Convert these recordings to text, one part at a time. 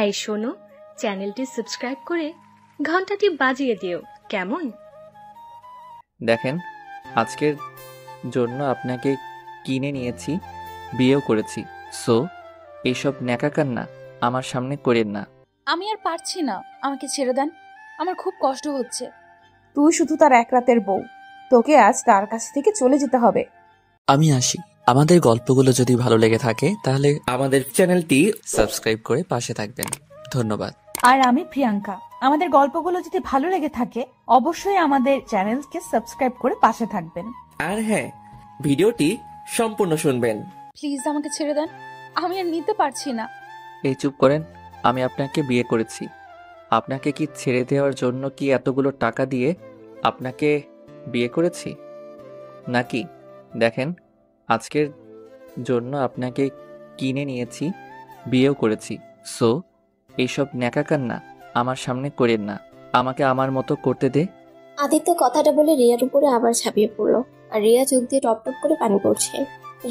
এই শোনো, চ্যানেলটি সাবস্ক্রাইব করে ঘন্টাটি বাজিয়ে দিও, কেমন? দেখেন, আজকের জন্য আপনাকে কিনে নিয়েছি, বিয়েও করেছি। সো এইসব ন্যাকাকান্না আমার সামনে করেন না। আমি আর পারছি না, আমাকে ছেড়ে দেন। আমার খুব কষ্ট হচ্ছে। তুই শুধু তার এক রাতের বউ, তোকে আজ তার কাছ থেকে চলে যেতে হবে। আমি আসি। আমাদের গল্পগুলো যদি ভালো লেগে থাকে তাহলে আমাদের চ্যানেলটি সাবস্ক্রাইব করে পাশে থাকবেন। ধন্যবাদ। আর আমি প্রিয়াঙ্কা। আমাদের গল্পগুলো যদি ভালো লেগে থাকে অবশ্যই আমাদের চ্যানেলকে সাবস্ক্রাইব করে পাশে থাকবেন। আর হ্যাঁ, ভিডিওটি সম্পূর্ণ শুনবেন। প্লিজ আমাকে ছেড়ে দেন, আমি আর নিতে পারছি না। এই চুপ করেন। আমি আপনাকে বিয়ে করেছি। আপনাকে কি ছেড়ে দেওয়ার জন্য কি এতগুলো টাকা দিয়ে আপনাকে বিয়ে করেছি নাকি? দেখেন, আজকের জন্য আপনাকে কিনে নিয়েছি, বিয়েও করেছি। সো এইসব ন্যাকাকান্না আমার সামনে করেন না। আমাকে আমার মতো করতে দে। আদিত্য কথাটা বলে রিয়ার উপরে আবার ঝাঁপিয়ে পড়লো, আর রিয়া চোখ দিয়ে টপ টপ করে পানি পড়ছে।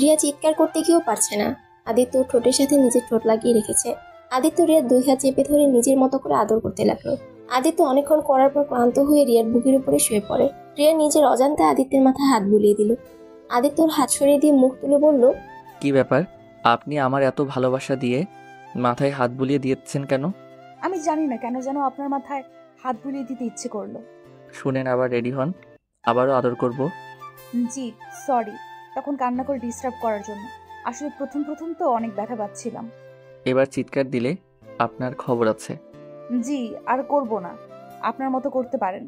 রিয়া চিৎকার করতে গিয়েও পারছে না। আদিত্য ঠোঁটের সাথে নিজের ঠোঁট লাগিয়ে রেখেছে। আদিত্য রিয়ার দুই হাত চেপে ধরে নিজের মতো করে আদর করতে লাগলো। আদিত্য অনেকক্ষণ করার পর ক্লান্ত হয়ে রিয়ার বুকের উপরে শুয়ে পড়ে। রিয়া নিজের অজান্তে আদিত্যের মাথায় হাত বুলিয়ে দিল। আদিত্যর হাত সরিয়ে দিয়ে মুখ তুলে বলল, কি ব্যাপার? আপনি আমার এত ভালোবাসা দিয়ে মাথায় হাত বুলিয়ে দিয়েছেন কেন? আমি জানি না কেন যেন আপনার মাথায় হাত বুলিয়ে দিতে ইচ্ছে করলো। শুনেন, আবার রেডি হন, আবারও আদর করব। জি সরি, তখন কান্না করে ডিস্টার্ব করার জন্য। আসলে প্রথম প্রথম তো অনেক ব্যথা পাচ্ছিলাম। এবার চিৎকার দিলে আপনার খবর আছে। জি আর করব না, আপনার মতো করতে পারেন।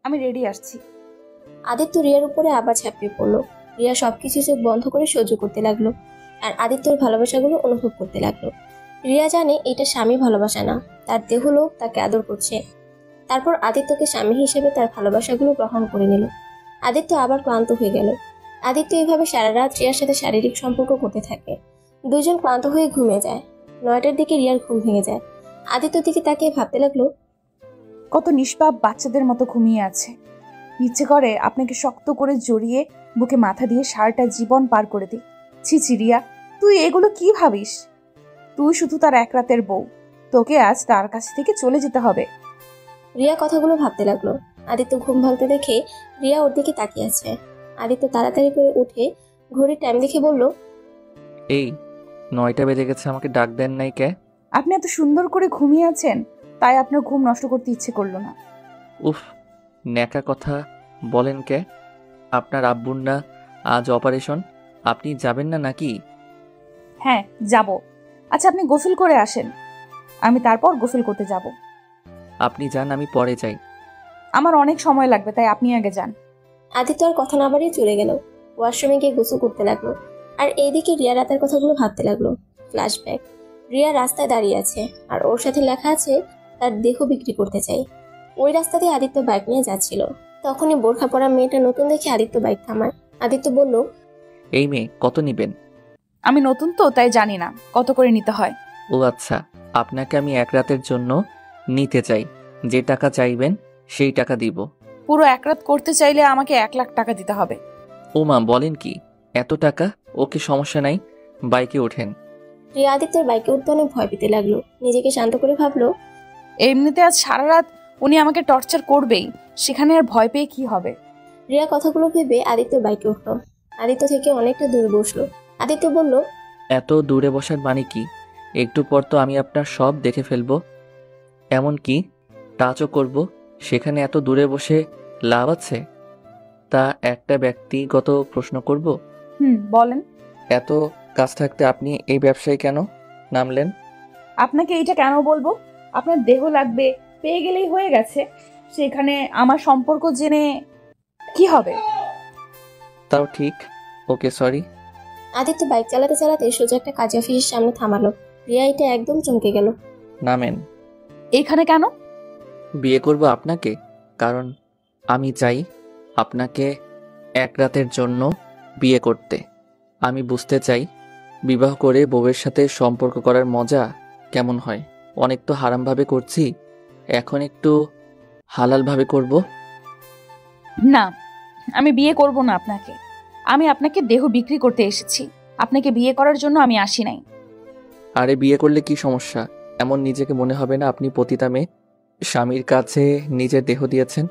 আমি রেডি আসছি। আদিত্য রিয়ার উপরে আবার ঝাঁপিয়ে পড়লো। রিয়া সবকিছু চোখ বন্ধ করে সহ্য করতে লাগলো, আর আদিত্যর ভালোবাসাগুলো অনুভব করতে লাগলো। রিয়া জানে এটা স্বামী ভালোবাসা না, তার দেহ লোক তাকে আদর করছে। তারপর আদিত্যকে স্বামী হিসেবে তার ভালোবাসাগুলো গ্রহণ করে নিল। আদিত্য আবার ক্লান্ত হয়ে গেল। আদিত্য এভাবে সারা রাত রিয়ার সাথে শারীরিক সম্পর্ক করতে থাকে। দুজন ক্লান্ত হয়ে ঘুমিয়ে যায়। 9টার দিকে রিয়ার ঘুম ভেঙে যায়। আদিত্যর দিকে তাকিয়ে ভাবতে লাগলো, কত নিষ্পাপ বাচ্চাদের মতো ঘুমিয়ে আছে। ইচ্ছে করে আপনাকে শক্ত করে জড়িয়ে বুকে মাথা দিয়ে সারাটা জীবন পার করে দিই। ছি ছি রিয়া, তুই এগুলো কি ভাবিস? তুই শুধু তার এক রাতের বউ, তোকে আজ তার কাছ থেকে চলে যেতে হবে। রিয়া কথাগুলো ভাবতে লাগলো। আদিত্য ঘুম ভাঙতে দেখে রিয়া ওর দিকে তাকিয়ে আছে। আদিত্য তাড়াতাড়ি করে উঠে ঘড়ির টাইম দেখে বলল, এই 9টা বেজে গেছে, আমাকে ডাক দেন নাই কে? আপনি এত সুন্দর করে ঘুমিয়ে আছেন, তাই আপনার ঘুম নষ্ট করতে ইচ্ছে করলো না। উফ, ন্যাকা কথা বলেন কে? আপনার আব্বুর না আজ অপারেশন, আপনি যাবেন না নাকি? হ্যাঁ যাব। আচ্ছা আপনি গোসল করে আসেন, আমি তারপর গোসল করতে যাব। আপনি যান, আমি পরে যাই। আমার অনেক সময় লাগবে, তাই আপনি আগে যান। আদিত্য আর কথা না বাড়িয়ে চলে গেল। ওয়াশরুমে গিয়ে গোসল করতে লাগলো। আর এইদিকে রিয়া রাতের কথাগুলো ভাবতে লাগলো। ফ্ল্যাশব্যাক। রিয়া রাস্তায় দাঁড়িয়ে আছে, আর ওর সাথে লেখা আছে তার দেহ বিক্রি করতে চাই। ওই রাস্তা দিয়ে আদিত্য বাইক নিয়ে যাচ্ছিল। তখনই বোরখা পরা মেয়েটা নতুন দেখে আদিত্য বাইক থামায়। আদিত্য বলল, এই মেয়ে, কত নিবেন? আমি নতুন তো তাই জানি না কত করে নিতে হয়। ও আচ্ছা, আপনাকে আমি এক রাতের জন্য নিতে চাই। যে টাকা চাইবেন সেই টাকা দিব। পুরো এক রাত করতে চাইলে আমাকে 1 লাখ টাকা দিতে হবে। ও মা, বলেন কি? এত টাকা? ওকে, সমস্যা নাই, বাইকে ওঠেন। রিয়া আদিত্যর বাইকে উঠতে অনেক ভয় পেতে লাগলো। নিজেকে শান্ত করে ভাবলো, এমনিতে আজ সারা রাত উনি আমাকে টর্চার করবেই, সেখানে আর ভয় পেয়ে কি হবে। রিয়া কথাগুলো ভেবে আদিত্যর বাইকে উঠলো। আদিত্য থেকে অনেকটা দূরে বসলো। আদিত্য বলল, এত দূরে বসার মানে কি? একটু পর তো আমি আপনার সব দেখে ফেলবো, এমন কি টাচও করব। সেখানে এত দূরে বসে লাভ আছে? তা একটা ব্যক্তিগত প্রশ্ন করব। বলেন। এত কাজ থাকতে আপনি এই ব্যবসায় কেন নামলেন? আপনাকে এইটা কেন বলবো? আপনার দেহ লাগবে, পেয়ে গেলেই হয়ে গেছে। সেখানে আমার সম্পর্ক জেনে কি হবে? তাও ঠিক। ওকে, সরি। আদিত্য বাইক চালাতে চালাতে সোজা একটা কাজী অফিসের সামনে থামালো। রিয়া এটা একদম চমকে গেল। নামেন। এইখানে কেন? বিয়ে করব আপনাকে, কারণ আমি চাই আপনাকে এক রাতের জন্য বিয়ে করতে। আমি বুঝতে চাই বিবাহ করে বউয়ের সাথে সম্পর্ক করার মজা কেমন হয়। অনেক তো হারামভাবে করছি, এখন একটু হালালভাবে করব। না, আমি বিয়ে করব না আপনাকে। আমি আপনাকে দেহ বিক্রি করতে এসেছি, আপনাকে বিয়ে করার জন্য আমি আসি নাই। আরে বিয়ে করলে কি সমস্যা? এমন নিজেকে মনে হবে না আপনি পতিতা মেয়ে? স্বামীর কাছে নিজের দেহ দিয়েছেন,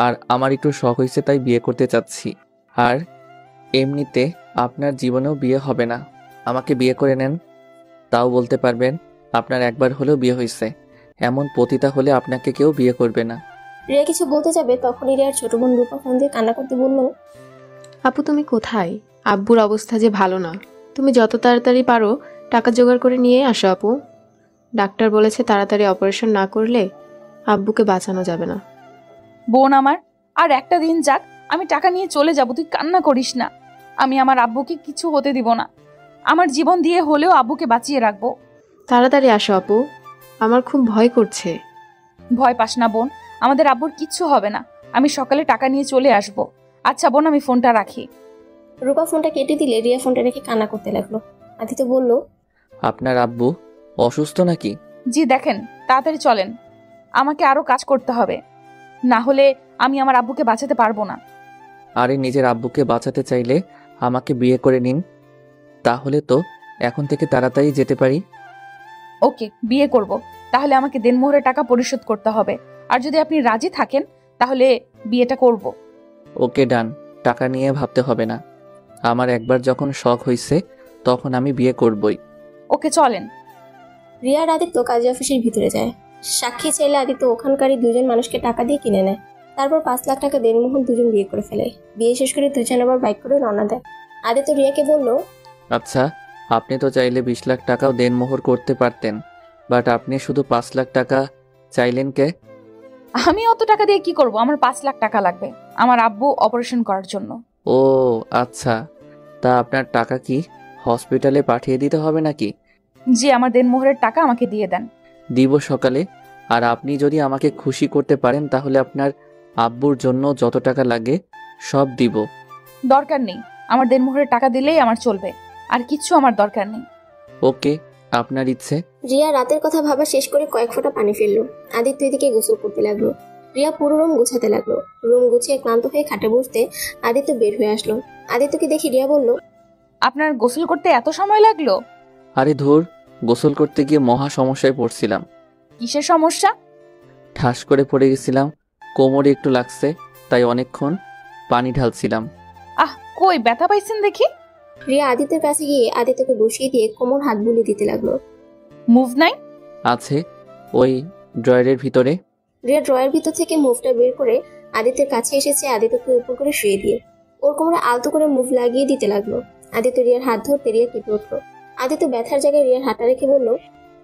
আর আমার একটু শখ হয়েছে তাই বিয়ে করতে চাচ্ছি। আর এমনিতে আপনার জীবনেও বিয়ে হবে না। আমাকে বিয়ে করে নেন, তাও বলতে পারবেন আপনার একবার হলেও বিয়ে হয়েছে। এমন পতিতা হলে আপনাকে কেউ বিয়ে করবে না। রিয়া কিছু বলতে যাবে তখনই রিয়ার ছোট বোন রূপা ফোন দিয়ে কান্না করতে বলল, আপু তুমি কোথায়? আব্বুর অবস্থা যে ভালো না, তুমি যত তাড়াতাড়ি পারো টাকা জোগাড় করে নিয়ে আসো আপু। ডাক্তার বলেছে তাড়াতাড়ি অপারেশন না করলে আব্বুকে বাঁচানো যাবে না। বোন আমার, আর একটা দিন যাক, আমি টাকা নিয়ে চলে যাব, তুই কান্না করিস না। আমি আমার আব্বুকে কিছু হতে দিব না, আমার জীবন দিয়ে হলেও আব্বুকে বাঁচিয়ে রাখবো। তাড়াতাড়ি আসো আপু, আমার খুব ভয় করছে। ভয় পাস না বোন, আমাদের আব্বুর কিচ্ছু হবে না। আমি সকালে টাকা নিয়ে চলে আসব। আচ্ছা বোন, আমি ফোনটা রাখি। রূপা ফোনটা কেটে দিলে রিয়া ফোনটা রেখে কান্না করতে লাগলো। আদিত্য বলল, আপনার আব্বু অসুস্থ নাকি? জি দেখেন, তাড়াতাড়ি চলেন, আমাকে আরো কাজ করতে হবে, না হলে আমি আমার আব্বুকে বাঁচাতে পারবো না। আরে নিজের আব্বুকে বাঁচাতে চাইলে আমাকে বিয়ে করে নিন, তাহলে তো এখন থেকে তাড়াতাড়ি যেতে পারি। ওকে, বিয়ে করব, তাহলে আমাকে দেনমোহরের টাকা পরিশোধ করতে হবে। আর যদি আপনি রাজি থাকেন তাহলে বিয়েটা করব। ওকে ডান, টাকা নিয়ে ভাবতে হবে না। আমার একবার যখন শখ হয়েছে তখন আমি বিয়ে করবই। ওকে চলেন। রিয়া আর আদিত্য কাজী অফিসের ভিতরে যায়। সাক্ষী চাইলে আদিত্য ওখানকারই দুজন মানুষকে টাকা দিয়ে কিনে নেয়। তারপর 5 লাখ টাকা দেনমোহর দুজন বিয়ে করে ফেলে। বিয়ে শেষ করে দুজন আবার বাইক করে রওনা দেয়। আদিত্য রিয়াকে বলল, আচ্ছা, আপনি তো চাইলে 20 লাখ টাকাও দেনমোহর করতে পারতেন, বাট আপনি শুধু 5 লাখ টাকা চাইলেন কে? আমি অত টাকা দিয়ে কি করব? আমার 5 লাখ টাকা লাগবে আমার আব্বু অপারেশন করার জন্য। ও আচ্ছা, তা আপনার টাকা কি হসপিটালে পাঠিয়ে দিতে হবে নাকি? জি, আমার দেনমোহরের টাকা আমাকে দিয়ে দেন। দিব সকালে। আর আপনি যদি আমাকে খুশি করতে পারেন তাহলে আপনার আব্বুর জন্য যত টাকা লাগে সব দিব। দরকার নেই, আমার দেনমোহরের টাকা দিলেই আমার চলবে, আর কিচ্ছু আমার দরকার নেই। ওকে, আপনার ইচ্ছে। রিয়া রাতের কথা ভাবা শেষ করে কয়েক ফোঁটা পানি ফেললো। আদিত্য এদিকে গোসল করতে লাগলো। রিয়া পুরো রুম গুছাতে লাগলো। রুম গুছিয়ে ক্লান্ত হয়ে খাটে বসতে আদিত্য বের হয়ে আসলো। আদিত্যকে দেখে রিয়া বলল, আপনার গোসল করতে এত সময় লাগলো? আরে ধুর, গোসল করতে গিয়ে মহা সমস্যায় পড়ছিলাম। কিসের সমস্যা? ঠাস করে পড়ে গেছিলাম, কোমরে একটু লাগছে, তাই অনেকক্ষণ পানি ঢালছিলাম। আহ, কই ব্যথা পাইছেন দেখি। রিয়া আদিত্যের কাছে গিয়ে আদিত্যকে বসিয়ে দিয়ে কোমর হাত বুলিয়ে দিতে লাগলো। মুভ নাই? আছে ওই ড্রয়ারের ভিতরে। রিয়া ড্রয়ের ভিতর থেকে মুভটা বের করে আদিত্যের কাছে এসেছে, আদিত্যকে উপর করে শুয়ে দিয়ে ওর কোমরে আলতো করে মুভ লাগিয়ে দিতে লাগলো। আদিত্য রিয়ার হাত ধরতে রিয়া কেঁপে উঠলো। আদিত্য ব্যথার জায়গায় রিয়ার হাতটা রেখে বলল,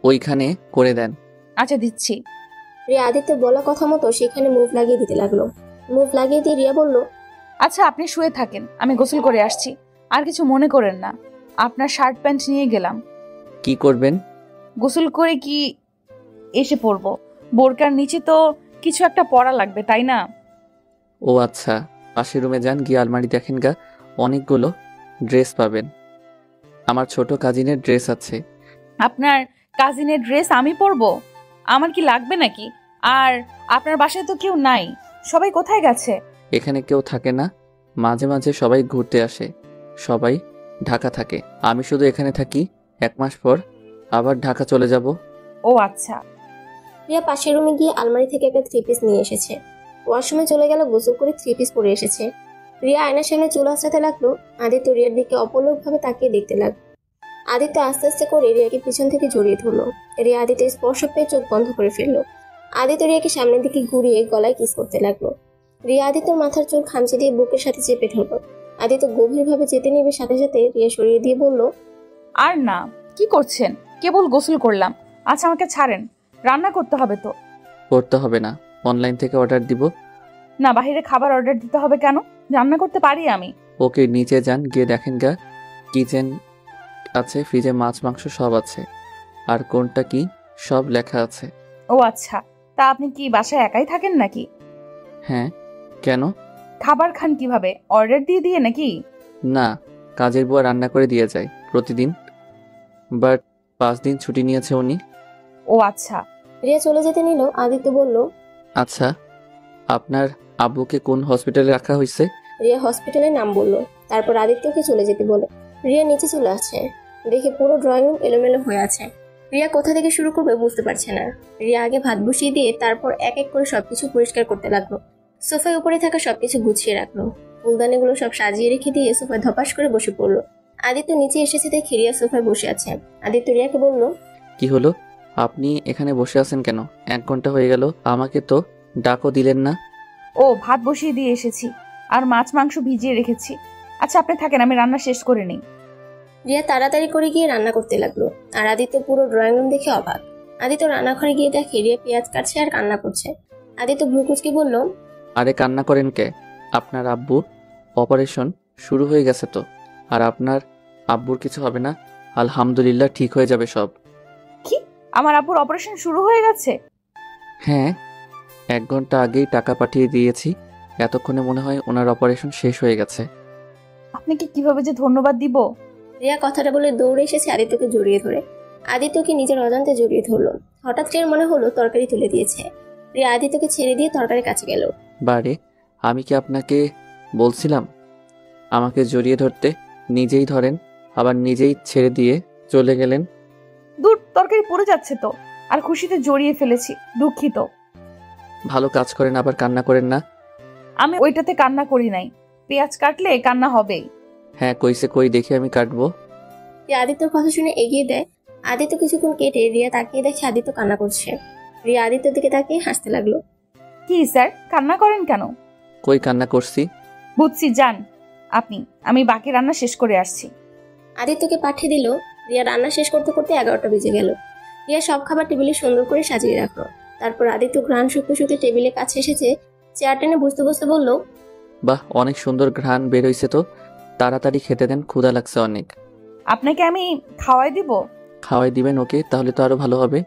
ওইখানে করে দেন। আচ্ছা দিচ্ছি। রিয়া আদিত্যের বলা কথা মতো সেখানে মুভ লাগিয়ে দিতে লাগলো। মুভ লাগিয়ে দিয়ে রিয়া বলল, আচ্ছা আপনি শুয়ে থাকেন, আমি গোসল করে আসছি। আর কিছু মনে করেন না, আপনার শার্ট প্যান্ট নিয়ে গেলাম। কি করবেন? গোসল করে কি এসে পড়বো? বোরকার নিচে তো কিছু একটা পরা লাগবে, তাই না? ও আচ্ছা, পাশের রুমে যান, গিয়ে আলমারি দেখেন গা, অনেকগুলো ড্রেস পাবেন। আমার ছোট কাজিনের ড্রেস আছে। আপনার কাজিনের ড্রেস আমি পরবো? আমার কি লাগবে নাকি? আর আপনার বাসায় তো কেউ নাই, সবাই কোথায় গেছে? এখানে কেউ থাকে না, মাঝে মাঝে সবাই ঘুরতে আসে। সবাই ঢাকা থাকে, আমি শুধু এখানে থাকি। 1 মাস পর আবার ঢাকা চলে যাব। ও আচ্ছা। রিয়া পাশের রুমে গিয়ে আলমারি থেকে একটা 3 পিস নিয়ে এসেছে। ওয়াশরুমে চলে গেল, গোসল করে 3 পিস পরে এসেছে। রিয়া আয়নার সামনে চুল আঁচড়াতে লাগলো। আদিত্য রিয়ার দিকে অপলকভাবে তাকিয়ে দেখতে লাগলো। আদিত্য আস্তে আস্তে করে রিয়াকে পিছন থেকে জড়িয়ে ধরলো। রিয়া আদিত্যের স্পর্শ পেয়ে চোখ বন্ধ করে ফেললো। আদিত্য রিয়াকে সামনের দিকে ঘুরিয়ে গলায় কিস করতে লাগলো। রিয়া আদিত্যর মাথার চুল খামচে দিয়ে বুকের সাথে চেপে ধরলো। আদিত্য গভীরভাবে যেতে নেবে সাথে সাথে রিয়া সরিয়ে দিয়ে বলল, আর না, কি করছেন? কেবল গোসল করলাম। আচ্ছা আমাকে ছাড়েন, রান্না করতে হবে তো। করতে হবে না, অনলাইন থেকে অর্ডার দিব। না, বাইরে খাবার অর্ডার দিতে হবে কেন? রান্না করতে পারি আমি। ওকে, নিচে যান, গিয়ে দেখেন গা, কিচেন আছে, ফ্রিজে মাছ মাংস সব আছে, আর কোনটা কি সব লেখা আছে। ও আচ্ছা, তা আপনি কি বাসায় একাই থাকেন নাকি? হ্যাঁ, কেন? খাবার খান কিভাবে? অর্ডার দিয়ে দিয়ে নাকি? না, কাজের বুয়া রান্না করে দিয়ে যায় প্রতিদিন, বাট 5 দিন ছুটি নিয়েছে উনি। ও আচ্ছা। রিয়া চলে যেতে নিল। আদিত্য বলল, আচ্ছা, আপনার আব্বুকে কোন হসপিটালে রাখা হয়েছে? রিয়া হসপিটালের নাম বলল। তারপর আদিত্যকে চলে যেতে বলে। রিয়া নিচে চলে আসছে, দেখে পুরো ড্রয়িং রুম এলোমেলো হয়ে আছে। রিয়া কোথা থেকে শুরু করবে বুঝতে পারছে না। রিয়া আগে ভাত বসিয়ে দিয়ে তারপর এক এক করে সবকিছু পরিষ্কার করতে লাগলো। সোফায় উপরে থাকা সবকিছু গুছিয়ে রাখলো। ফুলদানিগুলো সব সাজিয়ে রেখে দিয়ে সোফায় ধপাস করে বসে পড়লো। আদিত্য নিচে এসেছে দেখে রিয়া সোফায় বসে আছে। আদিত্য রিয়াকে বলল, কি হলো? আপনি এখানে বসে আছেন কেন? 1 ঘন্টা হয়ে গেল, আমাকে তো ডাকও দিলেন না। ও, ভাত বসিয়ে দিয়ে এসেছি আর মাছ মাংস ভিজিয়ে রেখেছি। আচ্ছা আপনি থাকেন, আমি রান্না শেষ করে নিই। রিয়া তাড়াতাড়ি করে গিয়ে রান্না করতে লাগলো। আর আদিত্য পুরো ড্রয়িং রুম দেখে অবাক। আদিত্য রান্নাঘরে গিয়ে দেখে রিয়া পেঁয়াজ কাটছে আর কান্না করছে। আদিত্য ভ্রুকুচকে বলল, আরে কান্না করেন কে? আপনার আব্বু অপারেশন শুরু হয়ে গেছে তো। আর আপনার আব্বুর কিছু হবে না, আলহামদুলিল্লাহ, ঠিক হয়ে যাবে সব। কি, আমার আব্বুর অপারেশন শুরু হয়ে গেছে? হ্যাঁ, 1 ঘন্টা আগেই টাকা পাঠিয়ে দিয়েছি। এতক্ষণে মনে হয় ওনার অপারেশন শেষ হয়ে গেছে। আপনাকে কিভাবে যে ধন্যবাদ দিব। রিয়া কথাটা বলে দৌড়ে এসেছে আদিত্যকে জড়িয়ে ধরে। আদিত্যকে নিজের অজান্তে জড়িয়ে ধরলো। হঠাৎ রিয়ার মনে হলো তরকারি তুলে দিয়েছে। রিয়া আদিত্যকে ছেড়ে দিয়ে তরকারির কাছে গেল। বারে, আমি কি আপনাকে বলছিলাম আমাকে জড়িয়ে ধরতে? নিজেই ধরেন, আবার নিজেই ছেড়ে দিয়ে চলে গেলেন। দূর, তরকারি পড়ে যাচ্ছে তো। আর খুশিতে জড়িয়ে ফেলেছি, দুঃখিত। ভালো কাজ করেন, আবার কান্না করেন না। আমি ওইটাতে কান্না করি নাই। পেঁয়াজ কাটলে কান্না হবেই। হ্যাঁ, কইছে কই, দেখি আমি কাটবো। রিয়া আদিত্যর কথা শুনে এগিয়ে দেয়। আদিত্য কিছুক্ষণ কেটে রিয়া তাকিয়ে দেখে আদিত্য কান্না করছে। রিয়া আদিত্যর দিকে তাকিয়ে হাসতে লাগলো। কি স্যার, কান্না করেন কেন? কই কান্না করছি? বুঝছি, যান আপনি, আমি বাকি রান্না শেষ করে আসছি। আদিত্যকে পাঠিয়ে দিল। রিয়া রান্না শেষ করতে করতে 11টা বেজে গেল। রিয়া সব খাবার টেবিলে সুন্দর করে সাজিয়ে রাখলো। তারপর আদিত্য ঘ্রাণ শুকতে শুকতে টেবিলের কাছে এসেছে। চেয়ার টেনে বসতে বসতে বলল, বাহ, অনেক সুন্দর ঘ্রাণ বের হইছে তো। তাড়াতাড়ি খেতে দেন, ক্ষুধা লাগছে অনেক। আপনাকে আমি খাওয়াই দিব? খাওয়াই দিবেন? ওকে, তাহলে তো আরো ভালো হবে।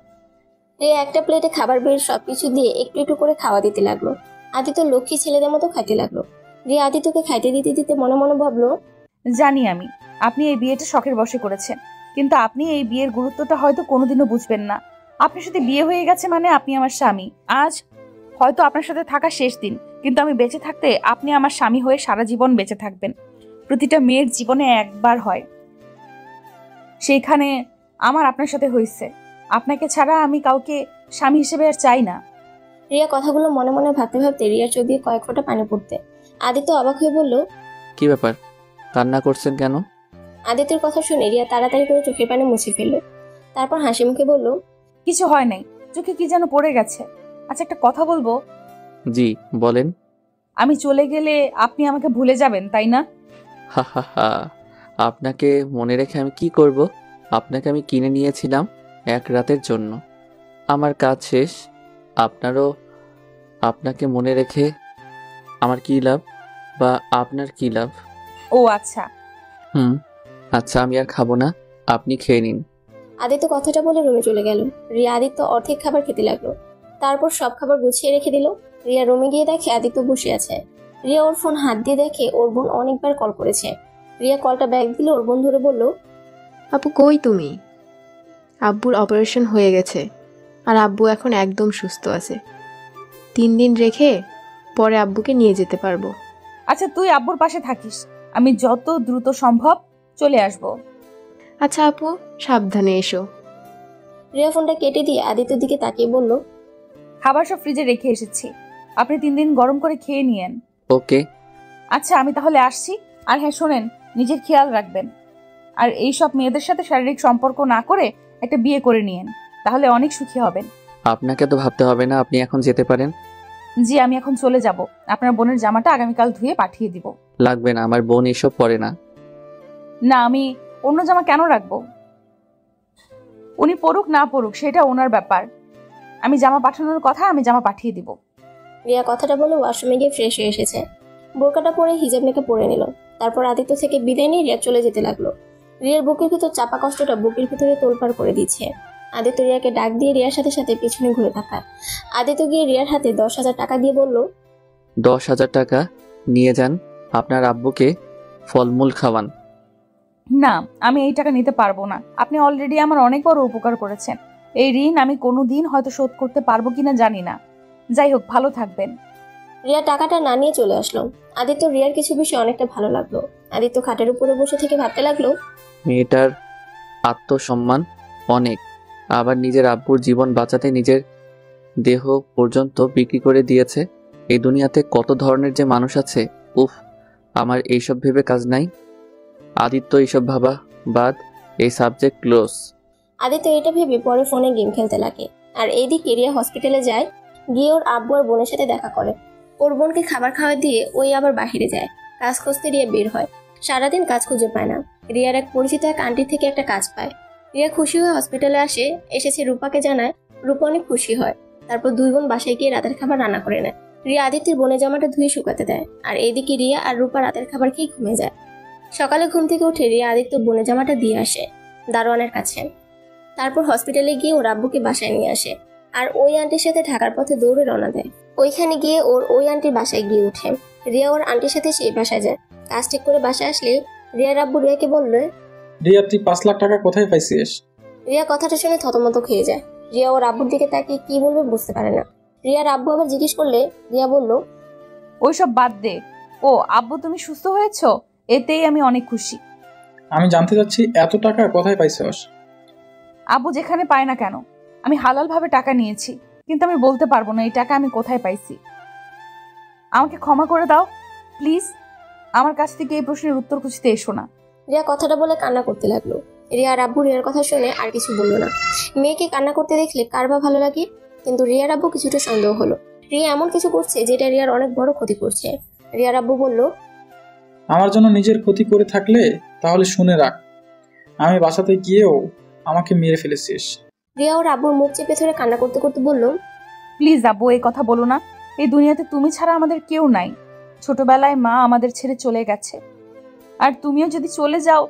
রিয়া একটা প্লেটে খাবার বের সবকিছু দিয়ে একটু একটু করে খাওয়া দিতে লাগলো। আদিত্য লক্ষ্মী ছেলেদের মতো খাইতে লাগলো। রিয়া আদিত্যকে খাইতে দিতে দিতে মনে মনে ভাবলো, জানি আমি, আপনি এই বিয়েটা শখের বশে করেছেন, কিন্তু আপনি এই বিয়ের গুরুত্বটা হয়তো কোনোদিনও বুঝবেন না। আপনার সাথে বিয়ে হয়ে গেছে মানে আপনি আমার স্বামী। আজ হয়তো আপনার সাথে থাকা শেষ দিন, কিন্তু আমি বেঁচে থাকতে আপনি আমার স্বামী হয়ে সারা জীবন বেঁচে থাকবেন। প্রতিটা মেয়ের জীবনে একবার হয়, সেইখানে আমার আপনার সাথে হয়েছে। আপনাকে ছাড়া আমি কাউকে স্বামী হিসেবে আর চাই না। রিয়া কথাগুলো মনে মনে ভাবতে ভাবতে রিয়ার চোখ দিয়ে কয়েক ফোঁটা পানি পড়তে। আদিত্য অবাক হয়ে বলল, কি ব্যাপার, কান্না করছেন কেন? আদিত্যের কথা শুনে রিয়া তাড়াতাড়ি করে চোখের পানি মুছে ফেলল। তারপর হাসি মুখে বলল, কিছু হয় নাই, চোখে কি যেন পড়ে গেছে। আচ্ছা একটা কথা বলবো? জি বলেন। আমি চলে গেলে আপনি আমাকে ভুলে যাবেন, তাই না? হা হা হা, আপনাকে মনে রেখে আমি কি করব? আপনাকে আমি কিনে নিয়েছিলাম 1 রাতের জন্য। আমার কাজ শেষ। আপনাকে মনে রেখে আমার কি লাভ, বা আপনার কি লাভ? ও আচ্ছা। আচ্ছা, আমি আর খাবো না, আপনি খেয়ে নিন। আদিত্য কথাটা বলে রুমে চলে গেল। রিয়া আদিত্য অর্ধেক খাবার খেতে লাগলো। তারপর সব খাবার গুছিয়ে রেখে দিল। রিয়া রুমে গিয়ে দেখে আদিত্য বসে আছে। রিয়া ওর ফোন হাত দিয়ে দেখে ওর বোন অনেকবার কল করেছে। রিয়া কলটা ব্যাক দিল। ওর বোন ধরে বলল, আপু কই তুমি? আব্বুর অপারেশন হয়ে গেছে আর আব্বু এখন একদম সুস্থ আছে। 3 দিন রেখে পরে আব্বুকে নিয়ে যেতে পারবো। আচ্ছা তুই আব্বুর পাশে থাকিস, আমি যত দ্রুত সম্ভব চলে আসব। আচ্ছা আপু, সাবধানে এসো। রিয়া ফোনটা কেটে দিয়ে আদিত্যর দিকে তাকিয়ে বলল, খাবার সব ফ্রিজে রেখে এসেছি, আপনি 3 দিন গরম করে খেয়ে নিয়েন। ওকে। আচ্ছা আমি তাহলে আসছি। আর হ্যাঁ শোনেন, নিজের খেয়াল রাখবেন। আর এই সব মেয়েদের সাথে শারীরিক সম্পর্ক না করে একটা বিয়ে করে নিয়েন, তাহলে অনেক সুখী হবেন। আপনাকে তো ভাবতে হবে না, আপনি এখন যেতে পারেন। জি আমি এখন চলে যাব। আপনার বোনের জামাটা আগামীকাল ধুয়ে পাঠিয়ে দিব। লাগবে না, আমার বোন এসব পরে না। না, আমি অন্য জামা কেন রাখবো? উনি পড়ুক না পড়ুক সেটা ওনার ব্যাপার। আমি জামা পাঠানোর কথা, আমি জামা পাঠিয়ে দিব। রিয়া কথাটা বলে ওয়াশরুমে গিয়ে ফ্রেশ হয়ে এসেছে। বোরকাটা পরে হিজাব নেকে পরে নিল। তারপর আদিত্য থেকে বিদায় নিয়ে রিয়া চলে যেতে লাগলো। রিয়ার বুকের ভিতর চাপা কষ্টটা বুকের ভিতরে তোলপাড় করে দিচ্ছে। আদিত্য রিয়াকে ডাক দিয়ে রিয়ার সাথে সাথে পিছনে ঘুরে তাকায়। আদিত্য গিয়ে রিয়ার হাতে 10,000 টাকা দিয়ে বলল, 10,000 টাকা নিয়ে যান, আপনার আব্বুকে ফলমূল খাওয়ান। না, আমি এই টাকা নিতে পারবো না। আপনি অলরেডি আমার অনেক বড় উপকার করেছেন। এই ঋণ আমি কোনোদিন হয়তো শোধ করতে পারবো কিনা জানি না। যাই হোক, ভালো থাকবেন। রিয়া টাকাটা না নিয়ে চলে আসলো। আদিত্য রিয়ার কিছু বিষয় অনেকটা ভালো লাগলো। আদিত্য খাটের উপরে বসে থেকে ভাবতে লাগলো, মেয়েটার আত্মসম্মান অনেক, আবার নিজের আব্বুর জীবন বাঁচাতে নিজের দেহ পর্যন্ত বিক্রি করে দিয়েছে। এই দুনিয়াতে কত ধরনের যে মানুষ আছে। উফ, আমার এইসব ভেবে কাজ নাই। আদিত্য, এইসব ভাবা বাদ, এই সাবজেক্ট ক্লোজ। আদিত্য এটা ভেবে পরে ফোনে গেম খেলতে লাগে। আর এইদিকে রিয়া হসপিটালে যায়, গিয়ে ওর আব্বু আর বোনের সাথে দেখা করে। ওর বোনকে খাবার খাওয়া দিয়ে ওই আবার বাহিরে যায়। কাজ খুঁজতে রিয়া বের হয়। সারাদিন কাজ খুঁজে পায় না। রিয়ার এক পরিচিত এক আন্টির থেকে একটা কাজ পায়। রিয়া খুশি হয়ে হসপিটালে এসেছে রূপাকে জানায়। রূপা অনেক খুশি হয়। তারপর দুই বোন বাসায় গিয়ে রাতের খাবার রান্না করে নেয়। রিয়া আদিত্যের বোনের জামাটা ধুয়ে শুকাতে দেয়। আর এইদিকে রিয়া আর রূপা রাতের খাবার খেয়ে ঘুমিয়ে যায়। সকালে ঘুম থেকে উঠে রিয়া আদিত্য বোনের জামাটা দিয়ে আসে দারোয়ানের কাছে। তারপর হসপিটালে গিয়ে ওর আব্বুকে বাসায় নিয়ে আসে। আর ওই আন্টির সাথে ঢাকার পথে দৌড়ে রওনা দেয়। ওইখানে গিয়ে ওই আন্টির বাসায় গিয়ে উঠে। রিয়া ওর আন্টির সাথে সেই বাসায় যায়। কাজ ঠিক করে বাসায় আসলে রিয়ার আব্বু রিয়াকে বলল, রিয়া তুই 5 লাখ টাকা কোথায় পাইছিস? রিয়া কথাটা শুনে থতমত খেয়ে যায়। রিয়া ওর আব্বুর দিকে তাকিয়ে কি বলবে বুঝতে পারে না। রিয়ার আব্বু আবার জিজ্ঞেস করলে রিয়া বলল, ওইসব বাদ দে। ও আব্বু, তুমি সুস্থ হয়েছো? এতেই আমি অনেক খুশি। আমি জানতে চাচ্ছি এত টাকা কোথায় পাইছিস? আব্বু যেখানে পায় না কেন, আমি হালাল ভাবে টাকা নিয়েছি, কিন্তু আমি বলতে পারবো না এই টাকা আমি কোথায় পাইছি। আমাকে ক্ষমা করে দাও প্লিজ। আমার কাছ থেকে এই প্রশ্নের উত্তর খুঁজতে এসো না। রিয়া কথাটা বলে কান্না করতে লাগলো। রিয়ার আব্বু রিয়ার কথা শুনে আর কিছু বললো না। মেয়েকে কান্না করতে দেখলে কার বা ভালো লাগে। কিন্তু রিয়ার আব্বু কিছুটা সন্দেহ হলো। রিয়া এমন কিছু করছে যেটা রিয়ার অনেক বড় ক্ষতি করছে। রিয়ার আব্বু বলল, আমার জন্য নিজের ক্ষতি করে থাকলে তাহলে শুনে রাখ, আমি বাসাতে গিয়েও আমাকে মেরে ফেলেছিস। রিয়া ওর আব্বুর মুখ চেপে ধরে কান্না করতে করতে বলল, প্লিজ আব্বু, এই কথা বলো না। এই দুনিয়াতে তুমি ছাড়া আমাদের কেউ নাই। ছোটবেলায় মা আমাদের ছেড়ে চলে গেছে, আর তুমিও যদি চলে যাও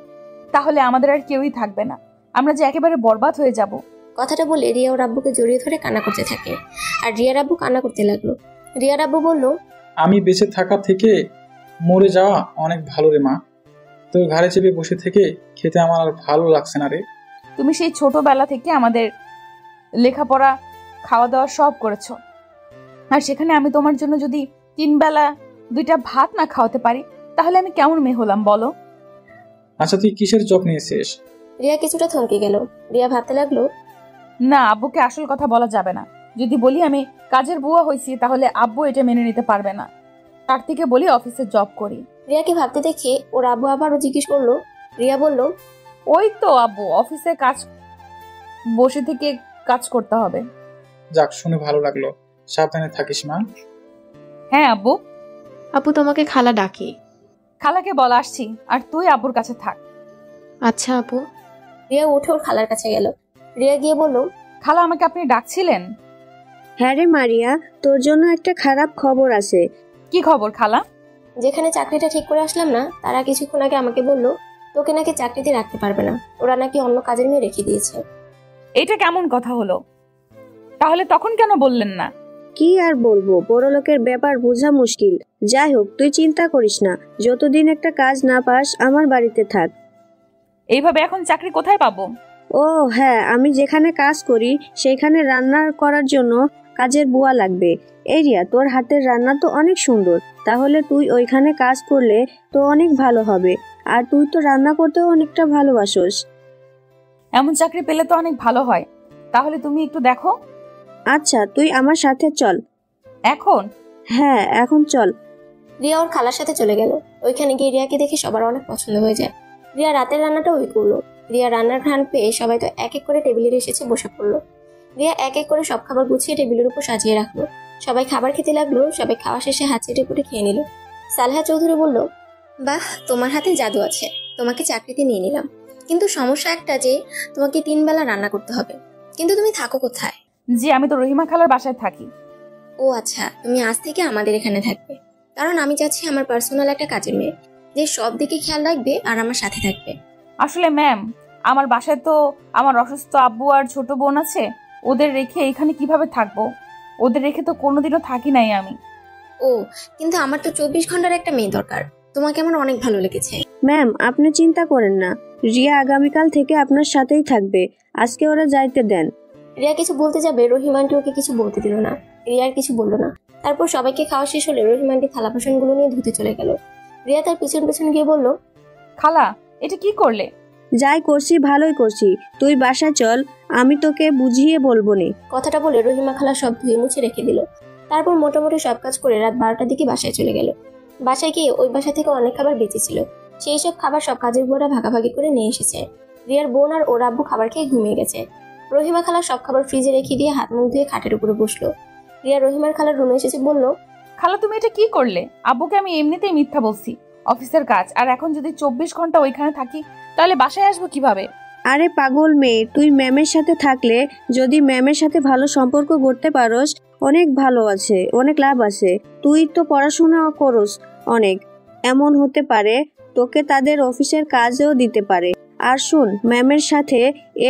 তাহলে আমাদের আর কেউই থাকবে না। আমরা যে একেবারে বরবাদ হয়ে যাব। কথাটা বলে রিয়া ওর আব্বুকে জড়িয়ে ধরে কান্না করতে থাকে। আর রিয়ার আব্বু কান্না করতে লাগলো। রিয়ার আব্বু বলল, আমি বেঁচে থাকা থেকে মরে যাওয়া অনেক ভালো রে মা। তোর ঘাড়ে চেপে বসে থেকে খেতে আমার আর ভালো লাগছে না রে। তুমি সেই ছোটবেলা থেকে আমাদের লেখাপড়া, খাওয়া দাওয়া সব করেছো, আর সেখানে আমি তোমার জন্য যদি 3 বেলা 2টা ভাত না খাওয়াতে পারি তাহলে আমি কেমন মেয়ে হলাম বলো? আচ্ছা তুই কিসের জব নিয়েছিস? রিয়া কিছুটা থমকে গেল। রিয়া ভাবতে লাগলো, না, আব্বুকে আসল কথা বলা যাবে না। যদি বলি আমি কাজের বুয়া হয়েছি তাহলে আব্বু এটা মেনে নিতে পারবে না। তার থেকে বলি অফিসে জব করি। রিয়াকে ভাবতে দেখে ওর আব্বু আবারও জিজ্ঞেস করলো। রিয়া বলল, ওই তো আব্বু, অফিসে কাজ, বসে থেকে কাজ করতে হবে। যাক, শুনে ভালো লাগলো। সাবধানে থাকিস মা। হ্যাঁ আব্বু। আপু তোমাকে খালা ডাকে। খালাকে বলা আসছি, আর তুই আব্বুর কাছে থাক। আচ্ছা আপু। রিয়া উঠে ওর খালার কাছে গেল। রিয়া গিয়ে বলল, খালা, আমাকে আপনি ডাকছিলেন? হ্যাঁ রে মারিয়া, তোর জন্য একটা খারাপ খবর আছে। কি খবর খালা? যেখানে চাকরিটা ঠিক করে আসলাম না, তারা কিছুক্ষণ আগে আমাকে বলল তোকে নাকি চাকরিতে রাখতে পারবে না, ওরা নাকি অন্য কাজের মেয়ে রেখে দিয়েছে। এটা কেমন কথা হলো? তাহলে তখন কেন বললেন না? কি আর বলবো, বড় লোকের ব্যাপার বোঝা মুশকিল। যাই হোক, তুই চিন্তা করিস না, যতদিন একটা কাজ না পাস আমার বাড়িতে থাক। এইভাবে এখন চাকরি কোথায় পাবো? ও হ্যাঁ, আমি যেখানে কাজ করি সেখানে রান্না করার জন্য কাজের বুয়া লাগবে। এরিয়া, তোর হাতের রান্না তো অনেক সুন্দর, তাহলে তুই ওইখানে কাজ করলে তো অনেক ভালো হবে। আর তুই তো রান্না করতেও অনেকটা ভালোবাসোস। এমন চাকরি পেলে তো অনেক ভালো হয়। তাহলে তুমি একটু দেখো। আচ্ছা, তুই আমার সাথে চল। এখন? হ্যাঁ, এখন চল। রিয়া ওর খালার সাথে চলে গেল। ওইখানে গিয়ে রিয়াকে দেখে সবার অনেক পছন্দ হয়ে যায়। রিয়া রাতের রান্নাটা ওই করলো। রিয়া রান্নার ঘ্রাণ পেয়ে সবাই তো এক এক করে টেবিলে এসেছে বসে পড়লো। রিয়া এক এক করে সব খাবার গুছিয়ে টেবিলের উপর সাজিয়ে রাখলো। সবাই খাবার খেতে লাগলো। সবাই খাওয়া শেষে হাত চেটে পুটে খেয়ে নিল। সালেহা চৌধুরী বলল, বাহ, তোমার হাতে জাদু আছে, তোমাকে চাকরিতে নিয়ে নিলাম। কিন্তু সমস্যা একটা যে তোমাকে 3 বেলা রান্না করতে হবে। কিন্তু তুমি থাকো কোথায়? জি, আমি তো রহিমা খালার বাসায় থাকি। ও আচ্ছা, তুমি আজ থেকে আমাদের এখানে থাকবে। কারণ আমি চাচ্ছি আমার পার্সোনাল একটা কাজের মেয়ে, যে সব দিকে খেয়াল রাখবে আর আমার সাথে থাকবে। আসলে ম্যাম, আমার বাসায় তো আমার অসুস্থ আব্বু আর ছোট বোন আছে। ওদের রেখে এখানে কিভাবে থাকবো? ওদের রেখে তো কোনোদিনও থাকি নাই আমি। ও, কিন্তু আমার তো 24 ঘন্টার একটা মেয়ে দরকার। তোমাকে আমার অনেক ভালো লেগেছে। ম্যাম, আপনি চিন্তা করেন না, রিয়া আগামীকাল থেকে আপনার সাথেই থাকবে। আজকে ওরা যাইতে দেন। রিয়া কিছু বলতে যাবে, রহিম আন্টি ওকে কিছু বলতে দিল না। রিয়া আর কিছু বললো না। তারপর সবাইকে খাওয়া শেষ হলে রহিম আন্টি থালা বাসনগুলো নিয়ে ধুতে চলে গেল। রিয়া তার পিছন পিছন গিয়ে বলল, খালা, এটা কি করলে? যাই করছি ভালোই করছি, তুই বাসায় চল, আমি তোকে বুঝিয়ে বলবো নে। কথাটা বলে রহিমা খালা সব ধুয়ে মুছে রেখে দিল। তারপর মোটামুটি সব কাজ করে রাত 12টার দিকে বাসায় চলে গেল। বাসায় গিয়ে ওই বাসা থেকে অনেক খাবার বেঁচেছিল, সেই সব খাবার সব কাজের বুয়ারা ভাগাভাগি করে নিয়ে এসেছে। রিয়ার বোন আর ওর আব্বু খাবার খেয়ে ঘুমিয়ে গেছে। রহিমা খালা সব খাবার ফ্রিজে রেখে দিয়ে হাত মুখ ধুয়ে খাটের উপরে বসলো। রিয়া রহিমার খালার রুমে এসেছে, বলল, খালা তুমি এটা কি করলে? আব্বুকে আমি এমনিতেই মিথ্যা বলছি, অফিসের কাজ, আর এখন যদি 24 ঘন্টা ওইখানে থাকি তাহলে বাসায় আসবো কিভাবে? আরে পাগল মেয়ে, তুই ম্যামের সাথে থাকলে যদি ম্যামের সাথে ভালো সম্পর্ক করতে পারোস অনেক ভালো আছে, অনেক লাভ আছে। তুই তো পড়াশোনা করস অনেক, এমন হতে পারে তোকে তাদের অফিসের কাজও দিতে পারে। আর শুন, ম্যামের সাথে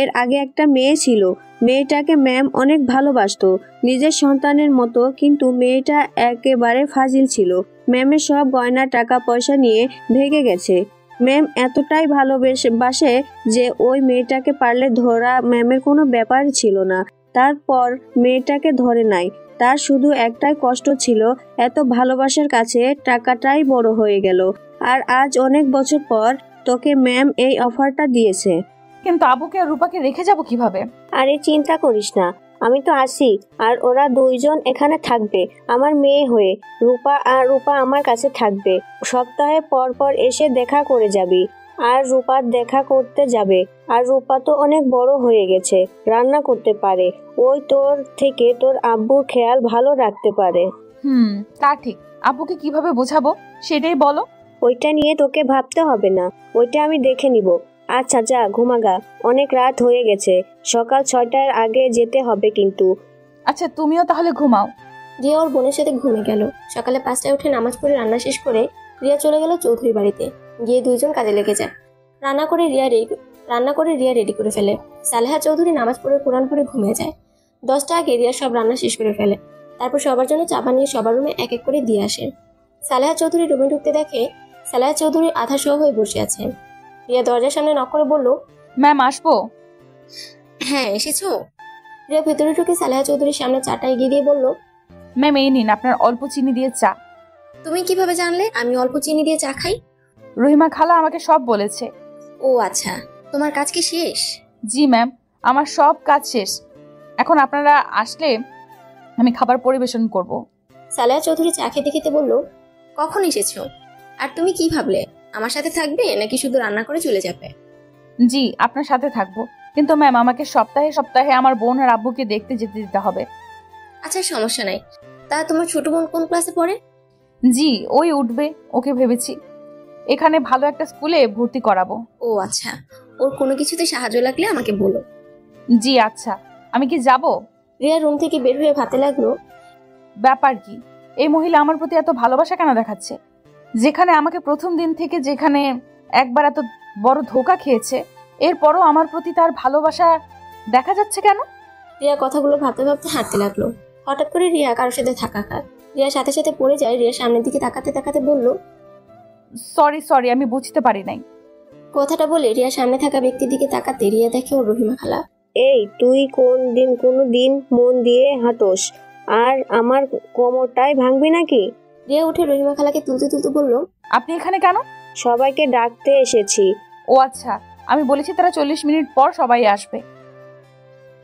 এর আগে একটা মেয়ে ছিল, মেয়েটাকে ম্যাম অনেক ভালোবাসতো নিজের সন্তানের মতো, কিন্তু মেয়েটা একেবারে ফাজিল ছিল। ম্যামের সব গয়না টাকা পয়সা নিয়ে ভেগে গেছে। ম্যাম এতটাই ভালোবাসে যে ওই মেয়েটাকে পারলে ধরা ম্যামের কোনো ব্যাপার ছিল না। তারপর মেয়েটাকে ধরে নাই, তার শুধু একটাই কষ্ট ছিল, এত ভালোবাসার কাছে টাকাটাই বড় হয়ে গেল। আর আজ অনেক বছর পর তোকে ম্যাম এই অফারটা দিয়েছে। কিন্তু আব্বুকে আর রূপাকে রেখে যাব কিভাবে? আরে চিন্তা করিস না, আমি তো আছি, আর ওরা দুইজন এখানে থাকবে আমার মেয়ে হয়ে। রূপা আমার কাছে থাকবে, সপ্তাহে পর পর এসে দেখা করে যাবি। আর রূপার দেখা করতে যাবে। আর রূপা তো অনেক বড় হয়ে গেছে, রান্না করতে পারে, ওই তোর থেকে তোর আব্বুর খেয়াল ভালো রাখতে পারে। তা ঠিক, আব্বুকে কিভাবে বোঝাবো সেটাই বলো। ওইটা নিয়ে তোকে ভাবতে হবে না, ওইটা আমি দেখে নিব। আচ্ছা যা ঘুমাগা, অনেক রাত হয়ে গেছে, সকাল 6টার আগে যেতে হবে কিন্তু। আচ্ছা তুমিও তাহলে ঘুমাও। রিয়া ওর বোনের সাথে ঘুমে গেল। সকালে 5টায় উঠে নামাজ পড়ে রান্না শেষ করে রিয়া চলে গেল চৌধুরী বাড়িতে। গিয়ে দুইজন কাজে লেগে যায়। রান্না করে রিয়া রেডি করে ফেলে। সালেহা চৌধুরী নামাজ পড়ে কোরআন পড়ে ঘুমিয়ে যায়। 10টা আগে রিয়া সব রান্না শেষ করে ফেলে। তারপর সবার জন্য চা বানিয়ে সবার রুমে এক এক করে দিয়ে আসে। সালেহা চৌধুরী রুমে ঢুকতে দেখে সালেহা চৌধুরী আধা শোয়া হয়ে বসে আছে। রিয়া দরজার সামনে নক করে বলল, ম্যাম আসবো? হ্যাঁ এসেছো। রিয়া ভেতরে ঢুকে সালেহা চৌধুরীর সামনে চাটা এগিয়ে দিয়ে বলল, ম্যাম এই নিন আপনার অল্প চিনি দিয়ে চা। তুমি কিভাবে জানলে আমি অল্প চিনি দিয়ে চা খাই? রহিমা খালা আমাকে সব বলেছে। ও আচ্ছা, তোমার কাজ কি শেষ? জি ম্যাম, আমার সব কাজ শেষ। এখন আপনারা আসলে আমি খাবার পরিবেশন করব। সালেহা চৌধুরী চা খেতে খেতে বলল, কখন এসেছো? আর তুমি কি ভাবলে আমার সাথে থাকবে নাকি শুধু রান্না করে চলে যাবে? জি আপনার সাথে থাকবো, কিন্তু ম্যাম আমাকে সপ্তাহে সপ্তাহে আমার বোন আর আব্বুকে দেখতে যেতে দিতে হবে। আচ্ছা সমস্যা নাই। তা তোমার ছোট বোন কোন ক্লাসে পড়ে? জি ওই উঠবে, ওকে ভেবেছি এখানে ভালো একটা স্কুলে ভর্তি করাবো। ও আচ্ছা, ওর কোনো কিছুতে সাহায্য লাগলে আমাকে বলো। জি আচ্ছা, আমি কি যাব? রিয়া রুম থেকে বের হয়ে ভাবতে লাগলো, ব্যাপার কি, এই মহিলা আমার প্রতি এত ভালোবাসা কেন দেখাচ্ছে? যেখানে আমাকে প্রথম দিন থেকে যেখানে একবার এত বড় ধোঁকা খেয়েছে, এরপরও আমার প্রতি তার ভালোবাসা দেখা যাচ্ছে কেন? রিয়া কথাগুলো ভাবতে ভাবতে হাঁটতে লাগলো। হঠাৎ করে রিয়া কারোর সাথে ধাক্কা খায়। রিয়া সাথে সাথে পড়ে যায়। রিয়া সামনের দিকে তাকাতে তাকাতে বলল, সরি আমি বুঝতে পারি নাই। কথাটা বলে রিয়া সামনে থাকা ব্যক্তির দিকে তাকাতে রিয়া দেখে ওর রহিমা খালা। এই তুই কোনো দিন মন দিয়ে হাঁটোস, আর আমার কোমরটাই ভাঙবি নাকি? রিয়া উঠে রহিমা খালাকে তুলতে তুলতে বলল, আপনি এখানে কেন? সবাইকে ডাকতে এসেছি। ও আচ্ছা, আমি বলেছি তারা 40 মিনিট পর সবাই আসবে,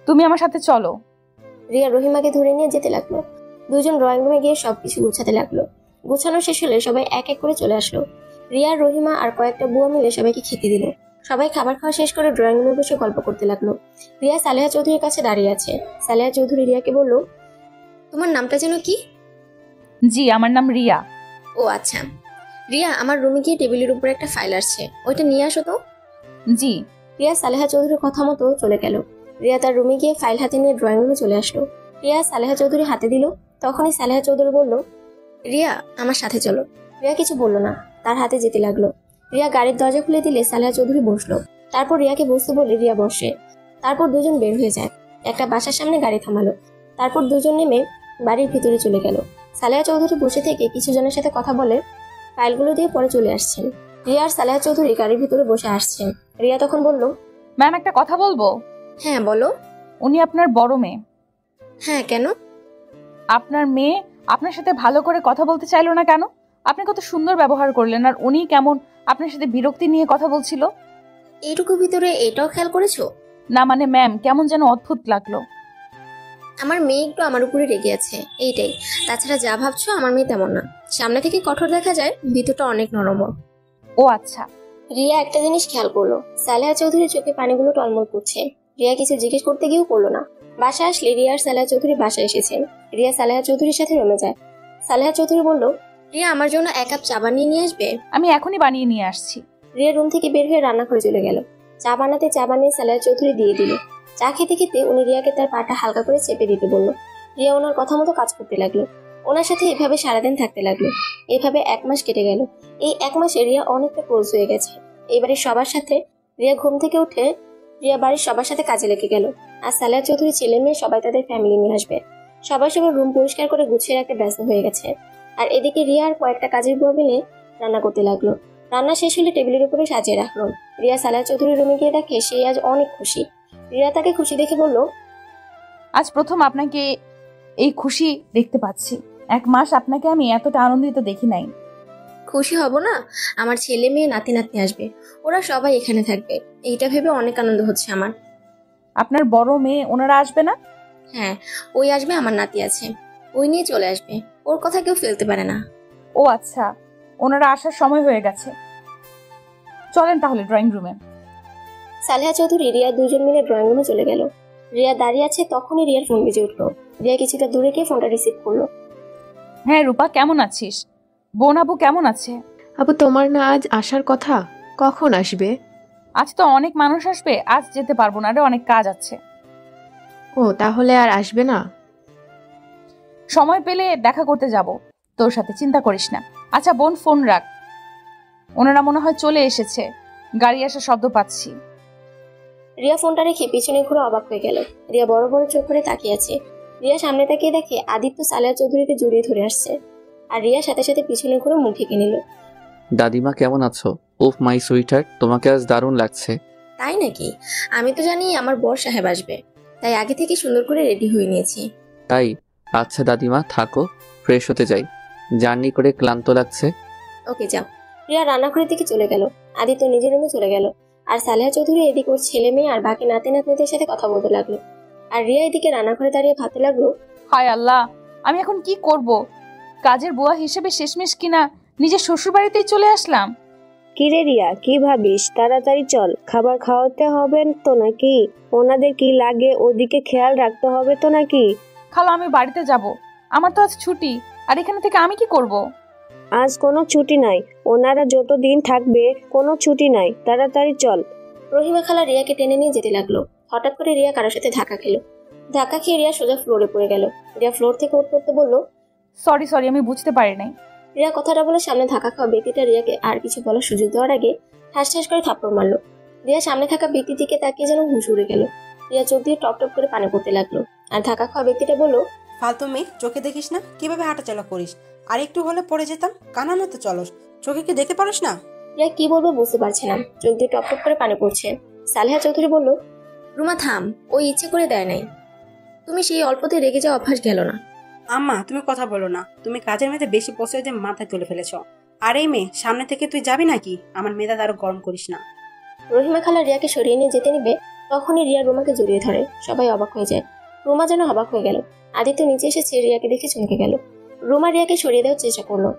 তুমি আমার সাথে চলো। রিয়া রহিমাকে ধরে নিয়ে যেতে লাগলো। দুজন ড্রয়িং রুমে গিয়ে সবকিছু গুছাতে লাগলো। গুছানো শেষ হলে সবাই এক এক করে চলে আসলো। রিয়া, রহিমা আর কয়েকটা বুয়া মিলে সবাইকে খেতে দিল। সবাই খাবার খাওয়া শেষ করে ড্রয়িং রুমে বসে গল্প করতে লাগলো। রিয়া সালেহা চৌধুরীর কাছে দাঁড়িয়ে আছে। সালেহা চৌধুরী রিয়াকে বলল, তোমার নামটা যেন কি? জি আমার নাম রিয়া। ও আচ্ছা। রিয়া, আমার রুমে গিয়ে টেবিলের উপরে একটা ফাইল আসছে, ওইটা নিয়ে আসো তো। জি। রিয়া সালেহা চৌধুরীর কথা মতো চলে গেল। রিয়া তার রুমে গিয়ে ফাইল হাতে নিয়ে ড্রয়িং রুমে চলে আসলো। রিয়া সালেহা চৌধুরী হাতে দিল। তখনই সালেহা চৌধুরী বলল, রিয়া আমার সাথে চলো। রিয়া কিছু বলল না, তার হাতে যেতে লাগলো। রিয়া গাড়ির দরজা খুলে দিলে সালেহা চৌধুরী বসলো। তারপর রিয়াকে বসতে বলে রিয়া বসে। তারপর দুজন বের হয়ে যায়। একটা বাসার সামনে গাড়ি থামালো। তারপর দুজন নেমে বাড়ির ভিতরে চলে গেল। সালেহা চৌধুরী বসে থেকে কিছু জনের সাথে কথা বলে ফাইলগুলো দিয়ে পরে চলে আসছেন। রিয়া আর সালেহা চৌধুরী গাড়ির ভিতরে বসে আসছেন। রিয়া তখন বলল, ম্যাম একটা কথা বলবো? হ্যাঁ বলো। উনি আপনার বড় মেয়ে। হ্যাঁ কেন? আপনার মেয়ে আপনার সাথে ভালো করে কথা বলতে চাইলো না কেন? আপনি কত সুন্দর ব্যবহার করলেন, আর উনি কেমন আপনার সাথে বিরক্তি নিয়ে কথা বলছিল। এইটুকু ভিতরে এটাও খেয়াল করেছো? না মানে ম্যাম, কেমন যেন অদ্ভুত লাগলো। আমার মেয়ে একটু আমার উপরে রেগে আছে, এইটাই। তাছাড়া যা ভাবছো আমার মেয়ে তেমন না। সামনে থেকে কঠোর দেখা যায়, ভিতরটা অনেক নরম। ও আচ্ছা। রিয়া একটা জিনিস খেয়াল করলো, সালেহা চৌধুরীর চোখে পানিগুলো টলমল করছে। রিয়া কিছু জিজ্ঞেস করতে গিয়েও করলো না। বাসায় আসলে রিয়া আর সালেহা চৌধুরী বাসায় এসেছেন। রিয়া সালেহা চৌধুরীর সাথে রুমে যায়। সালেহা চৌধুরী বলল, রিয়া আমার জন্য 1 কাপ চা বানিয়ে নিয়ে আসবে। আমি এখনই বানিয়ে নিয়ে আসছি। রিয়া রুম থেকে বের হয়ে রান্নাঘরে চলে গেল। চা বানাতে চা বানিয়ে সালেহা চৌধুরী দিয়ে দিল। চা খেতে খেতে উনি রিয়াকে তার পাটা হালকা করে চেপে দিতে বলল। রিয়া ওনার কথা মতো কাজ করতে লাগলো। ওনার সাথে এভাবে সারাদিন থাকতে লাগলো। এভাবে 1 মাস কেটে গেল। এই 1 মাসে রিয়া অনেকটা ক্লোজ হয়ে গেছে। এবারে সবার সাথে রিয়া ঘুম থেকে উঠে রিয়া বাড়ির সবার সাথে কাজে লেগে গেল। আর সালেহা চৌধুরী ছেলে মেয়ে সবাই তাদের ফ্যামিলি নিয়ে আসবে। সবাই সবার রুম পরিষ্কার করে গুছিয়ে রাখতে ব্যস্ত হয়ে গেছে। আর এদিকে রিয়া আর কয়েকটা কাজের বুয়া মিলে রান্না করতে লাগলো। রান্না শেষ হলে টেবিলের উপরে সাজিয়ে রাখলো। রিয়া সালেহা চৌধুরীর রুমে গিয়ে দেখে সে আজ অনেক খুশি। রিয়া তাকে খুশি দেখে বলল, আজ প্রথম আপনাকে এই খুশি দেখতে পাচ্ছি। 1 মাস আপনাকে আমি এতটা আনন্দিত দেখি নাই। খুশি হব না? আমার ছেলে মেয়ে নাতি নাতনি আসবে, ওরা সবাই এখানে থাকবে, এইটা ভেবে অনেক আনন্দ হচ্ছে আমার। আপনার বড় মেয়ে ওনারা আসবে না? হ্যাঁ, ওই আসবে, আমার নাতি আছে, ওই নিয়ে চলে আসবে, ওর কথা কেউ ফেলতে পারে না। ও আচ্ছা, ওনারা আসার সময় হয়ে গেছে। চলেন তাহলে ড্রয়িং রুমে। সালেহা চৌধুরী রিয়া দুজন মিলে ড্রয়িং রুমে চলে গেল। রিয়া দাঁড়িয়ে আছে, তখনই রিয়ার ফোন বেজে উঠলো। রিয়া কিছুটা দূরে গিয়ে ফোনটা রিসিভ করলো। হ্যাঁ রূপা, কেমন আছিস? বোন আপু কেমন আছে? আপু তোমার না আজ আসার কথা, কখন আসবে? আজ তো অনেক মানুষ আসবে, আজ যেতে পারবো না রে, অনেক কাজ আছে। ও তাহলে আর আসবে না? সময় পেলে দেখা করতে যাব তোর সাথে, চিন্তা করিস না। আচ্ছা বোন, ফোন রাখ, ওনারা মনে হয় চলে এসেছে, গাড়ি আসার শব্দ পাচ্ছি। রিয়া ফোনটা রেখে পিছনে ঘুরে অবাক হয়ে গেল। রিয়া বড় বড় চোখ করে তাকিয়ে আছে। রিয়া সামনে তাকিয়ে দেখে আদিত্য সালেহা চৌধুরীকে জড়িয়ে ধরে আসছে। আর রিয়া সাথে সাথে পিছনে ঘুরে মুখ ঢেকে নিল। দাদিমা কেমন আছো? উফ মাই সুইটহার্ট, তোমাকে আজ দারুণ লাগছে। তাই নাকি? আমি তো জানি আমার বর সাহেব আসবে, তাই আগে থেকে সুন্দর করে রেডি হয়ে নিয়েছি। তাই? আচ্ছা দাদিমা থাকো, ফ্রেশ হতে যাই, জার্নি করে ক্লান্ত লাগছে। ওকে যাও। রিয়া রান্নাঘরের দিকে চলে গেল। আদিত্য নিজের রুমে চলে গেল। আর সালেহা চৌধুরী এদিকে ওর ছেলে মেয়ে আর বাকি নাতি নাতনিদের সাথে কথা বলতে লাগলো। আর রিয়া এদিকে রান্নাঘরে দাঁড়িয়ে ভাবতে লাগলো, হায় আল্লাহ, আমি এখন কি করব? কাজের বুয়া হিসেবে শেষমেশ কিনা নিজের শ্বশুর বাড়িতেই চলে আসলাম। কিরে রিয়া, কি ভাবিস? তাড়াতাড়ি চল, খাবার খাওয়াতে হবে তো নাকি? ওনাদের কি লাগে ওদিকে খেয়াল রাখতে হবে তো নাকি? খালা, আমি বাড়িতে যাব, আমার তো আজ ছুটি, আর এখানে থেকে আমি কি করব? আজ কোনো ছুটি নাই, ওনারা যতদিন থাকবে কোনো ছুটি নাই, তাড়াতাড়ি চল। রহিমা খালা রিয়াকে টেনে নিয়ে যেতে লাগলো। হঠাৎ করে রিয়া কারোর সাথে ধাক্কা খেলো। ধাক্কা খেয়ে রিয়া সোজা ফ্লোরে পড়ে গেল। রিয়া ফ্লোর থেকে উঠতে উঠতে বলল, সরি, আমি বুঝতে পারি নাই। রিয়া কথাটা বলে সামনে ধাক্কা খাওয়া ব্যক্তিটা রিয়াকে আর কিছু বলার সুযোগ দেওয়ার আগে ঠাস ঠাস করে থাপ্পড় মারলো। রিয়া সামনে থাকা ব্যক্তির দিকে তাকিয়ে যেন হুঁশ উড়ে গেল। রিয়া চোখ দিয়ে টপ টপ করে পানি পড়তে লাগলো। আর ধাক্কা খাওয়া ব্যক্তিটা বলল, ফালতু মেয়ে, চোখে দেখিস না কিভাবে হাঁটাচলা করিস? আর একটু হলে পড়ে যেতাম, কানা মতো চলস, চোখে কি দেখতে পারিস না? রিয়া কি বলবে বুঝতে পারছে না, চোখ দিয়ে টপ টপ করে পানি পড়ছে। সালেহা চৌধুরী বলল, রুমা থাম, ওই ইচ্ছে করে দেয় নাই, তুমি সেই অল্পতে রেগে যাওয়া অভ্যাস গেল না। আম্মা তুমি কথা বলো না, তুমি কাজের মেয়েতে বেশি প্রশ্রয় দিয়ে মাথায় তুলে ফেলেছ। আর এই মেয়ে, সামনে থেকে তুই যাবি নাকি? আমার মেয়েটা আরো গরম করিস না। রহিমা খালা রিয়াকে সরিয়ে নিয়ে যেতে নিবে, তখনই রিয়া রুমাকে জড়িয়ে ধরে। সবাই অবাক হয়ে যায়। রুমা যেন অবাক হয়ে গেল। আদিত্য নিচে এসেছে, রিয়াকে দেখে চমকে গেল। রুমা রিয়াকে সরিয়ে দেওয়ার চেষ্টা করলো।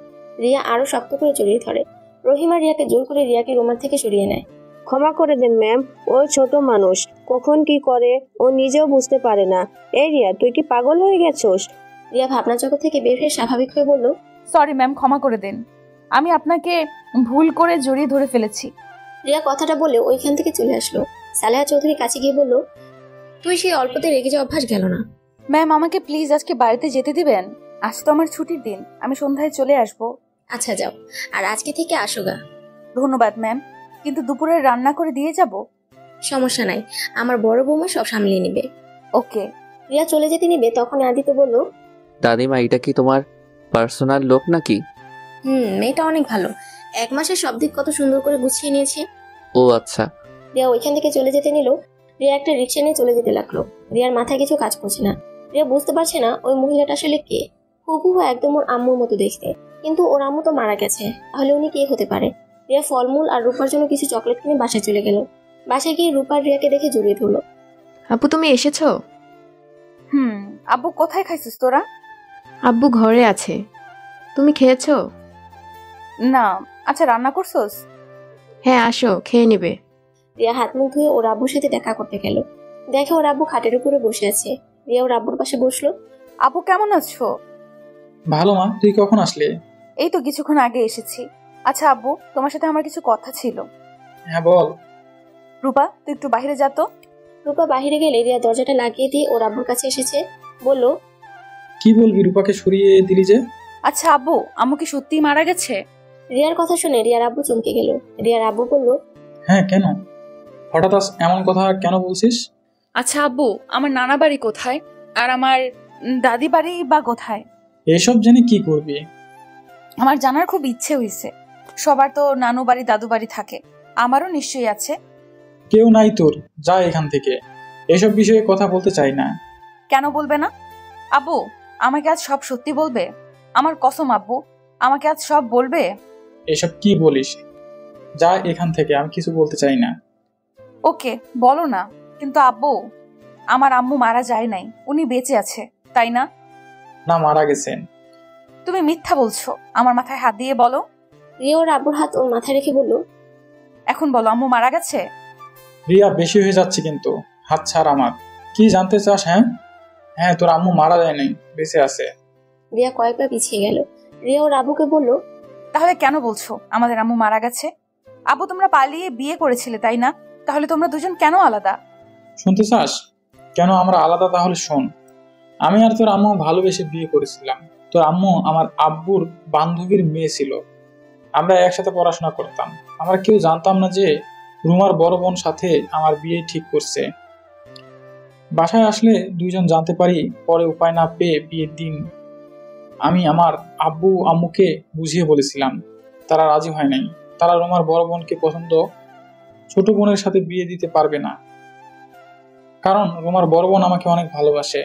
রিয়া আরো শক্ত করে জড়িয়ে ধরে। রহিমা রিয়াকে জোর করে রিয়াকে রুমার থেকে সরিয়ে নেয়। ক্ষমা করে দেন ম্যাম, ও ছোট মানুষ, কখন কি করে ও নিজেও বুঝতে পারে না। এই রিয়া, তুই কি পাগল হয়ে গেছোস? রিয়া ভাবনা জগৎ থেকে বের হয়ে স্বাভাবিক হয়ে বলল, সরি ম্যাম, ক্ষমা করে দেন, আমি আপনাকে ভুল করে জড়িয়ে ধরে ফেলেছি। রিয়া কথাটা বলে ওইখান থেকে চলে আসলো। সালেহা চৌধুরী কাছে গিয়ে বলল, তুই সেই অল্পতে রেগে যাওয়া অভ্যাস গেল না। ম্যাম, আমাকে প্লিজ আজকে বাড়িতে যেতে দিবেন, আজ তো আমার ছুটির দিন, আমি সন্ধ্যায় চলে আসবো। আচ্ছা যাও, আর আজকে থেকে আসো গা। ধন্যবাদ ম্যাম, কিন্তু দুপুরে রান্না করে দিয়ে যাব। সমস্যা নাই, আমার বড় বৌমা সব সামলিয়ে নিবে। ওকে। রিয়া চলে যেতে নিবে, তখন আদিত্য বলল, দাদিমা এটা কি তোমার পার্সোনাল লোক নাকি? মেয়েটা অনেক ভালো, 1 মাসে সব দিক কত সুন্দর করে গুছিয়ে নিয়েছে। ও আচ্ছা। রিয়া ওইখান থেকে চলে যেতে নিল। রিয়া একটা রিক্সা নিয়ে চলে যেতে লাগলো। রিয়ার মাথায় কিছু কাজ করছে না। রিয়া বুঝতে পারছে না ওই মহিলাটা আসলে কে। হুবহু একদম ওর আম্মুর মতো দেখতে, কিন্তু ওর আম্মু তো মারা গেছে, তাহলে উনি কে হতে পারে? রিয়া ফলমূল আর রূপার জন্য কিছু চকলেট কিনে বাসায় চলে গেল। বাসায় গিয়ে রূপার রিয়াকে দেখে জড়িয়ে ধরলো। আপু তুমি এসেছো? আব্বু কোথায় খাইছিস তোরা? আব্বু ঘরে আছে। তুমি খেয়েছো? না। আচ্ছা, রান্না করছোস? হ্যাঁ আসো, খেয়ে নিবে। রিয়া হাত মুখ ধুয়ে ওর আব্বুর সাথে দেখা করতে গেল। দেখে ওর আব্বু খাটের উপরে বসে আছে। রিয়া ওর আব্বুর পাশে বসলো। আব্বু কেমন আছো? ভালো মা, তুই কখন আসলি? এই তো কিছুক্ষণ আগে এসেছি। আচ্ছা আব্বু, তোমার সাথে আমার কিছু কথা ছিল। হ্যাঁ বল। রূপা, তুই একটু বাইরে যা তো। রূপা বাহিরে গেলে রিয়া দরজাটা লাগিয়ে দিয়ে ওর আব্বুর কাছে এসেছে। বলল, কি বলবি, রূপাকে সরিয়ে দিলি যে? আচ্ছা আব্বু, আম্মু কি সত্যিই মারা গেছে? রিয়ার কথা শুনে রিয়ার আব্বু চমকে গেল। রিয়ার আব্বু বলল, হ্যাঁ কেন, হঠাৎ এমন কথা কেন বলছিস? আচ্ছা আব্বু, আমার নানা বাড়ি কোথায় আর আমার দাদি বাড়ি বা কোথায়? এসব জেনে কি করবি? আমার জানার খুব ইচ্ছে হইছে। সবার তো নানু বাড়ি দাদু বাড়ি থাকে, আমারও নিশ্চয়ই আছে। কেউ নাই তোর, যা এখান থেকে। এসব বিষয়ে কথা বলতে চাই না। কেন বলবে না? আব্বু, আমাকে আজ সব সত্যি বলবে? আমার কসম আব্বু, আমাকে আজ সব বলবে? এসব কি বলিস? যা এখান থেকে, আমি কিছু বলতে চাই না। ওকে, বলো না। কিন্তু আব্বু, আমার আম্মু মারা যায় নাই, উনি বেঁচে আছে, তাই না? না, মারা গেছেন। তুমি মিথ্যা বলছো, আমার মাথায় হাত দিয়ে বলো। রিয়া ওর আব্বুর হাত ওর মাথায় রেখে বলল, এখন বলো আম্মু মারা গেছে? রিয়া, বেশি হয়ে যাচ্ছে কিন্তু। হাত ছাড় আমার। কি জানতে চাস? হ্যাঁ, তোর আম্মু মারা যায় নাই, বেঁচে আছে। রিয়া কয়েকবার পিছিয়ে গেল। রিয়া ওর আব্বুকে বলল, তাহলে কেন বলছো আমাদের আম্মু মারা গেছে? আব্বু, তোমরা পালিয়ে বিয়ে করেছিলে তাই না? তাহলে তোমরা দুজন কেন আলাদা? শুনতে চাস কেন আমরা আলাদা? তাহলে শোন। আমি আর তোর আম্মু ভালোবেসে বিয়ে করেছিলাম। তোর আম্মু আমার আব্বুর বান্ধবীর মেয়ে ছিল। আমরা একসাথে পড়াশোনা করতাম। আমরা কেউ জানতাম না যে রুমার বড় বোন সাথে আমার বিয়ে ঠিক করছে। বাসায় আসলে দুইজন জানতে পারি। পরে উপায় না পেয়ে বিয়ের দিন আমি আমার আব্বু আম্মুকে বুঝিয়ে বলেছিলাম। তারা রাজি হয় নাই। তারা রুমার বড় বোনকে পছন্দ ছোট বোনের সাথে বিয়ে দিতে পারবে না, কারণ রুমার বড় বোন আমাকে অনেক ভালোবাসে।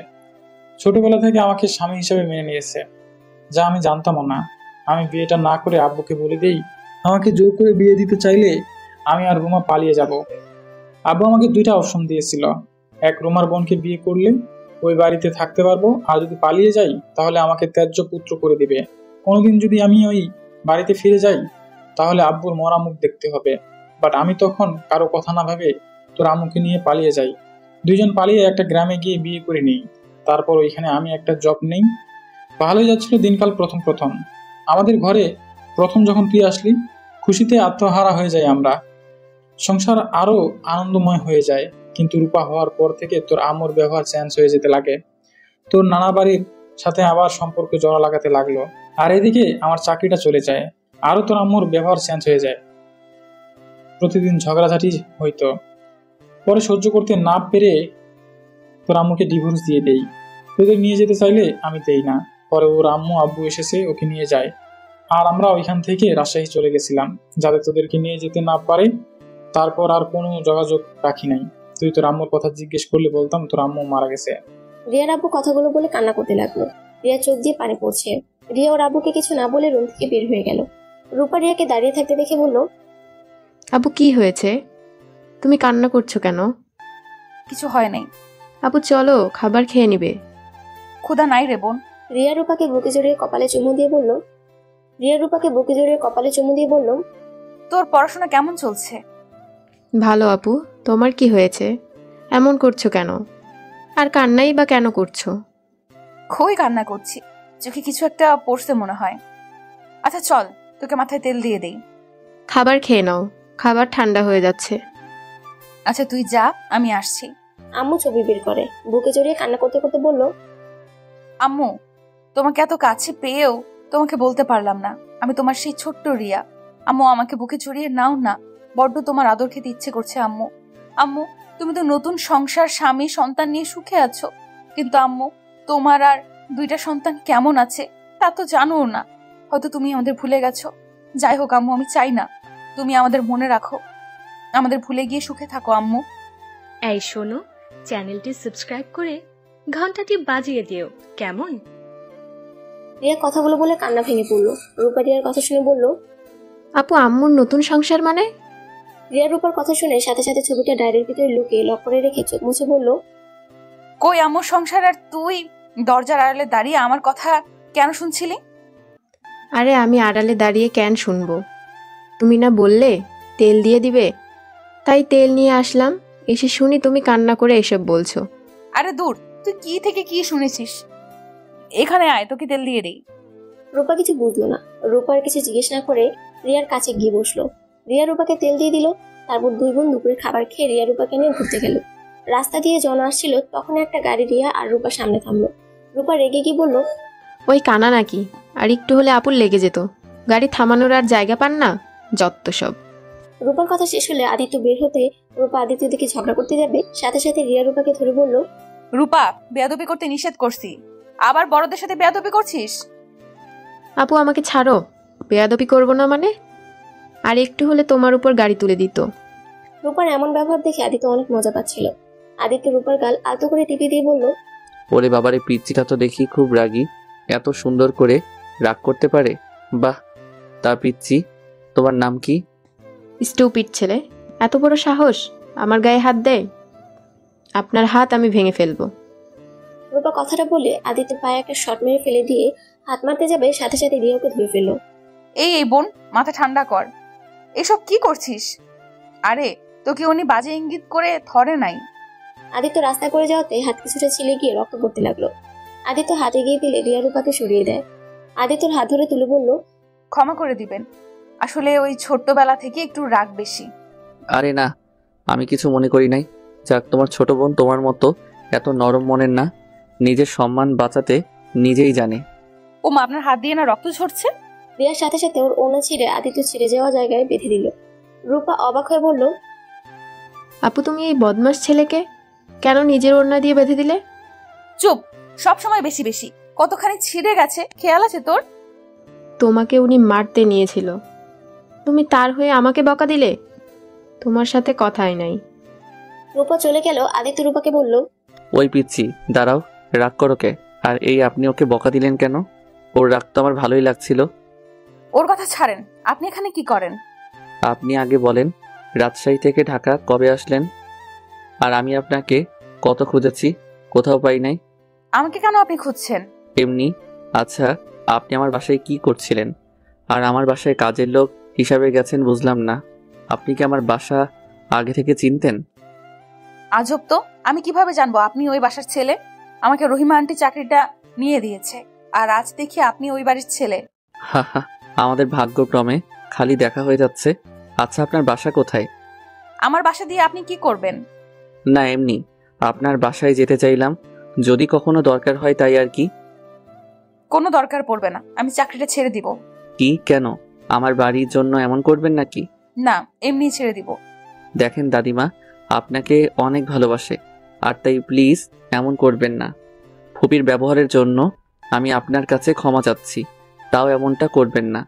ছোটবেলা থেকে আমাকে স্বামী হিসেবে মেনে নিয়েছে, যা আমি জানতামও না। আমি বিয়েটা না করে আব্বুকে বলে দেই আমাকে জোর করে বিয়ে দিতে চাইলে আমি আর রুমা পালিয়ে যাব। আব্বু আমাকে দুইটা অপশন দিয়েছিল। এক, রুমার বোনকে বিয়ে করলে ওই বাড়িতে থাকতে পারবো, আর যদি পালিয়ে যাই তাহলে আমাকে ত্যায্য পুত্র করে দিবে। কোনোদিন যদি আমি ওই বাড়িতে ফিরে যাই তাহলে আব্বুর মরা মুখ দেখতে হবে। বাট আমি তখন কারো কথা না ভেবে তোর আম্মুকে নিয়ে পালিয়ে যাই। দুইজন পালিয়ে একটা গ্রামে গিয়ে বিয়ে করে নিই। তারপর ওইখানে আমি একটা জব নেই। ভালোই যাচ্ছিল দিনকাল। প্রথম আমাদের ঘরে প্রথম যখন তুই আসলি, খুশিতে আত্মহারা হয়ে যাই আমরা। সংসার আরো আনন্দময় হয়ে যায়। কিন্তু রূপা হওয়ার পর থেকে তোর আম্মুর ব্যবহার চেঞ্জ হয়ে যেতে লাগে। তোর নানা বাড়ির সাথে আবার সম্পর্ক জোড়া লাগাতে লাগলো। আর এদিকে আমার চাকরিটা চলে যায়, আরো তোর আম্মুর ব্যবহার চেঞ্জ হয়ে যায়। প্রতিদিন ঝগড়াঝাটি হইতো। পরে সহ্য করতে না পেরে তোর আম্মুকে ডিভোর্স দিয়ে দেই। তোদের নিয়ে যেতে চাইলে আমি দেই না। পরে ওর আম্মু আব্বু এসেছে, ওকে নিয়ে যায়। আর আমরা ওইখান থেকে রাজশাহী চলে গেছিলাম, যাতে তোদেরকে নিয়ে যেতে না পারে। তারপর আর কোনো যোগাযোগ রাখি নাই। তুই তোর আম্মুর কথা জিজ্ঞেস করলে বলতাম তোর আম্মু মারা গেছে। রিয়ার আব্বু কথাগুলো বলে কান্না করতে লাগলো। রিয়া চোখ দিয়ে পানি পড়ছে। রিয়া ওর আব্বুকে কিছু না বলে রুম থেকে বের হয়ে গেল। রূপা রিয়াকে দাঁড়িয়ে থাকতে দেখে বলল, আপু কি হয়েছে? তুমি কান্না করছো কেন? কিছু হয় নাই। আপু চলো, খাবার খেয়ে নিবে। ক্ষুধা নাই রে বোন। রিয়া রূপাকে বুকে জড়িয়ে কপালে চুমু দিয়ে বলল, তোর পড়াশোনা কেমন চলছে? ভালো আপু, তোমার কি হয়েছে? এমন করছো কেন? আর কান্নাই বা কেন করছো? খুবই কান্না করছি, চোখে কিছু একটা পড়ছে মনে হয়। আচ্ছা চল, তোকে মাথায় তেল দিয়ে দেই। খাবার খেয়ে নাও, খাবার ঠান্ডা হয়ে যাচ্ছে। আচ্ছা তুই যা, আমি আসছি। আম্মু ছবি বের করে বুকে জড়িয়ে কান্না করতে করতে বলল, আম্মু, তোমাকে এত কাছে পেয়েও তোমাকে বলতে পারলাম না আমি তোমার সেই ছোট্ট রিয়া। আম্মু, আমাকে বুকে জড়িয়ে নাও না, বড্ড তোমার আদর খেতে ইচ্ছে করছে আম্মু। আম্মু, তুমি তো নতুন সংসার, স্বামী, সন্তান নিয়ে সুখে আছো, কিন্তু আম্মু, তোমার আর দুইটা সন্তান কেমন আছে তা তো জানো না। হয়তো তুমি আমাদের ভুলে গেছো। যাই হোক আম্মু, আমি চাই না তুমি আমাদের মনে রাখো, আমাদের ভুলে গিয়ে সুখে থাকো আম্মু। এই শোনো, চ্যানেলটি সাবস্ক্রাইব করে ঘন্টাটি বাজিয়ে দিও, কেমন? রিয়া কথাগুলো বলে কান্না ভেঙে পড়লো। রূপা রিয়ার কথা শুনে বলল, আপু আম্মুর নতুন সংসার মানে? রিয়া রূপার কথা শুনে সাথে সাথে ছবিটা ডায়েরির ভিতরে লুকিয়ে লক করে রেখে চোখ মুছে বলল, কই আমার সংসার, আর তুই দরজার আড়ালে দাঁড়িয়ে আমার কথা কেন শুনছিলি? আরে আমি আড়ালে দাঁড়িয়ে কেন শুনবো? তুমি না বললে তেল দিয়ে দিবে, তাই তেল নিয়ে আসলাম। এসে শুনি তুমি কান্না করে এসব বলছো। আরে দূর, তুই কি থেকে কি শুনেছিস? এখানে আয়, তোকে তেল দিয়ে দিই। রূপা কিছু বুঝলো না। রূপার কিছু জিজ্ঞেস না করে রিয়ার কাছে গিয়ে বসলো। রিয়া রূপাকে তেল দিয়ে দিল। তারপর দুই বোন দুপুরের খাবার খেয়ে রিয়া রূপাকে নিয়ে ঘুরতে গেল। রাস্তা দিয়ে জন আসছিল, তখন একটা গাড়ি রিয়া আর রূপার সামনে থামলো। রূপা রেগে গিয়ে বলল, ওই কানা নাকি? আর একটু হলে আপুর লেগে যেত। গাড়ি থামানোর আর জায়গা পান না, যত সব। রূপার কথা শেষ হলে আদিত্য বের হতে রূপা আদিত্যর দিকে ঝগড়া করতে যাবে, সাথে সাথে রিয়া রূপাকে ধরে বলল, রূপা, বেয়াদবি করতে নিষেধ করছি, আবার বড়দের সাথে বেয়াদবি করছিস? আপু আমাকে ছাড়ো, বেয়াদবি করবো না মানে? আর একটু হলে তোমার উপর গাড়ি তুলে দিত। রূপার এমন ব্যবহার দেখে আদিত্য অনেক মজা পাচ্ছিল। আদিত্য রূপার গাল আলতো করে টিপে দিয়ে বলল, ওরে বাবারে, পিচ্চিটা তো দেখি খুব রাগী, এত সুন্দর করে রাগ করতে পারে। বাহ, তা পিচ্চি, তোমার নাম কি? স্টুপিড ছেলে, এত বড় সাহস আমার গায়ে হাত দেয়? আপনার হাত আমি ভেঙে ফেলবো। রূপা কথাটা বলে আদিত্য পায়ে একটা শট মেরে ফেলে দিয়ে হাত মারতে যাবে, সাথে সাথে রিয়া ওকে ধরে ফেলল। এই বোন, মাথা ঠান্ডা কর, এসব কি করছিস? আরে তোকে উনি বাজে ইঙ্গিত করে ধরে নাই। আদিত্য রাস্তা করে যাওয়াতে হাত কিছুটা ছিলে গিয়ে রক্ত পড়তে লাগলো। আদিত্য হাতে গিয়ে দিলে রিয়া রূপাকে সরিয়ে দেয়। আদিত্যর হাত ধরে তুলে বলল, ক্ষমা করে দিবেন, আসলে ওই ছোট্টবেলা থেকে একটু রাগ বেশি। আরে না, আমি কিছু মনে করি নাই। যাক, তোমার ছোট বোন তোমার মতো এত নরম মনের না, নিজের সম্মান বাঁচাতে নিজেই জানে। ও মা, আপনার হাত দিয়ে না রক্ত ঝরছে। রিয়ার সাথে সাথে ওর ওনা ছিঁড়ে আদিত্য ছিঁড়ে যাওয়া জায়গায় বেঁধে দিল। রূপা অবাক হয়ে বলল, আপু তুমি এই বদমাস ছেলেকে কেন নিজের ওড়না দিয়ে বেঁধে দিলে? চুপ, সব সময় বেশি বেশি। কতখানি ছিঁড়ে গেছে খেয়াল আছে তোর? তোমাকে উনি মারতে নিয়েছিল, তুমি তার হয়ে আমাকে বকা দিলে? তোমার সাথে কথাই নাই। রূপা চলে গেল। আদিত্য রূপাকে বলল, ওই পিচ্চি, দাঁড়াও, রাগ করো কে? আর এই আপনি ওকে বকা দিলেন কেন? ওর রাগ তো আমার ভালোই লাগছিল। ওর কথা ছাড়েন, আপনি এখানে কি করেন? আপনি আগে বলেন, রাজশাহী থেকে ঢাকা কবে আসলেন? আর আমি আপনাকে কত খুঁজেছি, কোথাও পাই নাই। আমাকে কেন আপনি খুঁজছেন? এমনি। আচ্ছা, আপনি আমার বাসায় কি করছিলেন? আর আমার বাসায় কাজের লোক হিসাবে গেছেন বুঝলাম না। আপনি কি আমার বাসা আগে থেকে চিনতেন? আজব তো, আমি কিভাবে জানবো আপনি ওই বাসার ছেলে? আমাকে রহিমা আন্টি চাকরিটা নিয়ে দিয়েছে, আর আজ দেখি আপনি ওই বাড়ির ছেলে। হা হা, আমাদের ভাগ্যক্রমে খালি দেখা হয়ে যাচ্ছে। আচ্ছা, আপনার বাসা কোথায়? আমার বাসা দিয়ে আপনি কি করবেন? না, এমনি আপনার বাসায় যেতে চাইলাম, যদি কখনো দরকার হয় তাই আর কি। কোনো দরকার পড়বে না, আমি চাকরিটা ছেড়ে দিব। কি, কেন? আমার বাড়ির জন্য এমন করবেন নাকি? না, এমনি ছেড়ে দিব। দেখেন দাদিমা আপনাকে অনেক ভালোবাসে, আর তাই প্লিজ এমন করবেন না। ফুপির ব্যবহারের জন্য আমি আপনার কাছে ক্ষমা চাচ্ছি, তাও এমনটা করবেন না।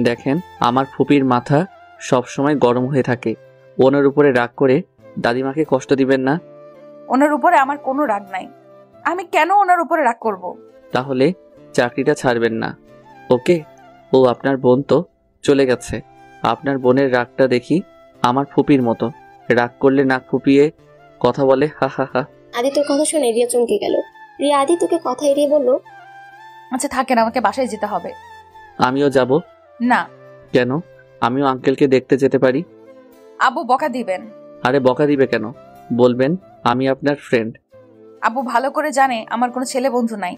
দেখেন, আমার ফুপির মাথা সবসময় গরম হয়ে থাকে, ওনার উপরে রাগ করে দাদিমাকে কষ্ট দিবেন না। ওনার উপরে আমার কোনো রাগ নাই, আমি কেন ওনার উপরে রাগ করব? তাহলে চাকরিটা ছাড়বেন না, ওকে? ও আপনার বোন তো চলে গেছে, আপনার বোনের রাগটা দেখি আমার ফুপির মতো, রাগ করলে নাক ফুপিয়ে কথা বলে, হা হা হা। আদিত্যর কথা শুনে রিয়া চমকে গেল। রিয়া আদিত্যকে কথা এড়িয়ে বলল, আচ্ছা থাকেন, আমাকে বাসায় যেতে হবে। আমিও যাব। না। কেন? আমিও আঙ্কেলকে দেখতে যেতে পারি। আব্বু বকা দিবেন। আরে বকা দিবে কেন? বলবেন আমি আপনার ফ্রেন্ড। আব্বু ভালো করে জানে আমার কোনো ছেলে বন্ধু নাই।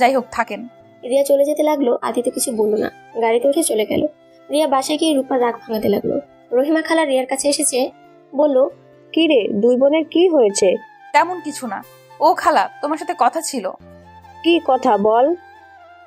যাই হোক, থাকেন। রিয়া চলে যেতে লাগলো। আদিত্য কিছু বলল না, গাড়িতে উঠে চলে গেল। রিয়া বাসায় গিয়ে রূপার রাগ ভাঙাতে লাগলো। রহিমা খালা রিয়ার কাছে এসেছে, বলল, কি রে, দুই বোনের কি হয়েছে? তেমন কিছু না। ও খালা, তোমার সাথে কথা ছিল। কি কথা বল?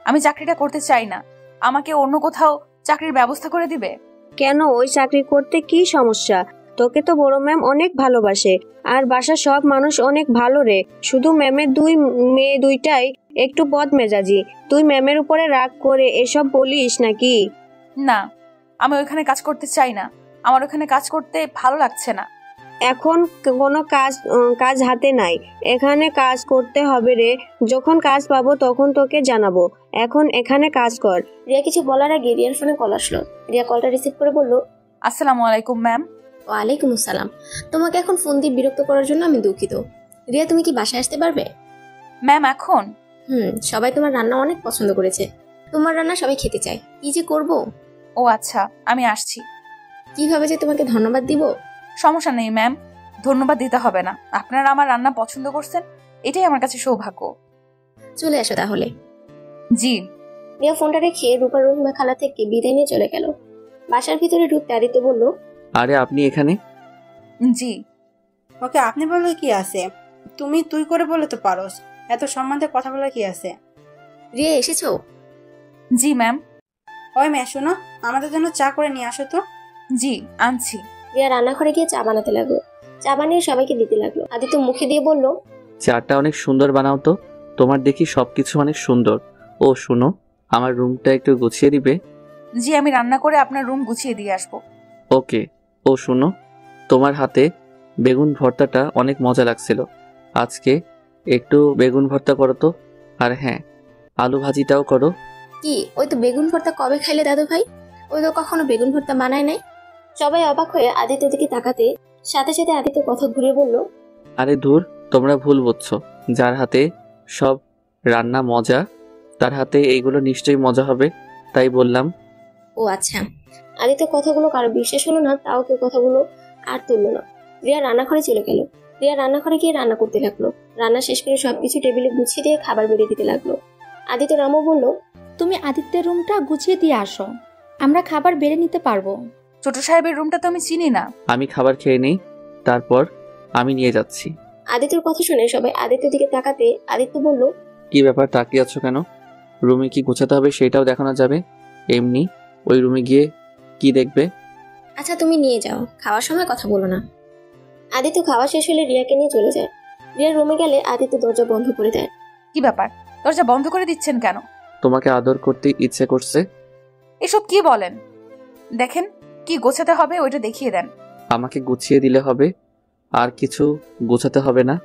আমি চাকরিটা করতে চাই না, আমাকে অন্য কোথাও চাকরির ব্যবস্থা করে দিবে। কেন, ওই চাকরি করতে কি সমস্যা? তোকে তো বড় ম্যাম অনেক ভালোবাসে, আর বাসার সব মানুষ অনেক ভালো রে। শুধু ম্যামের দুই মেয়ে দুইটাই একটু বদমেজাজি। তুই ম্যামের উপরে রাগ করে এসব বলিস নাকি? না, আমি ওইখানে কাজ করতে চাই না, আমার ওখানে কাজ করতে ভালো লাগছে না। এখন কোনো কাজ হাতে নাই, এখানে কাজ করতে হবে রে। যখন কাজ পাবো তখন তোকে জানাবো, এখন এখানে কাজ কর। রিয়া কিছু বলার আগে রিয়ার ফোনে কল আসলো। রিয়া কলটা রিসিভ করে বলল, আসসালামু আলাইকুম ম্যাম। ওয়ালাইকুম আসসালাম। তোমাকে এখন ফোন দিয়ে বিরক্ত করার জন্য আমি দুঃখিত। রিয়া, তুমি কি বাসায় আসতে পারবে? ম্যাম এখন? সবাই তোমার রান্না অনেক পছন্দ করেছে। তোমার রান্না সবাই খেতে চায়। কি যে করব। ও আচ্ছা, আমি আসছি। কিভাবে যে তোমাকে ধন্যবাদ দিব? সমস্যা নেই ম্যাম, ধন্যবাদ দিতে হবে না। আপনারা আমার রান্না পছন্দ করছেন, এটাই আমার কাছে সৌভাগ্য। চলে আসো তাহলে। জি। রিয়া ফোনটা রেখে রূপা রহিমা খালা থেকে বিদায় নিয়ে চলে গেল। বাসার ভিতরে ঢুকতে আদিত্য বলল, আরে আপনি এখানে? জি। ওকে আপনি বললে কি আছে, তুমি তুই করে বলে তো পারোস, এত সম্মানে কথা বলার কি আছে? রিয়া এসেছো? জি ম্যাম। ওই মেয়ে শোনো, আমাদের জন্য চা করে নিয়ে আসো তো। জি আনছি। রিয়া রান্নাঘরে গিয়ে চা বানাতে লাগলো। চা বানিয়ে সবাইকে দিতে লাগলো। আদিত্য মুখে দিয়ে বলল, চাটা অনেক সুন্দর বানাও তো, তোমার দেখি সবকিছু অনেক সুন্দর। ও শুনো, আমার রুমটা একটু গুছিয়ে দিবে? জি, আমি রান্না করে আপনার রুম গুছিয়ে দিয়ে আসবো। ওকে। ও শুনো, তোমার হাতে বেগুন ভর্তাটা অনেক মজা লাগছিল, আজকে একটু বেগুন ভর্তা করো তো। আর হ্যাঁ, আলু ভাজিটাও করো। কি ওই তো বেগুন ভর্তা কবে খাইলে দাদু ভাই? ওই তো কখনো বেগুন ভর্তা বানায় নাই। সবাই অবাক হয়ে আদিত্যর দিকে তাকাতে সাথে সাথে আদিত্য কথা ঘুরে বলল, আরে ধুর, তোমরা ভুল বুঝছো। যার হাতে সব রান্না মজা, তার হাতে এইগুলো নিশ্চয়ই মজা হবে, তাই বললাম। ও আচ্ছা। আদিত্যর কথাগুলো কারো বিশ্বাস হলো না, তাও কেউ কথাগুলো আর তুললো না। রিয়া রান্নাঘরে চলে গেল। রিয়া রান্নাঘরে গিয়ে রান্না করতে লাগলো। রান্না শেষ করে সবকিছু টেবিলে গুছিয়ে দিয়ে খাবার বেড়ে দিতে লাগলো। আদিত্য রামও বলল, তুমি আদিত্যের রুমটা গুছিয়ে দিয়ে আসো, আমরা খাবার বেড়ে নিতে পারবো। ছোট সাহেবের রুমটা তো আমি চিনি না। আমি খাবার খেয়ে নেই, তারপর আমি নিয়ে যাচ্ছি। আদিত্যর কথা শুনে সবাই আদিত্যর দিকে তাকাতে আদিত্য বলল, কি ব্যাপার, তাকিয়ে আছো কেন? রুমে কি গোছাতে হবে সেটাও দেখানো যাবে, এমনি ওই রুমে গিয়ে কি দেখবে? আচ্ছা তুমি নিয়ে যাও, খাওয়ার সময় কথা বলো না। আদিত্য খাওয়া শেষ হলে রিয়াকে নিয়ে চলে যায়। রিয়ার রুমে গেলে আদিত্য দরজা বন্ধ করে দেয়। কি ব্যাপার, দরজা বন্ধ করে দিচ্ছেন কেন? তোমাকে আদর করতে ইচ্ছে করছে। এসব কি বলেন? দেখেন কি গোছাতে হবে ওইটা দেখিয়ে দেন। আমাকে গুছিয়ে দিলে হবে, আর কিছু গোছাতে হবে না।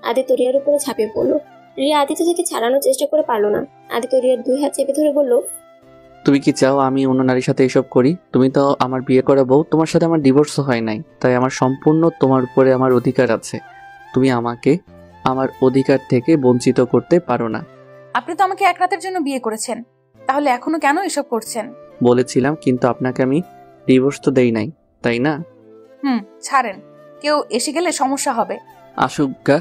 আদিত্য রিয়ার উপরে ঝাঁপিয়ে পড়লো। রিয়া আদিত্য থেকে ছাড়ানোর চেষ্টা করে পারলো না। আদিত্য রিয়ার 2 হাত চেপে ধরে বলল, তুমি কি চাও আমি অন্য নারীর সাথে এসব করি? তুমি তো আমার বিয়ে করা বউ, তোমার সাথে আমার ডিভোর্সও হয় নাই, তাই আমার সম্পূর্ণ তোমার উপরে আমার অধিকার আছে। তুমি আমাকে আমার অধিকার থেকে বঞ্চিত করতে পারো না। আপনি তো আমাকে এক রাতের জন্য বিয়ে করেছেন, তাহলে এখনো কেন এসব করছেন? বলেছিলাম, কিন্তু আপনাকে আমি ডিভোর্স তো দেই নাই, তাই না? ছাড়েন, কেউ এসে গেলে সমস্যা হবে। আশুজ্ঞা,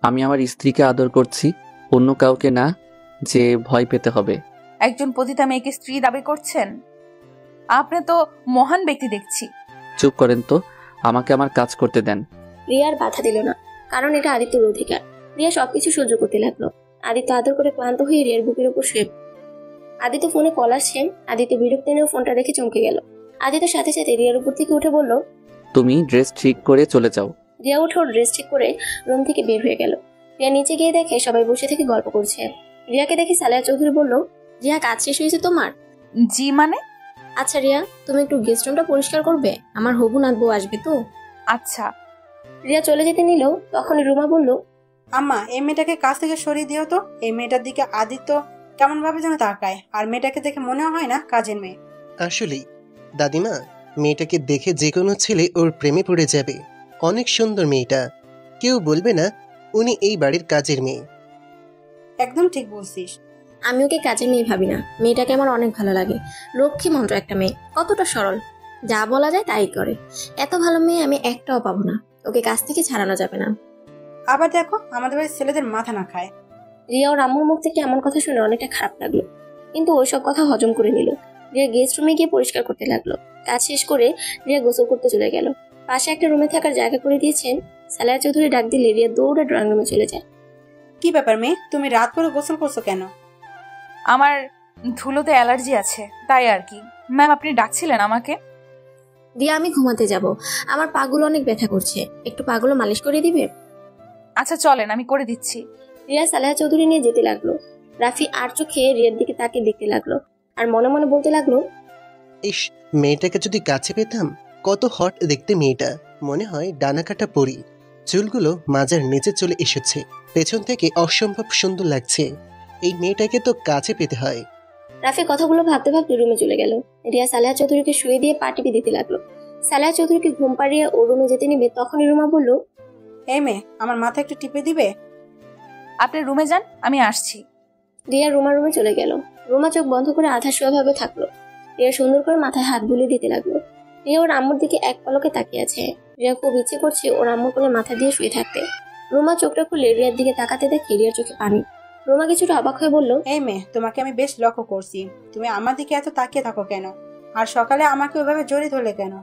আমি আমার স্ত্রীকে আদর করছি, অন্য কাউকে না যে ভয় পেতে হবে। একজন পতিতা মেয়েকে স্ত্রী দাবি করছেন? আপনি তো মহান ব্যক্তি দেখছি। চুপ করেন তো, আমাকে আমার কাজ করতে দেন। রিয়ার বাধা দিল না, কারণ এটা আদিত্যর অধিকার। রিয়া সবকিছু সহ্য করতে লাগলো। আদিত্য আদর করে ক্লান্ত হয়ে রিয়ার বুকের উপর শুয়ে। আদিত্য ফোনে কল আসছে। আদিত্য বিরক্তি নিয়ে ফোনটা রেখে চমকে গেল। আদিত্যর সাথে সাথে রিয়ার উপর থেকে উঠে বলল, তুমি ড্রেস ঠিক করে চলে যাও। রিয়া উঠে ওর ড্রেস ঠিক করে রুম থেকে বের হয়ে গেল। রিয়া নিচে গিয়ে দেখে সবাই বসে থেকে গল্প করছে। রিয়াকে দেখে সালেহা চৌধুরী বলল, রিয়া কাজ শেষ হয়েছে তোমার? জি মানে? আচ্ছা রিয়া, তুমি একটু গেস্ট রুমটা পরিষ্কার করবে, আমার হবু নাত বউ আসবে তো। আচ্ছা। রিয়া চলে যেতে নিল, তখন রুমা বলল, আম্মা এই মেয়েটাকে কাছ থেকে সরিয়ে দিও তো। এই মেয়েটার দিকে আদিত্য কেমন ভাবে যেন তাকায়, আর মেয়েটাকে দেখে মনে হয় না কাজের মেয়ে। আসলেই দাদিমা, মেয়েটাকে দেখে যে কোনো ছেলে ওর প্রেমে পড়ে যাবে। অনেক সুন্দর মেয়েটা, কেউ বলবে না উনি এই বাড়ির কাজের মেয়ে। একদম ঠিক বলছিস। আমি ওকে কাজের মেয়ে ভাবি না, মেয়েটাকে আমার অনেক ভালো লাগে। লক্ষ্মী মন্ত্র একটা মেয়ে, কতটা সরল, যা বলা যায় তাই করে। এত ভালো মেয়ে আমি একটাও পাবো না, ওকে কাছ থেকে ছাড়ানো যাবে না। আবার দেখো আমাদের বাড়ির ছেলেদের মাথা না খায়। রিয়া ওর আম্মুর মুখ থেকে এমন কথা শুনে অনেকটা খারাপ লাগলো, কিন্তু ওইসব কথা হজম করে নিল। রিয়া গেস্ট রুমে গিয়ে পরিষ্কার করতে লাগলো। কাজ শেষ করে রিয়া গোসল করতে চলে গেল। পাশে একটা রুমে থাকার জায়গা করে দিয়েছেন। সালেহা চৌধুরী ডাক দিলে রিয়া দৌড়ে ড্রয়িং রুমে চলে যায়। কি ব্যাপার মেয়ে, তুমি রাত করে গোসল করছো কেন? আমার ধুলোতে অ্যালার্জি আছে, তাই আর কি। ম্যাম আপনি ডাকছিলেন আমাকে? রিয়া আমি ঘুমাতে যাব, আমার পাগুলো অনেক ব্যথা করছে, একটু পাগুলো মালিশ করে দিবে? আচ্ছা চলেন, আমি করে দিচ্ছি। রিয়া সালেহা চৌধুরী নিয়ে যেতে লাগলো। রাফি আর চোখে রিয়ার দিকে তাকিয়ে দেখতে লাগলো, আর মনে মনে বলতে লাগলো, ইস, মেয়েটাকে যদি কাছে পেতাম, কত হট দেখতে মেয়েটা, মনে হয় ডানা কাটা পরি, চুলগুলো মাজার নিচে চলে এসেছে, পেছন থেকে অসম্ভব সুন্দর লাগছে। এই মেয়েটাকে তো কাছে পেতে হয়। রাফি কথাগুলো ভাবতে ভাবতে রুমে চলে গেল। রিয়া সালেহা চৌধুরীকে শুয়ে দিয়ে পা টিপে দিতে লাগলো। সালেহা চৌধুরীকে ঘুম পাড়িয়ে ও রুমে যেতে নিবে, তখনই রুমা বলল, এই মেয়ে আমার মাথা একটু টিপে দিবে? আপনি রুমে যান, আমি আসছি। রিয়া রুমার রুমে চলে গেল। রুমা চোখ বন্ধ করে আধা শোয়া ভাবে থাকলো। রিয়া সুন্দর করে মাথায় হাত বুলিয়ে দিতে লাগলো। রিয়া ওর আম্মুর দিকে এক পলকে তাকিয়ে আছে। রিয়া খুব ইচ্ছে করছে ওর আম্মুর কোলে মাথা দিয়ে শুয়ে থাকতে। রুমা চোখটা খুলে রিয়ার দিকে তাকাতে দেখে রিয়ার চোখে পানি। রুমা কিছুটা অবাক হয়ে বলল, এই মেয়ে, তোমাকে আমি বেশ লক্ষ্য করছি। তুমি আমার দিকে এত তাকিয়ে থাকো কেন? আর সকালে আমাকে ওইভাবে জড়িয়ে ধরলে কেন?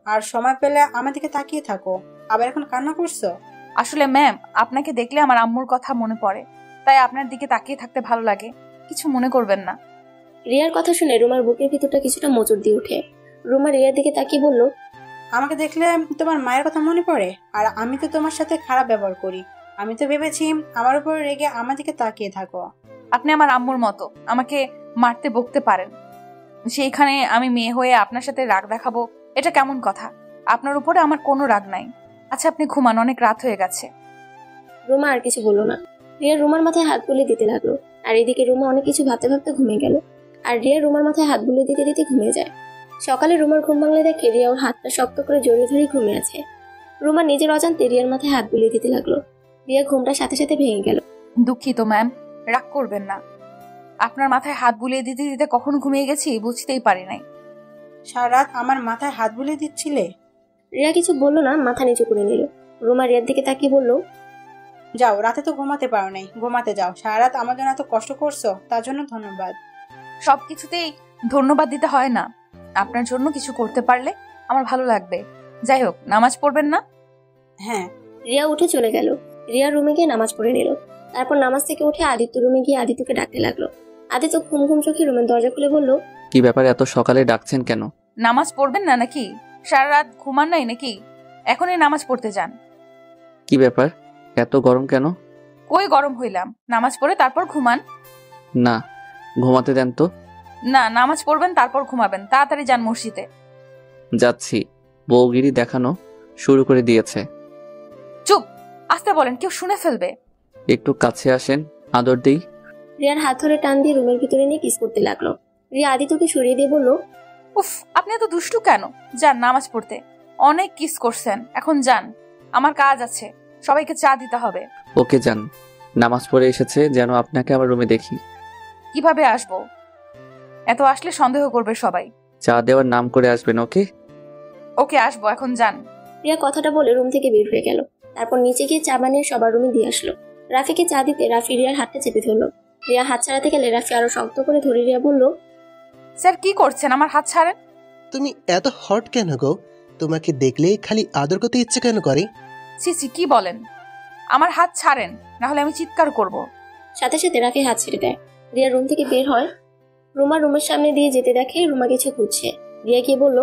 আর সময় পেলে আমার দিকে তাকিয়ে থাকো, আবার এখন কান্না করছো? আসলে ম্যাম, আপনাকে দেখলে আমার আম্মুর কথা মনে পড়ে, তাই আপনার দিকে তাকিয়ে থাকতে ভালো লাগে। কিছু মনে করবেন না। রিয়ার কথা শুনে রুমার বুকের ভিতরটা কিছুটা মোচড় দিয়ে ওঠে। রুমা রিয়ার দিকে তাকিয়ে বলল, আমাকে দেখলে তোমার মায়ের কথা মনে পড়ে? আর আমি তো তোমার সাথে খারাপ ব্যবহার করি। আমি তো ভেবেছি আমার উপর রেগে আমার দিকে তাকিয়ে থাকো। আপনি আমার আম্মুর মতো আমাকে মারতে বকতে পারেন, সেইখানে আমি মেয়ে হয়ে আপনার সাথে রাগ দেখাবো, এটা কেমন কথা? আপনার উপরে আমার কোনো রাগ নাই। আচ্ছা, আপনি ঘুমান, অনেক রাত হয়ে গেছে। রুমা আর কিছু বলল না। রিয়া রুমার মাথায় হাত বুলিয়ে দিতে লাগলো। আর এদিকে রুমা অনেক কিছু ভাবতে ভাবতে ঘুমিয়ে গেল। আর রিয়া রুমার মাথায় হাত বুলিয়ে দিতে দিতে ঘুমিয়ে যায়। সকালে রুমার ঘুম ভাঙলে দেখে রিয়া ওর হাতটা শক্ত করে জড়িয়ে ধরে ঘুমিয়ে আছে। রুমা নিজের অজান্তে রিয়ার মাথায় হাত বুলিয়ে দিতে লাগলো। রিয়া ঘুমটার সাথে সাথে ভেঙে গেল। দুঃখিত ম্যাম, রাগ করবেন না। আপনার মাথায় হাত বুলিয়ে দিতে দিতে কখন ঘুমিয়ে গেছি বুঝতেই পারি নাই। সারা রাত আমার মাথায় হাত বুলিয়ে দিচ্ছিলে? রিয়া কিছু বললো না, মাথা নিচু করে নিল। রুমা রিয়ার দিকে তাকিয়ে বলল, যাও, রাতে তো ঘুমাতে পারো নাই, ঘুমাতে যাও। সারা রাত আমার জন্য এত কষ্ট করছো, তার জন্য ধন্যবাদ। সবকিছুতেই ধন্যবাদ দিতে হয় না। আপনার জন্য কিছু করতে পারলে আমার ভালো লাগবে। যাই হোক, নামাজ পড়বেন না? হ্যাঁ। রিয়া উঠে চলে গেল। রিয়া রুমে গিয়ে নামাজ পড়ে নিল। তারপর নামাজ থেকে উঠে আদিত্য রুমে গিয়ে আদিত্যকে ডাকতে লাগলো। আদিত্য ঘুম ঘুম চোখে রুমের দরজা খুলে বলল, কি ব্যাপার, এত সকালে ডাকছেন কেন? নামাজ পড়বেন না নাকি? সারা রাত ঘুমান নাই নাকি? এখনই নামাজ পড়তে যান। কি ব্যাপার, এত গরম কেন? কই গরম হইলাম, নামাজ পড়ে তারপর ঘুমান। না, ঘুমাতে দেন তো। না, নামাজ পড়বেন তারপর ঘুমাবেন। তাড়াতাড়ি যান মসজিদে। যাচ্ছি। বউগিরি দেখানো শুরু করে দিয়েছে। চুপ, আস্তে বলেন, কেউ শুনে ফেলবে। একটু কাছে আসেন, আদর দেই। রিয়ার হাত ধরে টান দিয়ে রুমের ভিতরে নিয়ে কিস করতে লাগলো। রিয়া আদিত্যকে সরিয়ে দিয়ে বলল, উফ, আপনি এত দুষ্টু কেন? যান নামাজ পড়তে। অনেক কিস করছেন, এখন যান, আমার কাজ আছে, সবাইকে চা দিতে হবে। ওকে যান, নামাজ পড়ে এসেছে যেন আপনাকে আমার রুমে দেখি। কিভাবে আসবো? এত আসলে সন্দেহ করবে সবাই। চা দেওয়ার নাম করে আসবেন। ওকে ওকে, আসবো, এখন যান। রিয়া কথাটা বলে রুম থেকে বের হয়ে গেল। তারপর নিচে গিয়ে চা বানিয়ে সবার রুমে দিয়ে আসলো। রাফিকে চা দিতে রাফি রিয়ার হাতটা চেপে ধরলো। রিয়া হাত ছাড়াতে গেলে রাফি আরো শক্ত করে ধরে রিয়া বলল, স্যার কি করছেন? আমার হাত ছাড়েন। তুমি এত হট কেন গো? তোমাকে দেখলেই খালি আদর করতে ইচ্ছে কেন করে? সিসি, কি বলেন? আমার হাত ছাড়েন, না হলে আমি চিৎকার করব। সাথে সাথে রাফি হাত ছেড়ে দেয়। রিয়া রুম থেকে বের হয়। রুমা রুমের সামনে দিয়ে যেতে দেখে রুমা কিছু খুঁজছে। রিয়া গিয়ে বলল,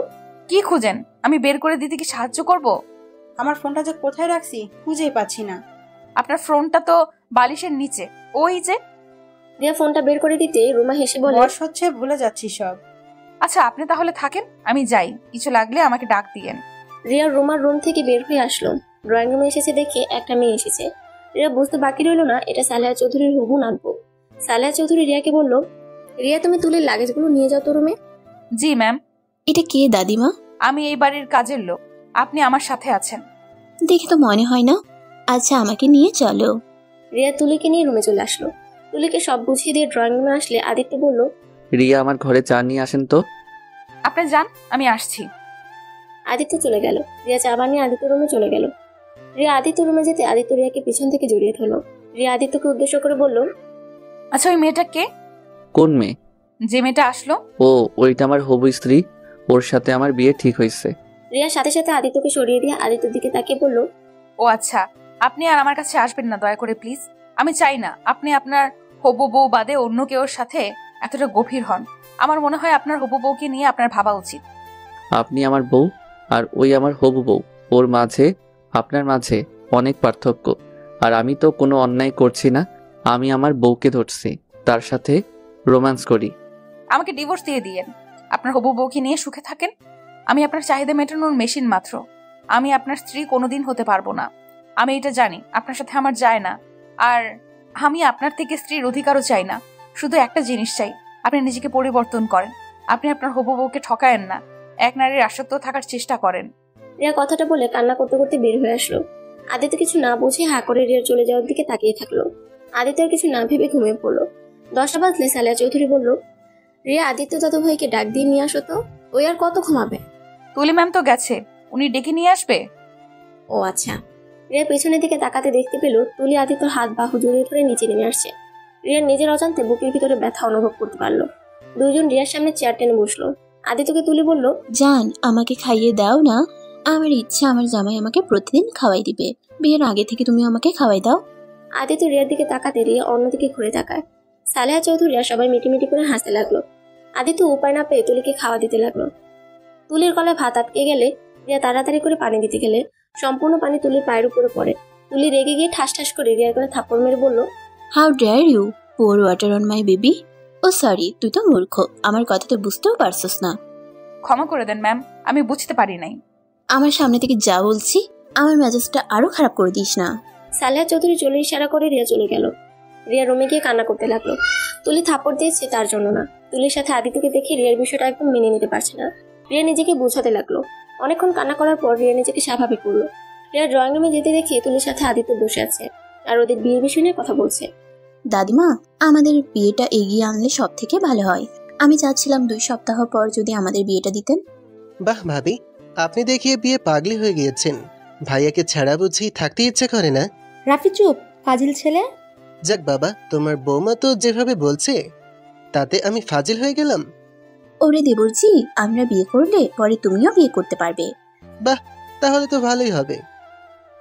কি খুঁজেন? আমি বের করে দিতে কি সাহায্য করব? আমার ফোনটা যে কোথায় রাখছি খুঁজেই পাচ্ছি না। আপনার ফোনটা তো বালিশের নিচে, ওই যে। রিয়া ফোনটা বের করে দিতে রুমা হেসে বলে, বয়স হচ্ছে, ভুলে যাচ্ছি সব। আচ্ছা, আপনি তাহলে থাকেন, আমি যাই, কিছু লাগলে আমাকে ডাক দিয়েন। রিয়া রুমার রুম থেকে বের হয়ে আসলো। ড্রয়িং রুমে এসেছে দেখে একটা মেয়ে এসেছে। রিয়া বুঝতে বাকি রইল না এটা সালেহা চৌধুরীর হবু নাতবু। সালেহা চৌধুরী রিয়াকে বলল, রিয়া তুমি তুলির লাগেজগুলো নিয়ে যাও তো রুমে। জি ম্যাম। এটা কে দাদিমা? আমি এই বাড়ির কাজের লোক, আপনি আমার সাথে আছেন। দেখে তো মনে হয় না। আচ্ছা, আমাকে নিয়ে চলো। রিয়া তুলিকে নিয়ে রুমে চলে আসলো। তুলিকে সব বুঝিয়ে দিয়ে ড্রয়িং রুমে আসলে আদিত্য বলল, রিয়া আমার ঘরে চা নিয়ে আসেন তো। আপনি যান, আমি আসছি। আদিত্য চলে গেল। রিয়া চা বানিয়ে আদিত্য রুমে চলে গেল। রিয়া আদিত্য রুমে যেতে আদিত্য রিয়াকে পিছন থেকে জড়িয়ে ধরলো। রিয়া আদিত্যকে উদ্দেশ্য করে বলল, আচ্ছা, ওই মেয়েটা কে? কোন মেয়ে? যে মেয়েটা আসলো। ও, ওইটা আমার হবু স্ত্রী, ওর সাথে আমার বিয়ে ঠিক হয়েছে। রিয়ার সাথে সাথে আদিত্যকে সরিয়ে দিয়ে আদিত্যর দিকে তাকিয়ে বলল, ও আচ্ছা, আপনি আর আমার কাছে আসবেন না দয়া করে প্লিজ। আমি চাই না আপনি আপনার হবু বউ বাদে অন্য কেউর সাথে এতটা গভীর হন। আমার মনে হয় আপনার হবু বউকে নিয়ে আপনার ভাবা উচিত। আপনি আমার বউ আর ওই আমার হবু বউ, ওর মাঝে আপনার মাঝে অনেক পার্থক্য। আর আমি তো কোনো অন্যায় করছি না, আমি আমার বউকে ধরছি, তার সাথে রোম্যান্স করি। আমাকে ডিভোর্স দিয়ে দিয়েন, আপনার হবু বউকে নিয়ে সুখে থাকেন। আমি আপনার চাহিদা মেটানোর মেশিন মাত্র, আমি আপনার স্ত্রী কোনোদিন হতে পারবো না। আমি এটা জানি, আপনার সাথে আমার যায় না। আর আমি আপনার থেকে স্ত্রীর অধিকারও চাই না। শুধু একটা জিনিস চাই, আপনি নিজেকে পরিবর্তন করেন। আপনি আপনার হবু বউকে ঠকায়েন না, এক নারীর আসক্ত থাকার চেষ্টা করেন। রিয়া কথাটা বলে কান্না করতে করতে বের হয়ে আসলো। আদিত্য কিছু না বুঝে হা করে রিয়ার চলে যাওয়ার দিকে তাকিয়ে থাকলো। আদিত্য আর কিছু না ভেবে ঘুমিয়ে পড়লো। 10টা বাজলে সালেহা চৌধুরী বলল, রিয়া আদিত্য দাদু ভাইকে ডাক দিয়ে নিয়ে আসো তো, ওই আর কত ঘুমাবে? তুলি ম্যাম তো গেছে, উনি ডেকে নিয়ে আসবে। ও আচ্ছা। রিয়া পেছনের দিকে তাকাতে দেখতে পেল তুলি আদিত্যর হাত বাহু জড়িয়ে ধরে নিচে নেমে আসছে। রিয়ার নিজের অজান্তে বুকের ভিতরে ব্যথা অনুভব করতে পারলো। দুইজন রিয়ার সামনে চেয়ার টেনে বসলো। আদিত্যকে তুলি বলল, জান আমাকে খাইয়ে দাও না, আমার ইচ্ছা আমার জামাই আমাকে প্রতিদিন খাওয়াই দিবে, বিয়ের আগে থেকে তুমি আমাকে খাওয়াই দাও। আদিত্য রিয়ার দিকে তাকাতে রিয়া অন্যদিকে ঘুরে তাকায়। সালেহা চৌধুরী আর সবাই মিটিমিটি করে হাসতে লাগলো। আদিত্য উপায় না পেয়ে তুলিকে খাওয়া দিতে লাগলো। তুলির গলায় ভাত আটকে গেলে রিয়া তাড়াতাড়ি করে পানি দিতে গেলে সম্পূর্ণ পানি তুলির পায়ের উপরে পড়ে। তুলি রেগে গিয়ে ঠাস ঠাস করে রিয়ার গলায় থাপ্পড় মেরে বলল, how dare you pour water on my baby. Oh sorry, তুই তো মূর্খ, আমার কথা তো বুঝতেও পারছস না। ক্ষমা করে দেন ম্যাম, আমি বুঝতে পারি নাই। আমার সামনে থেকে যা বলছি, আমার মেজাজটা আরো খারাপ করে দিস না। সালেহা চৌধুরী চলে ইশারা করে রিয়া চলে গেল। রিয়া রুমে গিয়ে কান্না করতে লাগলো। তুলি থাপ্পড় দিয়েছে তার জন্য না, তুলির সাথে আদিত্যকে দেখে রিয়ার বিষয়টা একদম মেনে নিতে পারছে না। রিয়া নিজেকে বোঝাতে লাগলো। অনেকক্ষণ কান্না করার পর রিয়া নিজেকে স্বাভাবিক করলো। রিয়া ড্রয়িং রুমে যেতে দেখে তুলির সাথে আদিত্য বসে আছে আর ওদের বিয়ের বিষয় নিয়ে কথা বলছে। দাদিমা, আমাদের বিয়েটা এগিয়ে আনলে সব থেকে ভালো হয়। আমি চাচ্ছিলাম 2 সপ্তাহ পর যদি আমাদের বিয়েটা দিতেন। বাহ ভাবি, আপনি দেখিয়ে বিয়ে পাগলি হয়ে গিয়েছেন। ভাইয়াকে ছাড়া বুঝি থাকতে ইচ্ছে করে না? রাফি চুপ, ফাজিল ছেলে। যাক বাবা, তোমার বৌমা তো যেভাবে বলছে তাতে আমি ফাজিল হয়ে গেলাম। ওরে দেবরজি, আমরা বিয়ে করলে পরে তুমিও বিয়ে করতে পারবে। বাহ, তাহলে তো ভালোই হবে।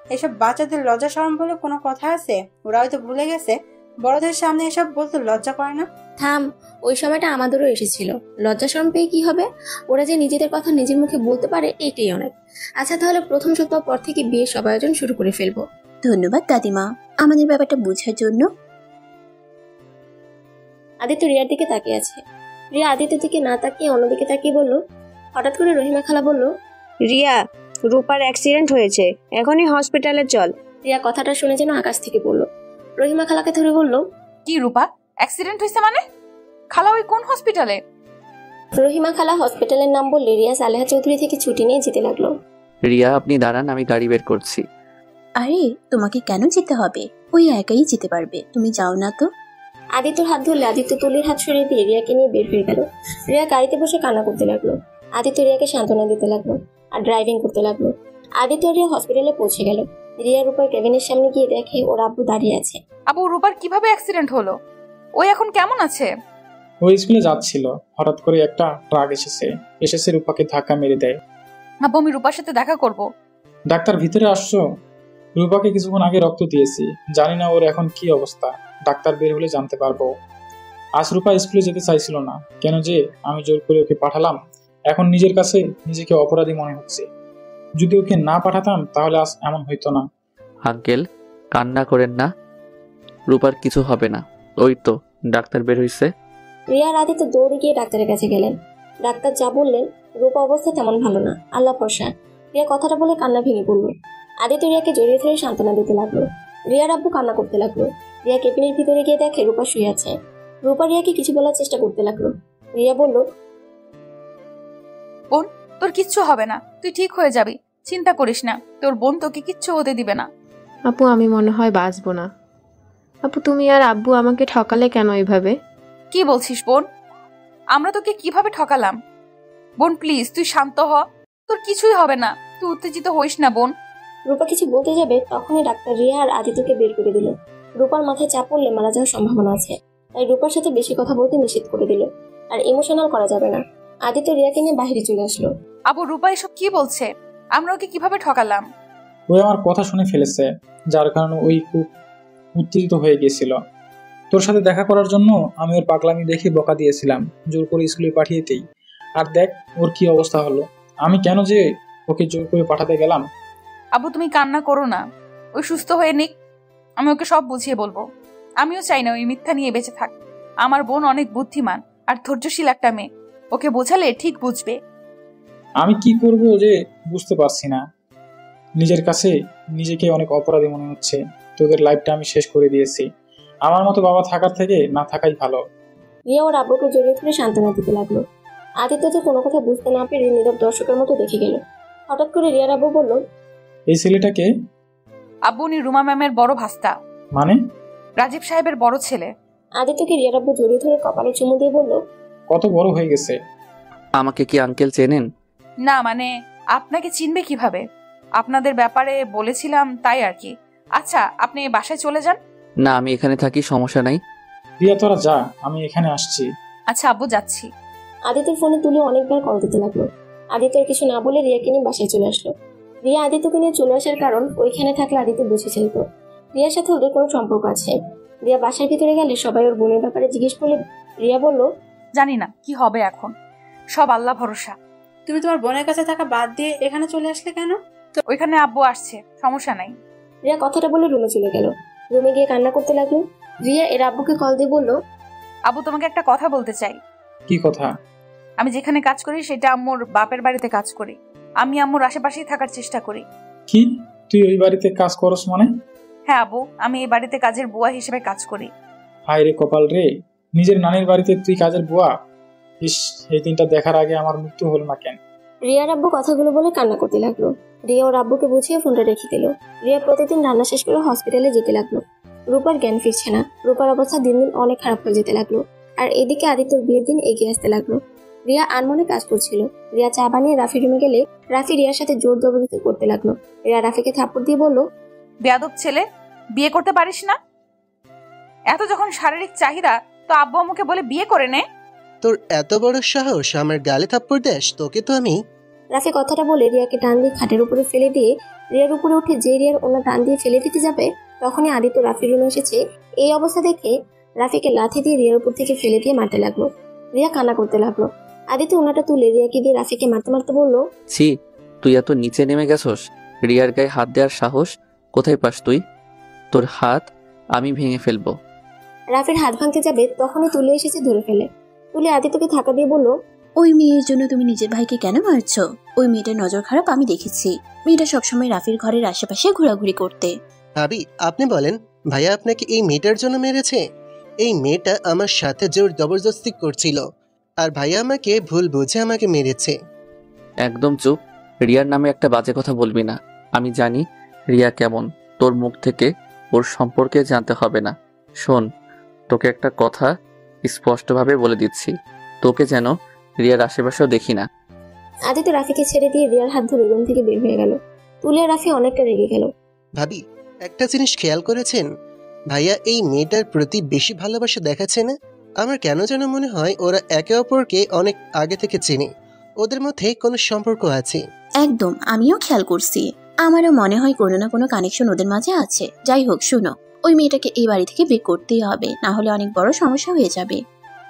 এসব বাচ্চাদের লজ্জা শরম বলে কোনো কথা আছে? ওরা হয়তো ভুলে গেছে বড়দের সামনে এসব বলতে লজ্জা করে না। থাম, ওই সময়টা আমাদেরও এসেছিল। লজ্জা শরম পেয়ে কি হবে? ওরা যে নিজেদের কথা নিজের মুখে বলতে পারে এটাই অনেক। আচ্ছা তাহলে প্রথম সপ্তাহ পর থেকে বিয়ের সব আয়োজন শুরু করে ফেলবো। ধন্যবাদ দাদিমা আমাদের ব্যাপারটা বোঝার জন্য। আদিত্য রিয়ার দিকে তাকিয়ে আছে। রিয়া আদিত্যের দিকে না তাকিয়ে অন্যদিকে তাকিয়ে বলল, হঠাৎ করে রহিমা খালা বলল, রিয়া, রূপার অ্যাক্সিডেন্ট হয়েছে, এখনই হসপিটালে চল। রিয়া কথাটা শুনে যেন আকাশ থেকে পড়লো। রহিমা খালাকে ধরে বলল, কি রূপা, অ্যাক্সিডেন্ট হয়েছে মানে? খালা ওই কোন হসপিটালে? রহিমা খালা হসপিটালের নাম বললে রিয়া সালেহা চৌধুরী থেকে ছুটি নিয়ে যেতে লাগলো। রিয়া আপনি দাঁড়ান, আমি গাড়ি বের করছি। আরে তোমাকে কেন যেতে হবে? ওই একাই যেতে পারবে, তুমি যাও না তো। আদিত্যর হাত ধরলে আদিত্য তুলির হাত সরিয়ে দিয়ে রিয়াকে নিয়ে বের হয়ে গেল। রিয়া গাড়িতে বসে কান্না করতে লাগলো। আদিত্য রিয়াকে সান্ত্বনা দিতে লাগলো আর ড্রাইভিং করতে লাগলো। আদিত্য রিয়া হসপিটালে পৌঁছে গেল। রিয়া রূপার কেবিনের সামনে গিয়ে দেখে ওর আব্বু দাঁড়িয়ে আছে। আবু, রূপার কিভাবে অ্যাক্সিডেন্ট হলো? ওই এখন কেমন আছে? ওই স্কুলে যাচ্ছিল, হঠাৎ করে একটা ট্রাক এসেছে রূপাকে ধাক্কা মেরে দেয়। আব্বু, আমি রূপার সাথে দেখা করব। ডাক্তার, ভিতরে আসছো? রূপাকে কিছুক্ষণ আগে রক্ত দিয়েছি, জানি না ওর এখন কি অবস্থা। ডাক্তার বের হলে জানতে পারবো। আজ রূপা স্কুলে যেতে চাইছিল না, কেন যে আমি জোর করে ওকে পাঠালাম। এখন নিজের কাছে নিজেকে অপরাধী মনে হচ্ছে। যদি ওকে না পাঠাতাম তাহলে আজ এমন হইতো না। আঙ্কেল কান্না করেন না, রূপার কিছু হবে না। ওই তো ডাক্তার বের হইছে। রিয়ার আদিত্য দৌড়ে গিয়ে ডাক্তারের কাছে গেলেন। ডাক্তার যা বললেন, রূপা অবস্থা তেমন ভালো না, আল্লাহ ভরসা। রিয়া কথাটা বলে কান্না ভেঙে পড়ল। আদিত্য রিয়াকে জড়িয়ে ধরে সান্ত্বনা দিতে লাগলো। রিয়ার আব্বু কান্না করতে লাগলো। রিয়া কেবিনের ভিতরে গিয়ে দেখে রূপা শুয়ে আছে। রূপা রিয়াকে কিছু বলার চেষ্টা করতে লাগলো। রিয়া বলল, বোন, তোর কিচ্ছু হবে না, তুই ঠিক হয়ে যাবি, চিন্তা করিস না, তোর বোন তোকে কিচ্ছু হতে দিবে না। আপু আমি মনে হয় বাঁচবো না। আপু তুমি আর আব্বু আমাকে ঠকালে কেন এইভাবে? কি বলছিস বোন? আমরা তোকে কিভাবে ঠকালাম? বোন প্লিজ তুই শান্ত হ, তোর কিছুই হবে না, তুই উত্তেজিত হইস না বোন। রূপা কিছু বলতে যাবে তখনই ডাক্তার রিয়া আর আদিত্যকে বের করে দিল। রূপার মাথায় চাপ পড়লে মারা যাওয়ার সম্ভাবনা আছে, তাই রূপার সাথে বেশি কথা বলতে নিষেধ করে দিল। আর ইমোশনাল করা যাবে না। আদিত্য রিয়াকে নিয়ে বাইরে চলে আসলো। আবু, রূপা এসব কি বলছে? আমরা ওকে কিভাবে ঠকালাম? ওই আমার কথা শুনে ফেলেছে, যার কারণে ওই খুব উত্তেজিত হয়ে গিয়েছিল। তোর সাথে দেখা করার জন্য আমি ওর পাগলামি দেখে বকা দিয়েছিলাম, জোর করে স্কুলে পাঠিয়েতেই। আর দেখ ওর কি অবস্থা হলো। আমি কেন যে ওকে জোর করে পাঠাতে গেলাম। আবু তুমি কান্না করো না, ওই সুস্থ হয়ে নিক, আমি ওকে সব বুঝিয়ে বলবো। আমিও চাই না ওই মিথ্যা নিয়ে বেঁচে থাক। আমার বোন অনেক বুদ্ধিমান আর ধৈর্যশীল একটা মেয়ে, ওকে বোঝালে ঠিক বুঝবে। আমি কি করব যে বুঝতে পারছি না। নিজের কাছে নিজেকে অনেক অপরাধী মনে হচ্ছে। তোদের লাইফটা আমি শেষ করে দিয়েছি। আমার মতো বাবা থাকার থেকে না থাকাই ভালো। রিয়া ওর আব্বুকে জড়িয়ে ধরে সান্ত্বনা দিতে লাগলো। আদিত্য যে কোনো কথা বুঝতে না পেরে নীরব দর্শকের মতো দেখে গেল। হঠাৎ করে রিয়ার আব্বু বলল, এই ছেলেটাকে? আব্বু উনি রুমা ম্যামের বড় ভাস্তা। মানে? রাজীব সাহেবের বড় ছেলে। আদিত্যকে রিয়ার আব্বু জড়িয়ে ধরে কপালে চুমু দিয়ে বলল, কত বড় হয়ে গেছে। আমাকে কি আঙ্কেল চেনেন? না মানে আপনাকে চিনবে কিভাবে? আপনাদের ব্যাপারে বলেছিলাম তাই আর কি। আচ্ছা আপনি বাসায় চলে যান। না আমি এখানে থাকি, সমস্যা নাই। রিয়া তোরা যা, আমি এখানে আসছি। আচ্ছা আব্বু যাচ্ছি। আদিত্যের ফোনে তুলে অনেকবার কল দিতে লাগলো। আদিত্য আর কিছু না বলে রিয়াকে নিয়ে বাসায় চলে আসলো। রিয়া আদিত্যকে নিয়ে চলে আসার কারণ ওইখানে থাকলে আদিত্য বুঝে ফেলত রিয়ার সাথে ওদের কোনো সম্পর্ক আছে। রিয়া বাসার ভিতরে গেলে সবাই ওর বোনের ব্যাপারে জিজ্ঞেস করলে রিয়া বলল, জানি না কি হবে এখন, সব আল্লাহ ভরসা। তুমি তোমার বোনের কাছে থাকা বাদ দিয়ে এখানে চলে আসলে কেন? ওইখানে আব্বু আসছে, সমস্যা নাই। রিয়া কথাটা বলে রুমে চলে গেল। রুমে গিয়ে কান্না করতে লাগলো। রিয়া এর আব্বুকে কল দিয়ে বলল, আব্বু তোমাকে একটা কথা বলতে চাই। কি কথা? আমি যেখানে কাজ করি সেটা আম্মুর বাপের বাড়িতে কাজ করি। আমি আম্মুর আশেপাশেই থাকার চেষ্টা করি। কি তুই ওই বাড়িতে কাজ করস মানে? হ্যাঁ আব্বু, আমি এই বাড়িতে কাজের বুয়া হিসেবে কাজ করি। হায় রে কপাল রে, নিজের নানির বাড়িতে তুই কাজের বুয়া। ইস, এই দিনটা দেখার আগে আমার মৃত্যু হলো না কেন। রিয়ার আব্বু কথাগুলো বলে কান্না করতে লাগলো। রিয়া ওর আব্বুকে বুঝিয়ে ফোনটা রেখে দিল। রিয়া প্রতিদিন রান্না শেষ করে হসপিটালে যেতে লাগলো। রূপার জ্ঞান ফিরছে না। রূপার অবস্থা দিন দিন অনেক খারাপ হয়ে যেতে লাগলো। আর এদিকে আদিত্যর বিয়ের দিন এগিয়ে আসতে লাগলো। রিয়া আনমনে কাজ করছিল। রিয়া চা বানিয়ে রাফি রুমে গেলে রাফি রিয়ার সাথে জোর জবরদস্তি করতে লাগলো। রিয়া রাফিকে থাপ্পড় দিয়ে বলল, বেয়াদব ছেলে, বিয়ে করতে পারিস না? এত যখন শারীরিক চাহিদা তো আব্বু আম্মুকে বলে বিয়ে করে নে। তোর এত বড় সাহস আমার গালে থাপ্পড় দেস? তোকে তো আমি। রাফি কথাটা বলে রিয়াকে টান দিয়ে খাটের উপরে ফেলে দিয়ে রিয়ার উপরে উঠে যে রিয়ার ওনা টান দিয়ে ফেলে দিতে যাবে তখনই আদিত্য রাফির রুমে এসেছে। এই অবস্থা দেখে রাফিকে লাথি দিয়ে রিয়ার উপর থেকে ফেলে দিয়ে মারতে লাগলো। রিয়া কান্না করতে লাগলো। আদিত্য ওনাটা তুলে রিয়াকে দিয়ে রাফিকে মারতে মারতে বলল, ছি, তুই এত নিচে নেমে গেছস? রিয়ার গায়ে হাত দেওয়ার সাহস কোথায় পাস তুই? তোর হাত আমি ভেঙে ফেলবো। রাফির হাত ভাঙতে যাবে তখনই তুলে এসেছে ধরে ফেলে। তুলে আদিত্যকে ধাক্কা দিয়ে বলল, ওই মেয়ের জন্য তুমি নিজের ভাইকে কেন মারছো? ওই মেয়েটার নজর খারাপ আমি দেখেছি। মেয়েটা সবসময় রাফির ঘরের আশেপাশে ঘোরাঘুরি করতে। ভাবি আপনি বলেন, ভাইয়া আপনাকে এই মেয়েটার জন্য মেরেছে? এই মেয়েটা আমার সাথে জোর জবরদস্তি করছিল, আর ভাইয়া আমাকে ভুল বুঝে আমাকে মেরেছে। একদম চুপ। রিয়ার নামে একটা বাজে কথা বলবি না। আমি জানি রিয়া কেমন, তোর মুখ থেকে ওর সম্পর্কে জানতে হবে না। শোন, তোকে একটা কথা স্পষ্টভাবে বলে দিচ্ছি, তোকে যেন রিয়ার আশেপাশেও দেখি না। আদিত্য রাফিকে ছেড়ে দিয়ে রিয়ার হাত ধরে রুম থেকে বের হয়ে গেল। তুলে রাফি অনেকটা রেগে গেল। ভাবি একটা জিনিস খেয়াল করেছেন? ভাইয়া এই মেয়েটার প্রতি বেশি ভালোবাসা দেখাচ্ছে না? আমার কেন যেন মনে হয় ওরা একে অপরকে অনেক আগে থেকে চেনে, ওদের মধ্যে কোনো সম্পর্ক আছে। একদম, আমিও খেয়াল করছি। আমারও মনে হয় কোনো না কোনো কানেকশন ওদের মাঝে আছে। যাই হোক শোনো, ওই মেয়েটাকে এই বাড়ি থেকে বের করতেই হবে, না হলে অনেক বড় সমস্যা হয়ে যাবে।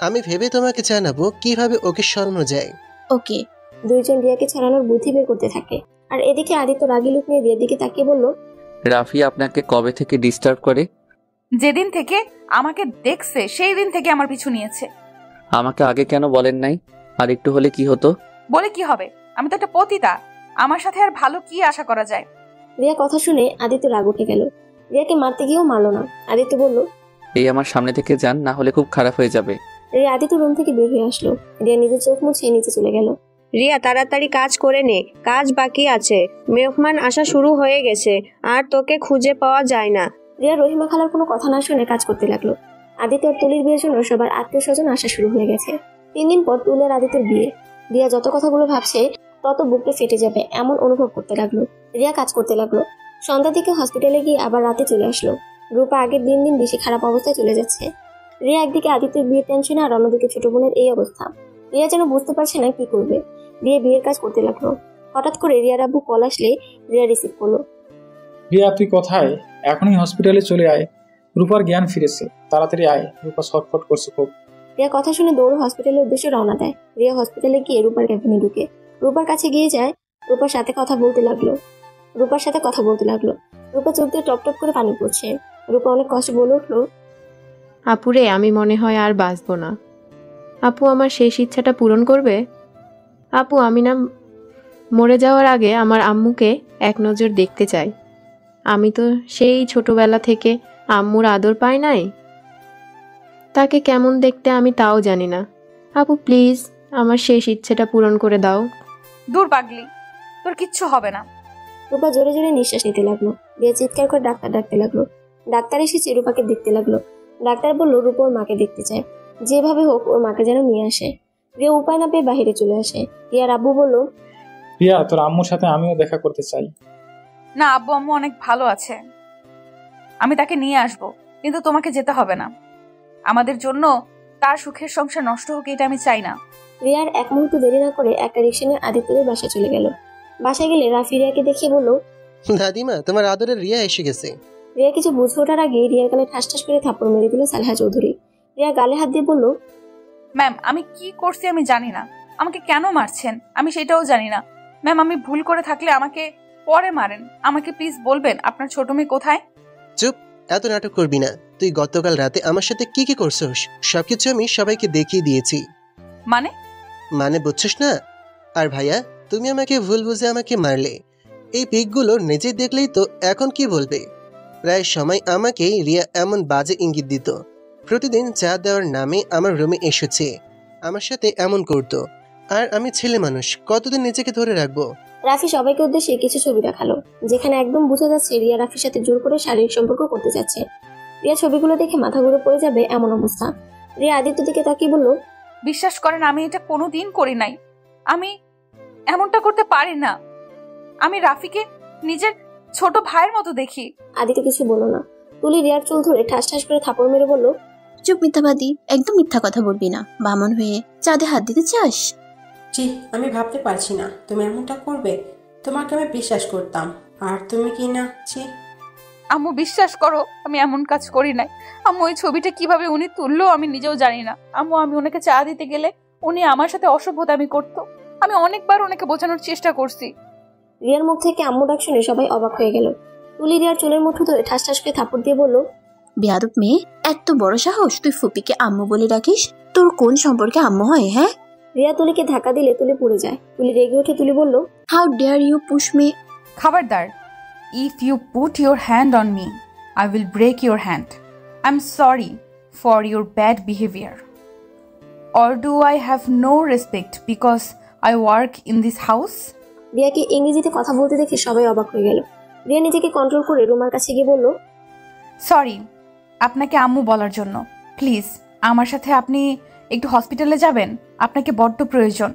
আমি ভেবে তোমাকে জানাবো কিভাবে ওকে সরানো যায়। ওকে। দুইজন রিয়াকে ছাড়ানোর বুদ্ধি বের করতে থাকে। আর এদিকে আদিত্য রাগী লুক নিয়ে রিয়ার দিকে তাকিয়ে বলল, রাফি আপনাকে কবে থেকে ডিস্টার্ব করে? যেদিন থেকে আমাকে দেখছে সেই দিন থেকে আমার পিছু নিয়েছে। আমাকে আগে কেন বলেন নাই? আর একটু হলে কি হতো? বলে কি হবে, আমি তো একটা পতিতা, আমার সাথে আর ভালো কি আশা করা যায়? রিয়া কথা শুনে আদিত্য রাগ উঠে গেল। রিয়াকে মারতে গিয়েও মারলো না। আদিত্য বলল, এই আমার সামনে থেকে যান, না হলে খুব খারাপ হয়ে যাবে। রিয়া আদিত্য রুম থেকে বের হয়ে আসলো। রিয়া নিজের চোখ মুছে নিচে চলে গেল। রিয়া তাড়াতাড়ি কাজ করে নে, কাজ বাকি আছে। মেহমান আসা শুরু হয়ে গেছে আর তোকে খুঁজে পাওয়া যায় না। রিয়া রহিমা খালার কোনো কথা না শুনে কাজ করতে লাগলো। আদিত্য আর তুলির বিয়ের জন্য সবার আত্মীয় স্বজন আসা শুরু হয়ে গেছে। 3 দিন পর তুলের আদিত্যের বিয়ে। রিয়া যত কথাগুলো ভাবছে তত বুকটা ফেটে যাবে এমন অনুভব করতে লাগলো। রিয়া কাজ করতে লাগলো। সন্ধ্যার দিকে হসপিটালে গিয়ে আবার রাতে চলে আসলো। রূপা আগের দিন দিন বেশি খারাপ অবস্থায় চলে যাচ্ছে। রিয়া একদিকে আদিত্যের বিয়ের টেনশনে আর অন্যদিকে ছোট বোনের এই অবস্থা। রিয়া যেন বুঝতে পারছে না কি করবে। রিয়া বিয়ের কাজ করতে লাগলো। হঠাৎ করে রিয়ার আব্বু কল আসলে রিয়া রিসিভ করলো। রিয়া তুই কোথায়? এখনই হসপিটালে চলে আয়, রূপার জ্ঞান ফিরেছে, তাড়াতাড়ি আয়। রূপা ছটফট করছে খুব। রিয়া কথা শুনে দৌড় হসপিটালের উদ্দেশ্যে রওনা দেয়। রিয়া হসপিটালে গিয়ে রূপার ক্যাবিনে ঢুকে রূপার কাছে গিয়ে যায়। রূপার সাথে কথা বলতে লাগলো। রূপা চোখ দিয়ে টপ টপ করে পানি পড়ছে। রূপা অনেক কষ্ট বলে উঠলো, আপুরে আমি মনে হয় আর বাঁচবো না। আপু আমার শেষ ইচ্ছাটা পূরণ করবে? আপু আমি না মরে যাওয়ার আগে আমার আম্মুকে এক নজর দেখতে চাই। আমি তো সেই ছোটবেলা থেকে আম্মুর আদর পাই নাই। তাকে কেমন দেখতে আমি তাও জানি না। আপু প্লিজ আমার শেষ ইচ্ছেটা পূরণ করে দাও। দূর পাগলি, তোর কিচ্ছু হবে না। রূপা জোরে জোরে নিঃশ্বাস নিতে লাগলো। রিয়া চিৎকার করে ডাক্তার ডাকতে লাগলো। ডাক্তার এসেছে রূপাকে দেখতে লাগলো। ডাক্তার বলল রূপা ওর মাকে দেখতে চায়, যেভাবে হোক ওর মাকে যেন নিয়ে আসে। রিয়া উপায় না পেয়ে বাহিরে চলে আসে। রিয়ার আব্বু বলল, রিয়া, তোর আম্মুর সাথে আমিও দেখা করতে চাই। না, আব্বু আম্মু অনেক ভালো আছে, আমি তাকে নিয়ে আসব, কিন্তু তোমাকে যেতে হবে না। আমাদের জন্য তার সুখের সংসার নষ্ট হোক, এটা আমি চাই না। রিয়ার এক মুহূর্ত দেরি না করে একটা রিক্সা নিয়ে আদিত্যদের বাসায় চলে গেল। বাসায় গেলে রাফি রিয়াকে দেখিয়ে বলল, দাদিমা, তোমার আদরের রিয়া এসে গেছে। রিয়া কিছু বুঝে ওঠার আগে রিয়ার গালে ঠাস ঠাস করে থাপ্পড় মেরে দিল সালেহা চৌধুরী। রিয়া গালে হাত দিয়ে বলল, ম্যাম, আমি কি করছি আমি জানি না, আমাকে কেন মারছেন আমি সেটাও জানি না। ম্যাম, আমি ভুল করে থাকলে আমাকে পরে মারেন, আমাকে প্লিজ বলবেন আপনার ছোট মেয়ে কোথায়? চুপ, এত নাটক করবি না। তুই গতকাল রাতে আমার সাথে কি কি করছিস সবকিছু আমি সবাইকে দেখিয়ে দিয়েছি। মানে বুঝছিস না? আর ভাইয়া, তুমি আমাকে ভুল বুঝে আমাকে মারলে। এই পিকগুলো নিজে দেখলেই তো এখন কি বলবে। প্রায় সময় আমাকেই রিয়া এমন বাজে ইঙ্গিত দিত। প্রতিদিন চা দেওয়ার নামে আমার রুমে এসেছে, আমার সাথে এমন করতো। আর আমি ছেলে মানুষ, কতদিন নিজেকে ধরে রাখবো? রাফি সবাইকে উদ্দেশ্যে কিছু ছবি দেখালো, যেখানে একদম বোঝা যাচ্ছে রিয়া রাফির সাথে জোর করে শারীরিক সম্পর্ক করতে যাচ্ছে। রিয়া ছবিগুলো দেখে মাথা ঘুরে পড়ে যাবে এমন অবস্থা। রিয়া আদিত্যর দিকে তাকিয়ে বলল, বিশ্বাস করেন আমি এটা কোনোদিন করি নাই, আমি এমনটা করতে পারি না। আমি রাফিকে নিজের ছোট ভাইয়ের মতো দেখি। আদিত্য কিছু বলল না। তুলি রিয়ার চুল ধরে ঠাস ঠাস করে থাপড় মেরে বলল, চুপ মিথ্যাবাদী, একদম মিথ্যা কথা বলবি না। বামন হয়ে চাঁদে হাত দিতে চাস? জি, আমি ভাবতে পারছি না তুমি এমনটা করবে। তোমাকে আমি বিশ্বাস করতাম, আর তুমি কি না। ছি আম্মু, বিশ্বাস করো আমি এমন কাজ করি নাই। আম্মু, ওই ছবিটা কিভাবে উনি তুললো আমি নিজেও জানি না। আম্মু, আমি ওনাকে চা দিতে গেলে উনি আমার সাথে অসভ্যতামি করতো। আমি অনেকবার ওনাকে বোঝানোর চেষ্টা করছি। রিয়ার মুখ থেকে আম্মু ডাক শুনে সবাই অবাক হয়ে গেল। তুলি রিয়ার চুলের মুঠো ধরে ঠাস ঠাস করে থাপড় দিয়ে বলল, বেয়াদব মেয়ে, এত বড় সাহস তুই ফুপিকে আম্মু বলে ডাকিস? তোর কোন সম্পর্কে আম্মু হয়? হ্যাঁ। রিয়া তুলিকে ধাক্কা দিলে তুলি পড়ে যায়। তুলি রেগে উঠে তুলি বলল, how dare you push me. খবরদার, if you put your hand on me I will break your hand. I am sorry for your bad behaviour. Or do I have no respect because I work in this house? রিয়াকে ইংরেজিতে কথা বলতে দেখে সবাই অবাক হয়ে গেল। রিয়া নিজেকে কন্ট্রোল করে রুমার কাছে গিয়ে বলল, সরি আপনাকে আম্মু বলার জন্য। প্লিজ আমার সাথে আপনি একটু হসপিটালে যাবেন, আপনাকে বড্ড প্রয়োজন।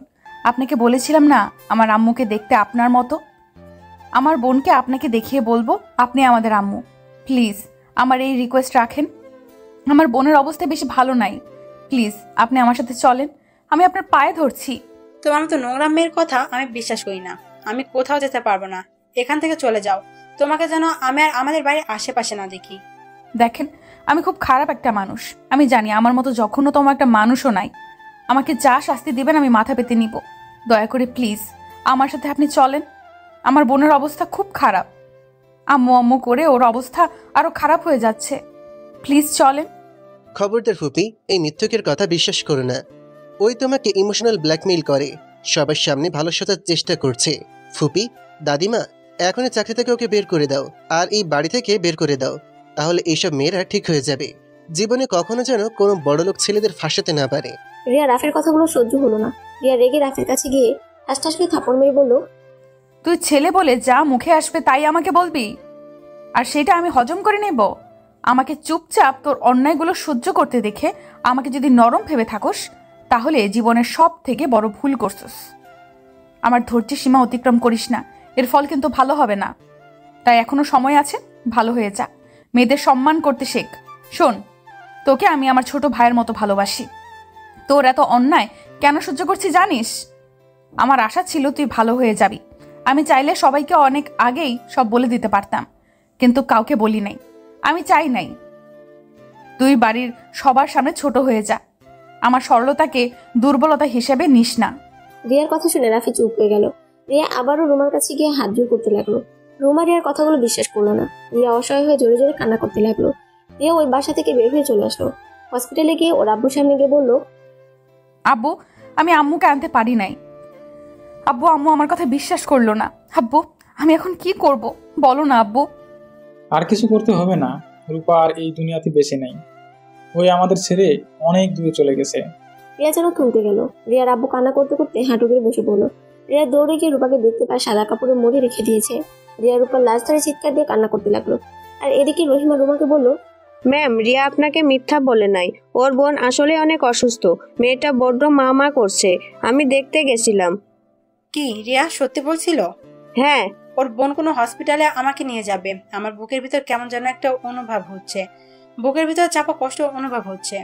আপনাকে বলেছিলাম না আমার আম্মুকে দেখতে আপনার মতো? আমার বোনকে আপনাকে দেখিয়ে বলবো আপনি আমাদের আম্মু। প্লিজ আমার এই রিকোয়েস্ট রাখেন। আমার বোনের অবস্থা বেশি ভালো নাই, প্লিজ আপনি আমার সাথে চলেন, আমি আপনার পায়ে ধরছি। তোমার মতো নোংরা মেয়ের কথা আমি বিশ্বাস করি না। আমি কোথাও যেতে পারবো না, এখান থেকে চলে যাও। তোমাকে যেন আমি আর আমাদের বাড়ির আশেপাশে না দেখি। দেখেন, আমি খুব খারাপ একটা মানুষ, আমি জানি আমার মতো জঘন্যতম একটা মানুষও নাই। আমাকে যা শাস্তি দিবেন আমি মাথা পেতে নিব। দয়া করে প্লিজ আমার সাথে আপনি চলেন। আমার বোনের অবস্থা খুব খারাপ, আম্মু আম্মু করে ওর অবস্থা আরো খারাপ হয়ে যাচ্ছে। প্লিজ চলেন। খবরদার ফুপি, এই মিথ্যকের কথা বিশ্বাস করো না। ওই তোমাকে ইমোশনাল ব্ল্যাকমেইল করে, সবার সামনে ভালো সাজার চেষ্টা করছে। ফুপি, দাদিমা, এখনই চাকরি থেকে ওকে বের করে দাও, আর এই বাড়ি থেকে বের করে দাও। তাহলে এইসব মেয়েরা ঠিক হয়ে যাবে। জীবনে কখনো যেন কোনো বড়লোক ছেলেদের ফাঁসাতে না পারে। রিয়া রাফির কথাগুলো সহ্য হলো না। রিয়া রেগে রাফির কাছে গিয়ে ঠাস ঠাস করে থাপড় মেরে বলল, তুই ছেলে বলে যা মুখে আসবে তাই আমাকে বলবি, আর সেটা আমি হজম করে নেব? আমাকে চুপচাপ তোর অন্যায়গুলো সহ্য করতে দেখে আমাকে যদি নরম ভেবে থাকোস, তাহলে জীবনের সব থেকে বড় ভুল করছিস। আমার ধৈর্যের সীমা অতিক্রম করিস না, এর ফল কিন্তু ভালো হবে না। তাই এখনো সময় আছে, ভালো হয়ে যা, মেয়েদের সম্মান করতে শেখ। শোন, তোকে আমি আমার ছোট ভাইয়ের মতো ভালোবাসি। তোর এত অন্যায় কেন সহ্য করছি জানিস? আমার আশা ছিল তুই ভালো হয়ে যাবি। আমি চাইলে সবাইকে অনেক আগেই সব বলে দিতে পারতাম, কিন্তু কাউকে বলি নাই। আমি চাই নাই তুই বাড়ির সবার সামনে ছোট হয়ে যা। আমার সরলতাকে দুর্বলতা হিসেবে নিস না। রিয়ার কথা শুনে রাফি চুপ হয়ে গেল। রিয়া আবারও রুমার কাছে গিয়ে হাত জোড় করতে লাগলো। রুমা রিয়ার কথাগুলো বিশ্বাস করলো না। রিয়া অসহায় হয়ে জোরে জোরে কান্না করতে লাগলো। রিয়া ওই বাসা থেকে বের হয়ে চলে আসলো। হসপিটালে গিয়ে ওর আব্বুর সামনে গিয়ে বলল, আব্বু, আমি আম্মুকে আনতে পারি নাই। আব্বু, আম্মু আমার কথা বিশ্বাস করলো না। আব্বু, আমি এখন কি করব বলো না আব্বু। আর কিছু করতে হবে না, রূপা আর এই দুনিয়াতে বেঁচে নেই। ওই আমাদের ছেড়ে অনেক দূরে চলে গেছে। রিয়া যেন থমকে গেল। রিয়ার আব্বু কান্না করতে করতে হাঁটু গেড়ে বসে পড়লো। রিয়া দৌড়ে গিয়ে রূপাকে দেখতে পায় সাদা কাপড়ে মুড়ে রেখে দিয়েছে। রিয়া রূপার লাশ ধরে চিৎকার দিয়ে কান্না করতে লাগলো। আর এদিকে রহিমা রুমাকে বলল, ম্যাম, রিয়া আপনাকে মিথ্যা বলে নাই। ওর বোন আসলে অনেক অসুস্থ। মেয়েটা বড্ড মা করছে। আমি দেখতে গেছিলাম। কি রিয়া সত্যি বলছিল? হ্যাঁ। ওর বোন কোনো হসপিটালে আমাকে নিয়ে যাবে। আমার বুকের ভিতর কেমন যেন একটা অনুভব হচ্ছে, বুকের ভিতর চাপা কষ্ট অনুভব হচ্ছে।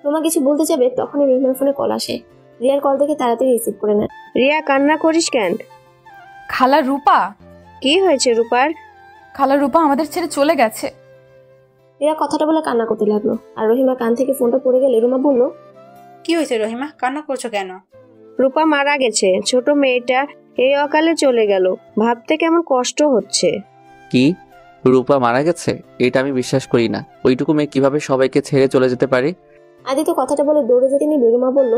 রুমা কিছু বলতে যাবে, তখনই রহিমার ফোনে কল আসে। রিয়ার কল দেখে তাড়াতাড়ি রিসিভ করে নেয়। রিয়া, কান্না করিস কেন? খালা রূপা। কি হয়েছে রূপার? খালা রূপা আমাদের ছেড়ে চলে গেছে। রিয়া কথাটা বলে কান্না করতে লাগলো, আর রহিমা কান থেকে ফোনটা পড়ে গেলে রুমা বলল, কি হয়েছে রহিমা, কান্না করছো কেন? রূপা মারা গেছে। ছোট মেয়েটা এই অকালে চলে গেল। ভাবতে কেমন কষ্ট হচ্ছে। কি, রূপা মারা গেছে? এটা আমি বিশ্বাস করি না। ওইটুকু মেয়ে কিভাবে সবাইকে ছেড়ে চলে যেতে পারে? আদিত্য কথাটা বলে দৌড়ে যেতে নিয়ে রুমা বলল,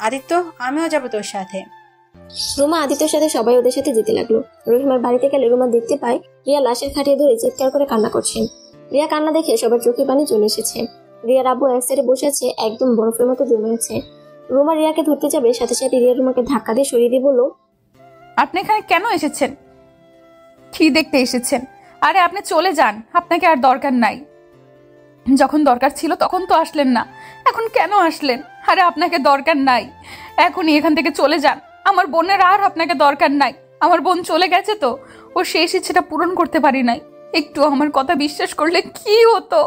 আদিত্য, আমিও যাবো তোর সাথে। রুমা আদিত্যর সাথে সবাই ওদের সাথে যেতে লাগলো। রহিমার বাড়িতে গেলে রুমা দেখতে পায় রিয়া লাশের খাটিয়ে ধরে চিৎকার করে কান্না করছেন। রিয়া কান্না দেখে সবার চোখে পানি চলে এসেছে। রিয়ার আব্বু এক সাইডে বসে আছে, একদম বরফের মতো জমে আছে। রুমা রিয়াকে ধরতে যাবে, সাথে সাথে রিয়া রুমাকে ধাক্কা দিয়ে সরিয়ে দিয়ে বলল, আপনি এখানে কেন এসেছেন? কি দেখতে এসেছেন? আরে আপনি চলে যান, আপনাকে আর দরকার নাই। যখন দরকার ছিল তখন তো আসলেন না, এখন কেন আসলেন? আরে আপনাকে দরকার নাই, এখনই এখান থেকে চলে যান। আমার বোনের আর আপনাকে দরকার নাই। আমার বোন চলে গেছে তো, ও শেষ ইচ্ছেটা পূরণ করতে পারি নাই। একটু আমার কথা বিশ্বাস করলে কি হতো?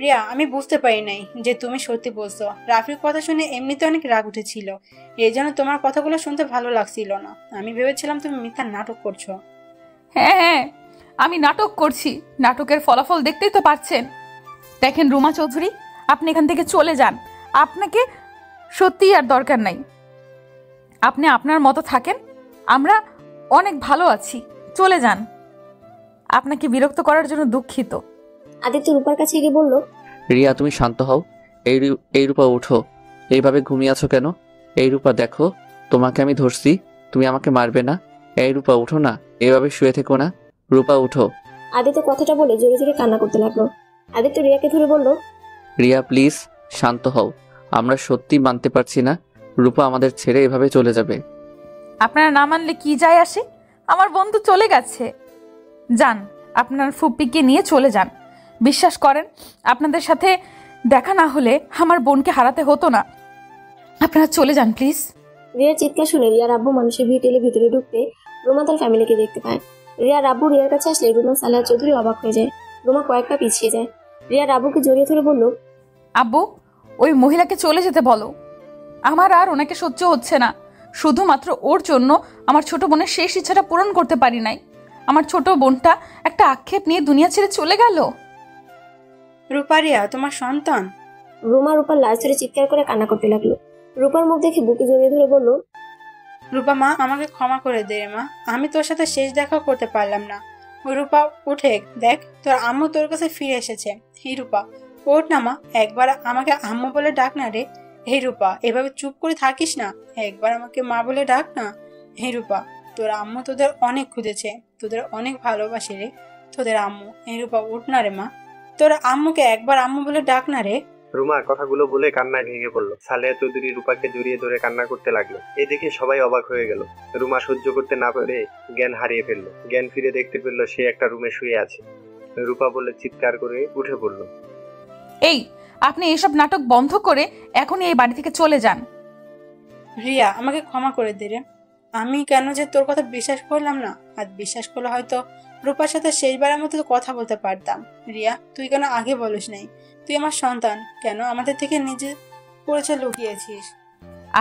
রিয়া, আমি বুঝতে পারি নাই যে তুমি সত্যি বলছো। রাফির কথা শুনে এমনিতে অনেক রাগ উঠেছিল, এই জন্য তোমার কথাগুলো শুনতে ভালো লাগছিল না। আমি ভেবেছিলাম তুমি মিথ্যা নাটক করছো। হ্যাঁ, আমি নাটক করছি। নাটকের ফলাফল দেখতেই তো পাচ্ছেন। দেখেন রুমা চৌধুরী, আপনি এখান থেকে চলে যান। আপনাকে সত্যিই আর দরকার নাই। আপনি আপনার মতো থাকেন, আমরা অনেক ভালো আছি। চলে যান। আপনাকে বিরক্ত করার জন্য দুঃখিত। আদিত্য রূপার কাছে গিয়ে বলল, রিয়া, তুমি শান্ত হও। এই রূপা উঠো। এইভাবে ঘুমিয়ে আছো কেন? এই রূপা দেখো, তোমাকে আমি ধরছি, তুমি আমাকে মারবে না। এই রূপা উঠো না, এইভাবে শুয়ে থেকো না। রূপা উঠো। আদিত্য কথাটা বলে জোরে জোরে কান্না করতে লাগলো। আদিত্য রিয়াকে ধরে বলল, রিয়া প্লিজ শান্ত হও। আমরা সত্যি মানতে পারছি না রূপা আমাদের ছেড়ে এভাবে চলে যাবে। আপনারা না মানলে কি যায় আসে? আমার বন্ধু চলে গেছে। যান, আপনার ফুপ্পিকে নিয়ে চলে যান। বিশ্বাস করেন, আপনাদের সাথে দেখা না হলে আমার বোনকে হারাতে হতো না। আপনারা চলে যান প্লিজ। রিয়ার চিৎকার শুনে রিয়ার আব্বু মানুষের ভিড় টেলে ভিতরে ঢুকতে রুমা তার ফ্যামিলিকে দেখতে পায়। রিয়ার আব্বু রিয়ার কাছে আসলে রুমা সালাহ চৌধুরী অবাক হয়ে যায়। রুমা কয়েক পা পিছিয়ে যায়। রিয়ার আব্বুকে জড়িয়ে ধরে বলল, আব্বু, ওই মহিলাকে চলে যেতে বলো। আমার আর ওনাকে সহ্য হচ্ছে না। শুধুমাত্র ওর জন্য আমার ছোট বোনের শেষ ইচ্ছাটা পূরণ করতে পারি নাই। আমার ছোট বোনটা একটা আক্ষেপ নিয়ে দুনিয়া ছেড়ে চলে গেল। রূপা, রিয়া তোমার সন্তান। রুমা রূপার লাশ ধরে চিৎকার করে কান্না করতে লাগলো। রূপার মুখ দেখে বুকে জড়িয়ে ধরে বলল, রূপা মা, আমাকে ক্ষমা করে দে মা, আমি তোর সাথে শেষ দেখা করতে পারলাম না। রূপা উঠে দেখ, তোর আম্মু তোর কাছে ফিরে এসেছে। হি রূপা, ওঠ না মা, একবার আমাকে আম্মু বলে ডাক না রে। হে রূপা, এভাবে চুপ করে থাকিস না, একবার আমাকে মা বলে ডাক না। হে রূপা, তোর আম্মু তোদের অনেক খুঁজেছে, তোদের অনেক ভালোবাসে রে তোদের আম্মু। হে রূপা, উঠ না রে মা, তোর আম্মুকে একবার আম্মু বলে ডাক না রে। রুমা কথাগুলো বলে কান্নায় ভেঙে পড়লো। সালেহা চৌধুরী রূপাকে জড়িয়ে ধরে কান্না করতে লাগলো। এদিকে সবাই অবাক হয়ে গেল। রুমা সহ্য করতে না পেরে জ্ঞান হারিয়ে ফেললো। জ্ঞান ফিরে দেখতে পেল সে একটা রুমে শুয়ে আছে। রূপা বলে চিৎকার করে উঠে পড়ল, এই, আপনি এসব নাটক বন্ধ করে এখনই এই বাড়ি থেকে চলে যান। রিয়া, আমাকে ক্ষমা করে দে রে। আমি কেন যে তোর কথা বিশ্বাস করলাম না, আর বিশ্বাস করলে হয়তো রূপার সাথে শেষবারের মতো কথা বলতে পারতাম। রিয়া, তুই কেন আগে বলিস নাই? তুই আমার সন্তান, কেন আমাদের থেকে নিজে পরিচয় লুকিয়েছিস?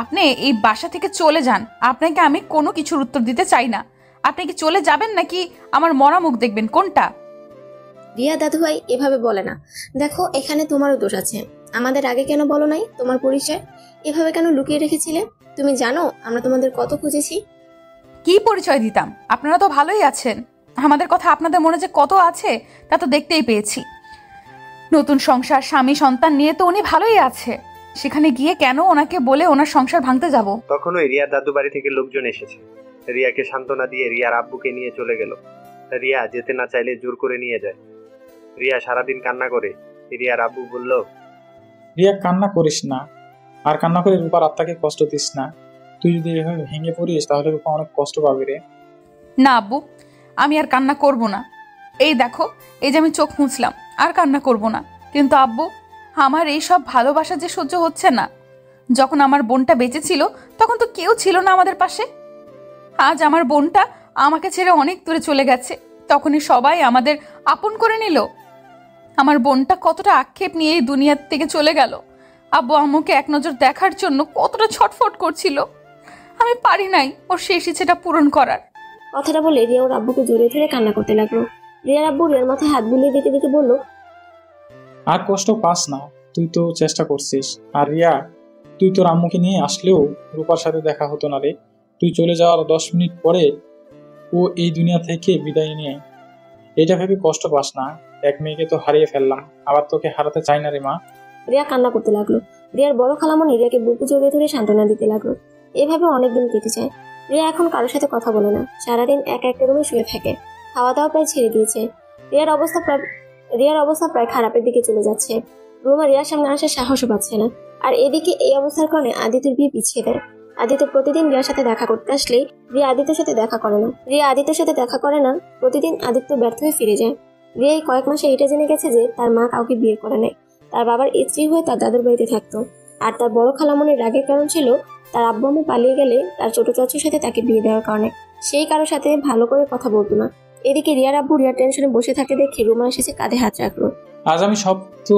আপনি এই বাসা থেকে চলে যান। আপনাকে আমি কোনো কিছুর উত্তর দিতে চাই না। আপনি কি চলে যাবেন নাকি আমার মরা মুখ দেখবেন, কোনটা? রিয়া দাদুভাই এভাবে বলে না। দেখো, এখানে তোমারও দোষ আছে। আমাদের আগে কেন বলো নাই তোমার পরিচয়? এভাবে কেন লুকিয়ে রেখেছিলে? তুমি জানো আমরা তোমাদের কত খুঁজেছি। কি পরিচয় দিতাম? আপনারা তো ভালোই আছেন। আমাদের কথা আপনাদের মনে যে কত আছে তা তো দেখতেই পেয়েছি। নতুন সংসার, স্বামী, সন্তান নিয়ে তো উনি ভালোই আছে। সেখানে গিয়ে কেন ওনাকে বলে ওনার সংসার ভাঙতে যাব? তখনই রিয়ার দাদু বাড়ি থেকে লোকজন এসেছে। রিয়াকে সান্ত্বনা দিয়ে রিয়ার আব্বুকে নিয়ে চলে গেল। রিয়া যেতে না চাইলে জোর করে নিয়ে যায়। রিয়া সারাদিন কান্না করে। রিয়ার আব্বু বলল, রিয়া কান্না করিস না, আর কান্না করে রূপার আত্মাকে কষ্ট দিস না। তুই যদি এভাবে ভেঙে পড়িস তাহলে রূপা অনেক কষ্ট পাবে রে। না আব্বু, আমি আর কান্না করব না। এই দেখো, এই যে আমি চোখ মুছলাম, আর কান্না করব না। কিন্তু আব্বু, আমার এই সব ভালোবাসা যে সহ্য হচ্ছে না। যখন আমার বোনটা বেঁচে ছিল তখন তো কেউ ছিল না আমাদের পাশে। আজ আমার বোনটা আমাকে ছেড়ে অনেক দূরে চলে গেছে, তখনই সবাই আমাদের আপন করে নিল। আমার বোনটা কতটা আক্ষেপ নিয়ে এই দুনিয়ার থেকে চলে গেল। আব্বু আম্মুকে এক নজর দেখার জন্য কতটা ছটফট করছিল। আমি পারি নাই ওর শেষ ইচ্ছেটা পূরণ করার। কথাটা বলে রিয়া ওর আব্বুকে জড়িয়ে ধরে কান্না করতে লাগলো। রিয়ার আব্বু রিয়ার মাথায় হাত বুলিয়ে দিতে দিতে বলল, আর কষ্ট পাস না, তুই তো চেষ্টা করছিস। আর রিয়া, তুই তোর আম্মুকে নিয়ে আসলেও রূপার সাথে দেখা হতো না রে। তুই চলে যাওয়ার 10 মিনিট পরে ও এই দুনিয়া থেকে বিদায় নিয়ে। এটা ভেবে কষ্ট পাস না, এক মেয়েকে তো হারিয়ে ফেললাম, আবার তোকে হারাতে চাই না রে মা। রিয়া কান্না করতে লাগলো। রিয়ার বড় খালামণি রিয়াকে বুকে জড়িয়ে ধরে সান্ত্বনা দিতে লাগলো। এভাবে অনেকদিন কেটে যায়। রিয়া এখন কারোর সাথে কথা বলে না, সারাদিন একা একটা রুমে শুয়ে থাকে। খাওয়া দাওয়া প্রায় ছেড়ে দিয়েছে। রিয়ার অবস্থা প্রায় খারাপের দিকে চলে যাচ্ছে। রুমা রিয়ার সামনে আসার সাহসও পাচ্ছে না। আর এদিকে এই অবস্থার কারণে আদিত্যের বিয়ে পিছিয়ে দেয়। আদিত্য প্রতিদিন রিয়ার সাথে দেখা করতে আসলে রিয়া আদিত্যের সাথে দেখা করে না। প্রতিদিন আদিত্য ব্যর্থ হয়ে ফিরে যায়। রিয়া এই কয়েক মাসে এটা জেনে গেছে যে তার মা কাউকে বিয়ে করে নেয়। তার বাবার স্ত্রী হয়ে তার দাদুর বাড়িতে থাকতো। আর তার বড় খালামণির রাগের কারণ ছিল তার আব্বু আম্মু পালিয়ে গেলে তার ছোট চাচুর সাথে তাকে বিয়ে দেওয়ার কারণে। সেই কারোর সাথে ভালো করে কথা বলতো না। এদিকে রিয়ার আব্বু রিয়ার টেনশনে বসে থাকে দেখে রুমা এসেছে কাঁধে হাত রাখলো। আজ আমি সব তো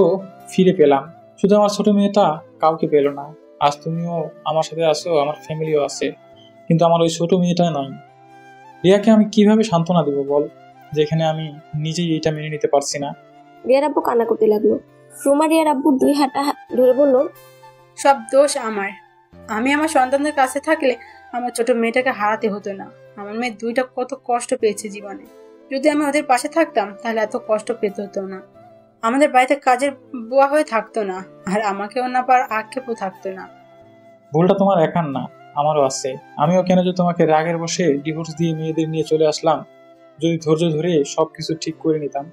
ফিরে পেলাম, শুধু আমার ছোট মেয়েটা কাউকে পেল না। আজ তুমিও আমার সাথে আসো, আমার ফ্যামিলিও আছে, কিন্তু আমার ওই ছোট মেয়েটা নয়। রিয়াকে আমি কিভাবে সান্ত্বনা দেবো বল, যেখানে আমি নিজেই এটা মেনে নিতে পারছি না। রিয়ার আব্বু কান্না করতে লাগলো। রুমা রিয়ার আব্বুর 2 হাত ধরে বলল, সব দোষ আমার। আমি আমার সন্তানদের কাছে থাকলে আমার ছোট মেয়েটাকে হারাতে হতো না। আমার মেয়ে 2টা কত কষ্ট পেয়েছে জীবনে। যদি আমি ওদের পাশে থাকতাম তাহলে এত কষ্ট পেতে হতো না। আমাদের বাড়িতে কাজের বুয়া হয়ে থাকতো না, আর আমাকেও না পার আক্ষেপও থাকতো না। ভুলটা তোমার একার না, আমারও আছে। আমিও কেন যে তোমাকে রাগের বসে ডিভোর্স দিয়ে মেয়েদের নিয়ে চলে আসলাম। যদি ধৈর্য ধরে সবকিছু ঠিক করে নিতাম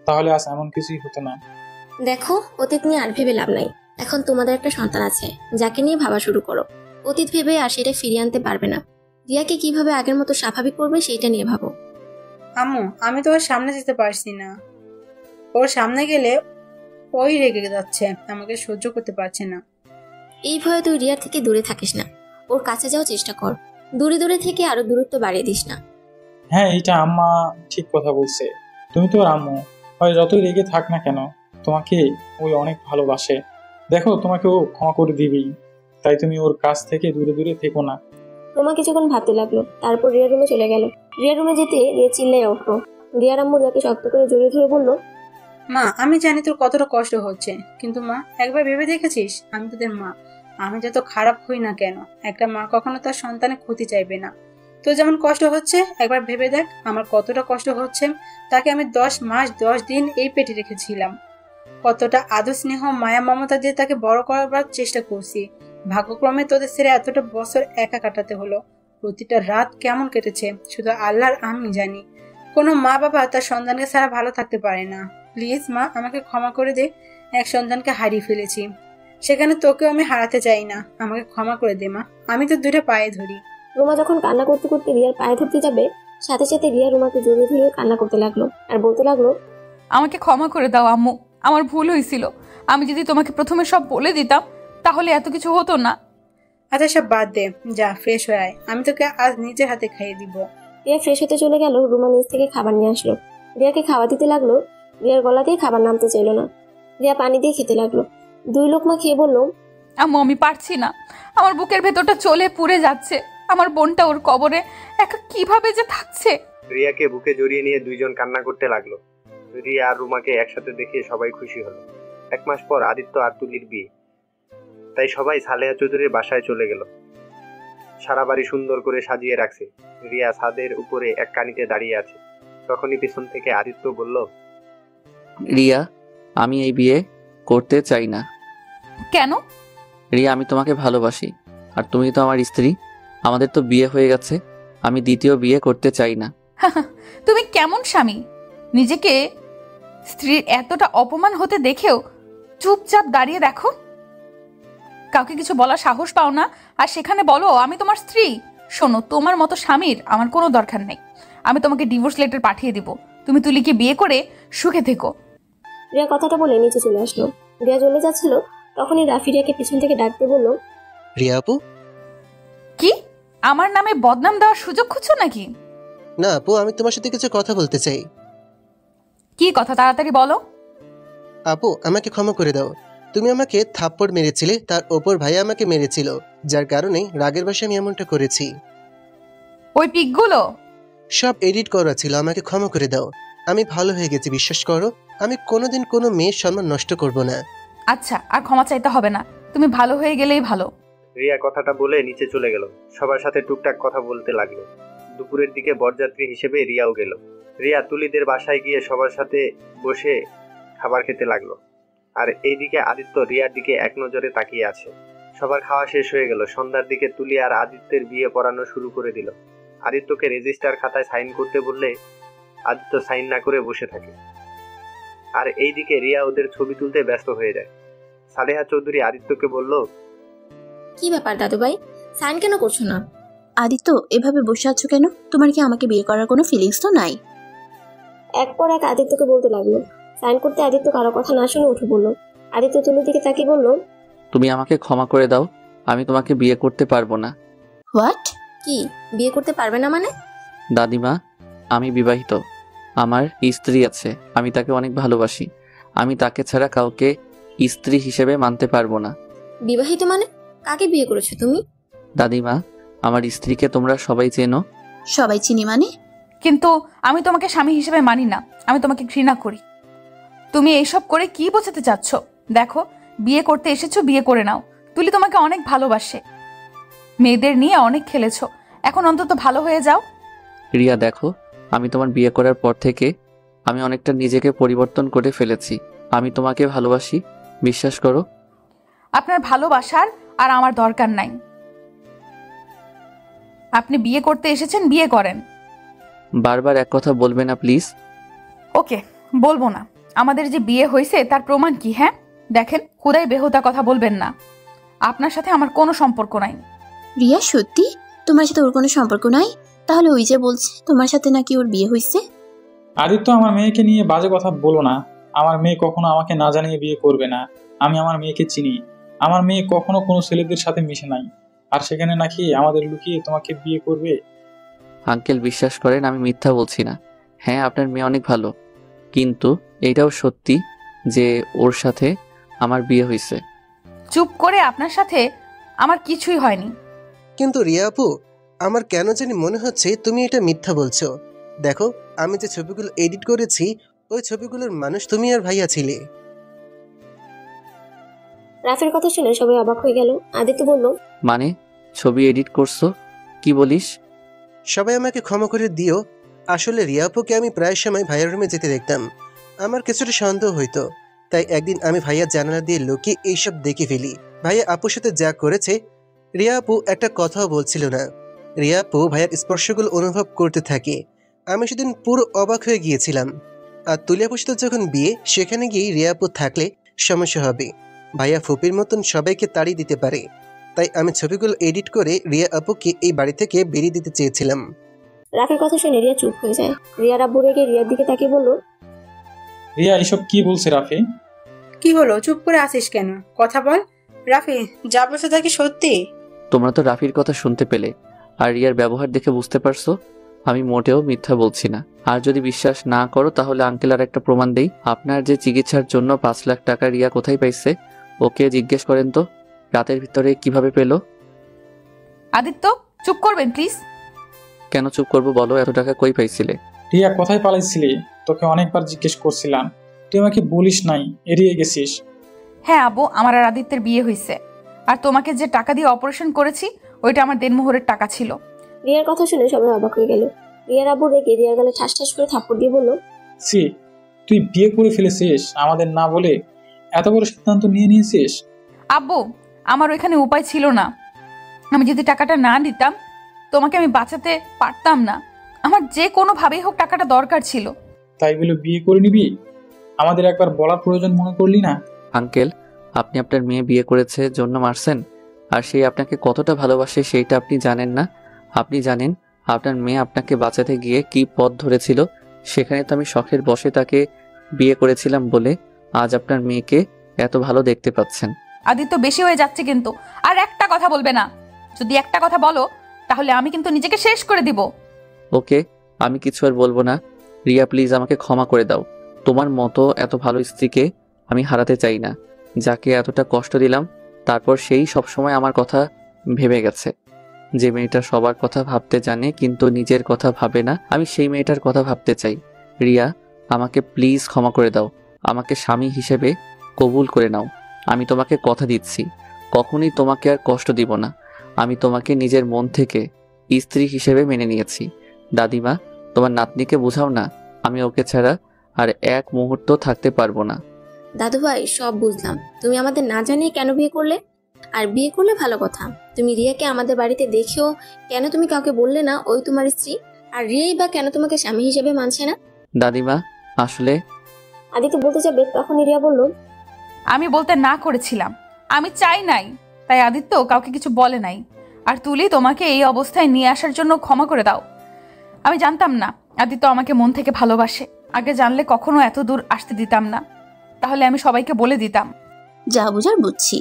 তাহলে আজ এমন কিছুই হতো না। দেখো, অতীত নিয়ে আর ভেবে লাভ নাই। এখন তোমাদের একটা সন্তান আছে, যাকে নিয়ে ভাবা শুরু করো। অতীত ভেবে আর সেটা ফিরিয়ে আনতে পারবে না। রিয়াকে কিভাবে আগের মতো স্বাভাবিক করবে সেইটা নিয়ে ভাবো। আম্মু, আমি তো ওর সামনে যেতে পারছি না। ওর সামনে গেলে ওই রেগে যাচ্ছে, আমাকে সহ্য করতে পারছে না। এই ভয়ে তুই রিয়ার থেকে দূরে থাকিস না, ওর কাছে যাওয়ার চেষ্টা কর। দূরে দূরে থেকে আরো দূরত্ব বাড়িয়ে দিস না। হ্যাঁ, এটা আম্মা ঠিক কথা বলছে। তুমি তো আম্মু, হয় যতই রেগে থাক না কেন, তোমাকে ওই অনেক ভালোবাসে। দেখো, তোমাকে ও ক্ষমা করে দিবেই, তাই তুমি ওর কাছ থেকে দূরে দূরে থেকো না। রোমা কিছুক্ষণ ভাবতে লাগলো, তারপর রিয়ার রুমে চলে গেল। রিয়ার রুমে যেতে রিয়া চিল্লায় উঠলো। রিয়ার আম্মু রিয়াকে শক্ত করে জড়িয়ে ধরে বলল, মা, আমি জানি তোর কতটা কষ্ট হচ্ছে, কিন্তু মা, একবার ভেবে দেখেছিস আমি তোদের মা। আমি যত খারাপ হই না কেন, একটা মা কখনো তার সন্তানের ক্ষতি চাইবে না। তোর যেমন কষ্ট হচ্ছে, একবার ভেবে দেখ আমার কতটা কষ্ট হচ্ছে। তাকে আমি 10 মাস 10 দিন এই পেটে রেখেছিলাম। কতটা আদর স্নেহ মায়া মমতা দিয়ে তাকে বড় করবার চেষ্টা করছি। ভাগ্যক্রমে তোদের ছেড়ে এতটা বছর একা কাটাতে হলো। প্রতিটা রাত কেমন কেটেছে শুধু আল্লাহর আমি জানি। কোনো মা বাবা তার সন্তানকে ছাড়া ভালো থাকতে পারে না। প্লিজ মা, আমাকে ক্ষমা করে দে। এক সন্তানকে হারিয়ে ফেলেছি, সেখানে তোকেও আমি হারাতে চাই না। আমাকে ক্ষমা করে দে মা, আমি তো 2টা পায়ে ধরি। রোমা যখন কান্না করতে করতে রিয়ার পায়ে ধরতে যাবে, সাথে সাথে রিয়া রোমাকে জড়িয়ে ধরে কান্না করতে লাগলো আর বলতে লাগলো, আমাকে ক্ষমা করে দাও আম্মু, আমার ভুল হয়েছিল। আমি যদি তোমাকে প্রথমে সব বলে দিতাম তাহলে এত কিছু হতো না। আচ্ছা, সব বাদ দে, যা ফ্রেশ হয়ে আয়, আমি তোকে আজ নিজের হাতে খাইয়ে দিব। রিয়া ফ্রেশ হতে চলে গেল। রোমা নিচ থেকে খাবার নিয়ে আসলো, রিয়াকে খাওয়া দিতে লাগলো। রিয়ার গলা দিয়ে খাবার নামতে চাইল না। রিয়া পানি দিয়ে খেতে লাগলো। 2 লোকমা খেয়ে বলল, আম্মু, আমি পারছি না, আমার বুকের ভেতরটা চলে পুড়ে যাচ্ছে। আমার বোনটা ওর কবরে একা কিভাবে যে থাকছে। রিয়াকে বুকে জড়িয়ে নিয়ে 2 জন কান্না করতে লাগলো। রিয়া আর রুমাকে একসাথে দেখে সবাই খুশি হলো। 1 মাস পর আদিত্য আর তুলির বিয়ে, তাই সবাই সালেহা চৌধুরীর বাসায় চলে গেল। সারা বাড়ি সুন্দর করে সাজিয়ে রাখছে। রিয়া ছাদের উপরে এক কানিতে দাঁড়িয়ে আছে। তখনই পিছন থেকে আদিত্য বলল, রিয়া, আমি এই বিয়ে করতে চাই না। কেন? রিয়া, আমি তোমাকে ভালোবাসি, আর তুমি তো আমার স্ত্রী। আমাদের তো বিয়ে হয়ে গেছে, আমি দ্বিতীয় বিয়ে করতে চাই না। তুমি কেমন স্বামী? নিজেকে স্ত্রীর এতটা অপমান হতে দেখেও চুপচাপ দাঁড়িয়ে দেখো, কাউকে কিছু বলার সাহস পাও না, আর সেখানে বলো আমি তোমার স্ত্রী। শোনো, তোমার মতো স্বামীর আমার কোনো দরকার নেই। আমি তোমাকে ডিভোর্স লেটার পাঠিয়ে দিব। তুমি তুলিকে বিয়ে করে সুখে থেকো। রিয়া কথাটা বলে নিচে চলে আসলো। রিয়া চলে যাচ্ছিল, তখনই রাফি রিয়াকে পিছন থেকে ডাকতে বলল, রিয়া আপু। কি আমার নামে বদনাম দেওয়ার সুযোগ খুঁজছো নাকি? না আপু, আমি তোমার সাথে কিছু কথা বলতে চাই। কি কথা, তাড়াতাড়ি বলো। আপু আমাকে ক্ষমা করে দাও। তুমি আমাকে থাপ্পড় মেরেছিলে, তার ওপর ভাইয়া আমাকে মেরেছিল, যার কারণে রাগের বশে আমি এমনটা করেছি। ওই পিকগুলো সব এডিট করা ছিল, আমাকে ক্ষমা করে দাও। আমি ভালো হয়ে গেছি, বিশ্বাস করো। আমি কোনোদিন কোনো মেয়ের সম্মান নষ্ট করব না। আচ্ছা, আর ক্ষমা চাইতে হবে না, তুমি ভালো হয়ে গেলেই ভালো। রিয়া কথাটা বলে নিচে চলে গেল। সবার সাথে টুকটাক কথা বলতে লাগলো। দুপুরের দিকে বরযাত্রী হিসেবে রিয়াও গেল। রিয়া তুলিদের বাসায় গিয়ে সবার সাথে বসে খাবার খেতে লাগলো। আর এইদিকে আদিত্য রিয়ার দিকে এক নজরে তাকিয়ে আছে। সবার খাওয়া শেষ হয়ে গেল। সন্ধ্যার দিকে তুলি আর আদিত্যের বিয়ে পড়ানো শুরু করে দিল। আদিত্যকে রেজিস্টার খাতায় সাইন করতে বললে আদিত্য সাইন না করে বসে থাকে। আর এইদিকে রিয়া ওদের ছবি তুলতে ব্যস্ত হয়ে যায়। সালেহা চৌধুরী আদিত্যকে বলল, কি ব্যাপার দাদু ভাই, সাইন কেন করছো না? আদিত্য, এভাবে বসে আছো কেন? তোমার কি আমাকে বিয়ে করার কোনো ফিলিংস তো নাই? এক পর এক আদিত্যকে বলতে লাগলো। সাইন করতে আদিত্য কারো কথা না শুনে উঠে বলল। আদিত্য তুলির দিকে তাকিয়ে বলল, তুমি আমাকে ক্ষমা করে দাও, আমি তোমাকে বিয়ে করতে পারবো না। হোয়াট? কি বিয়ে করতে পারবে না মানে? দাদিমা, আমি বিবাহিত, আমার স্ত্রী আছে, আমি তাকে অনেক ভালোবাসি, আমি তাকে ছাড়া কাউকে স্ত্রী হিসেবে মানতে পারবো না। বিবাহিত মানে? কাকে বিয়ে করেছো তুমি? দাদিমা, আমার স্ত্রীকে তোমরা সবাই চেনো। সবাই চিনি মানে? কিন্তু আমি তোমাকে স্বামী হিসেবে মানি না, আমি তোমাকে ঘৃণা করি। তুমি এইসব করে কি বোঝাতে চাচ্ছ? দেখো, বিয়ে করতে এসেছো, বিয়ে করে নাও। তুলি তোমাকে অনেক ভালোবাসে, মেয়েদের নিয়ে অনেক খেলেছো, এখন অন্তত ভালো হয়ে যাও। রিয়া দেখো, আমি তোমার বিয়ে করার পর থেকে আমি অনেকটা নিজেকে পরিবর্তন করে ফেলেছি। আমি তোমাকে ভালোবাসি, বিশ্বাস করো। আপনার ভালোবাসার আর আমার দরকার নাই। আপনি বিয়ে করতে এসেছেন, বিয়ে করেন। বারবার এক কথা বলবে না প্লিজ। ওকে, বলবো না। আমাদের যে বিয়ে হয়েছে তার প্রমাণ কি? হ্যাঁ দেখেন, খুদাই বেহুদা কথা বলবেন না। আপনার সাথে আমার কোনো সম্পর্ক নাই। রিয়া, সত্যি তোমার সাথে ওর কোনো সম্পর্ক নাই? তাহলে ওই যে বলছে তোমার সাথে নাকি ওর বিয়ে হয়েছে। আদিত্য, আমার মেয়েকে নিয়ে বাজে কথা বলো না। আমার মেয়ে কখনো আমাকে না জানিয়ে বিয়ে করবে না। আমি আমার মেয়েকে চিনি। আমার মেয়ে কখনো কোনো ছেলেদের সাথে মিশে নাই, আর সেখানে নাকি আমাদের লুকিয়ে তোমাকে বিয়ে করবে। আঙ্কেল, বিশ্বাস করেন, আমি মিথ্যা বলছি না। হ্যাঁ, আপনার মেয়ে অনেক ভালো, কিন্তু এইটাও সত্যি যে ওর সাথে আমার বিয়ে হয়েছে। চুপ করে, আপনার সাথে আমার কিছুই হয়নি। কিন্তু রিয়া আপু, আমার কেন জানি মনে হচ্ছে তুমি এটা মিথ্যা বলছো। দেখো, আমি যে ছবিগুলো এডিট করেছি ওই ছবিগুলোর মানুষ তুমি আর ভাইয়া ছিলে। রাফের কথা শুনে সবাই অবাক হয়ে গেল। আদিত্য বলল, মানে ছবি এডিট করছো? কি বলিস? সবাই আমাকে ক্ষমা করে দিও। আসলে রিয়া আপুকে আমি প্রায় সময় ভাইয়ার রুমে যেতে দেখতাম। আমার কিছুটা সন্দেহ হইতো, তাই একদিন আমি ভাইয়ার জানালা দিয়ে লুকিয়ে এইসব দেখে ফেলি। ভাইয়া আপুর সাথে যা করেছে, রিয়া আপু একটা কথাও বলছিল না। রিয়া আপু ভাইয়ার স্পর্শগুলো অনুভব করতে থাকে। আমি সেদিন পুরো অবাক হয়ে গিয়েছিলাম। আর তুলি আপুর সাথে যখন বিয়ে, সেখানে গিয়ে রিয়া আপু থাকলে সমস্যা হবে। ভাইয়া ফুপির মতন সবাইকে তাড়িয়ে দিতে পারে। তাই আমি ছবিগুলো এডিট করে রিয়া আপুকে এই বাড়ি থেকে বেরিয়ে দিতে চেয়েছিলাম। রাফের কথা শুনে রিয়া চুপ হয়ে যায়। রিয়ার আব্বু রেগে রিয়ার দিকে তাকিয়ে বলল, রিয়া, এসব কি বলছে রাফি? কি হলো, চুপ করে আছিস কেন? কথা বল। রাফি, যা বলছে তা কি সত্যি? তোমরা তো রাফির কথা শুনতে পেলে, আর রিয়ার ব্যবহার দেখে বুঝতে পারছো আমি মোটেও মিথ্যা বলছি না। আর যদি বিশ্বাস না করো তাহলে আঙ্কেল আর একটা প্রমাণ দেই। আপনার যে চিকিৎসার জন্য 5 লাখ টাকা রিয়া কোথায় পাইছে ওকে জিজ্ঞেস করেন তো, রাতের ভিতরে কিভাবে পেলো। আদিত্য, চুপ করবেন প্লিজ। কেন চুপ করবো বলো? এত টাকা কই পাইছিলে? রিয়া, কোথায় পালাইছিলি? তোকে অনেকবার জিজ্ঞেস করছিলাম, তুই আমাকে বলিস নাই, এড়িয়ে গেছিস। হ্যাঁ আব্বু, আমার আর আদিত্যের বিয়ে হয়েছে। আর তোমাকে যে টাকা দিয়ে অপারেশন করেছি ওইটা আমার দেনমোহরের টাকা ছিল। রিয়ার কথা শুনে সবাই অবাক হয়ে গেল। রিয়ার আব্বু রেগে রিয়ার গালে ঠাস ঠাস করে থাপ্পড় দিয়ে বলল, সি, তুই বিয়ে করে ফেলেছিস আমাদের না বলে, এত বড় সিদ্ধান্ত নিয়ে নিয়েছিস। আব্বু, আমার ওইখানে উপায় ছিল না। আমি যদি টাকাটা না দিতাম তোমাকে আমি বাঁচাতে পারতাম না। আমার যে কোনো ভাবেই হোক টাকাটা দরকার ছিল। তাই বলে বিয়ে করে নিবি? আমাদের একবার বলার প্রয়োজন মনে করলি না? আঙ্কেল, আপনি আপনার মেয়ে বিয়ে করেছে জন্য মারছেন, আর সে আপনাকে কতটা ভালোবাসে সেইটা আপনি জানেন না। আপনি জানেন আপনার মেয়ে আপনাকে বাঁচাতে গিয়ে কি পথ ধরেছিল, সেখানে তো আমি শখের বশে তাকে বিয়ে করেছিলাম বলে আজ আপনার মেয়েকে এত ভালো দেখতে পাচ্ছেন। আদিত্য, বেশি হয়ে যাচ্ছে কিন্তু। আর একটা কথা বলবে না। যদি একটা কথা বলো তাহলে আমি কিন্তু নিজেকে শেষ করে দিব। ওকে, আমি কিছু আর বলবো না। রিয়া প্লিজ আমাকে ক্ষমা করে দাও। তোমার মতো এত ভালো স্ত্রীকে আমি হারাতে চাই না। যাকে এতটা কষ্ট দিলাম তারপর সেই সবসময় আমার কথা ভেবে গেছে। যে মেয়েটা সবার কথা ভাবতে জানে কিন্তু নিজের কথা ভাবে না, আমি সেই মেয়েটার কথা ভাবতে চাই। রিয়া, আমাকে প্লিজ ক্ষমা করে দাও। আমাকে স্বামী হিসেবে কবুল করে নাও। আমি তোমাকে কথা দিচ্ছি কখনই তোমাকে আর কষ্ট দিব না। আমি তোমাকে নিজের মন থেকে স্ত্রী হিসেবে মেনে নিয়েছি। দাদিমা, তোমার নাতনিকে বোঝাও না, আমি ওকে ছাড়া আর এক মুহূর্ত থাকতে পারবো না। দাদু ভাই, সব বুঝলাম। তুমি আমাদের না জানিয়ে কেন বিয়ে করলে? আর বিয়ে করলে ভালো কথা। তুমি রিয়াকে আমাদের বাড়িতে দেখেও কেন তুমি কাউকে বললে না ওই তোমার স্ত্রী? আর রিয়াই বা কেন তোমাকে স্বামী হিসেবে মানছে না? দাদিমা, আসলে আদিত্য বলতে যাবে তখনই রিয়া বলল, আমি বলতে না করেছিলাম, আমি চাই নাই, তাই আদিত্য কাউকে কিছু বলে নাই। আর তুলি, তোমাকে এই অবস্থায় নিয়ে আসার জন্য ক্ষমা করে দাও। আমি জানতাম না আদিত্য আমাকে মন থেকে ভালোবাসে। আগে জানলে কখনো এত দূর আসতে দিতাম না। তাহলে আমি সবাইকে বলে দিতাম। যা বুঝার বুঝছি।